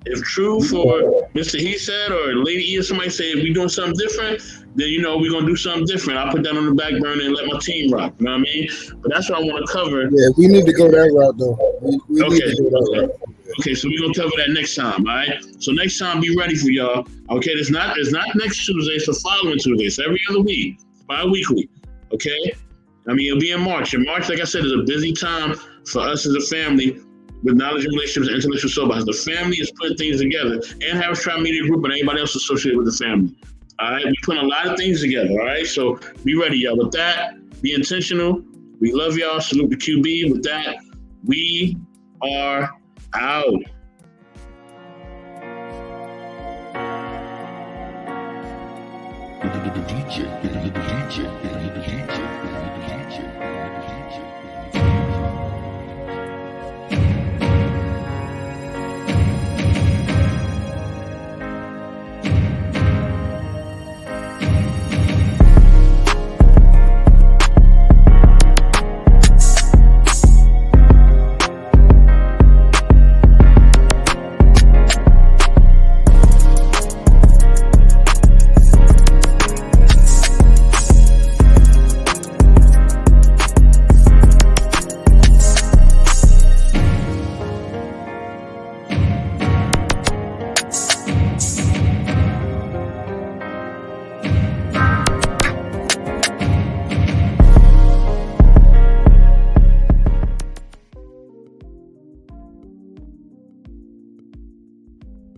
if true for Mr. He said or Lady E or somebody say if we're doing something different, then you know we're gonna do something different. I'll put that on the back burner and let my team rock. You know what I mean? But that's what I want to cover. Yeah, we need to go that route though. We need to go that route. Okay, so we're gonna cover that next time, all right? So next time, be ready for y'all. Okay, it's not next Tuesday, it's the following Tuesday. It's every other week, bi-weekly. Okay? I mean, it'll be in March. And March, like I said, is a busy time for us as a family with knowledge and relationships and intellectual sober. The family is putting things together, and Harris Tribe Media Group and anybody else associated with the family. All right, we put a lot of things together. All right, so be ready, y'all. With that, be intentional. We love y'all. Salute the QB. With that, we are out. DJ.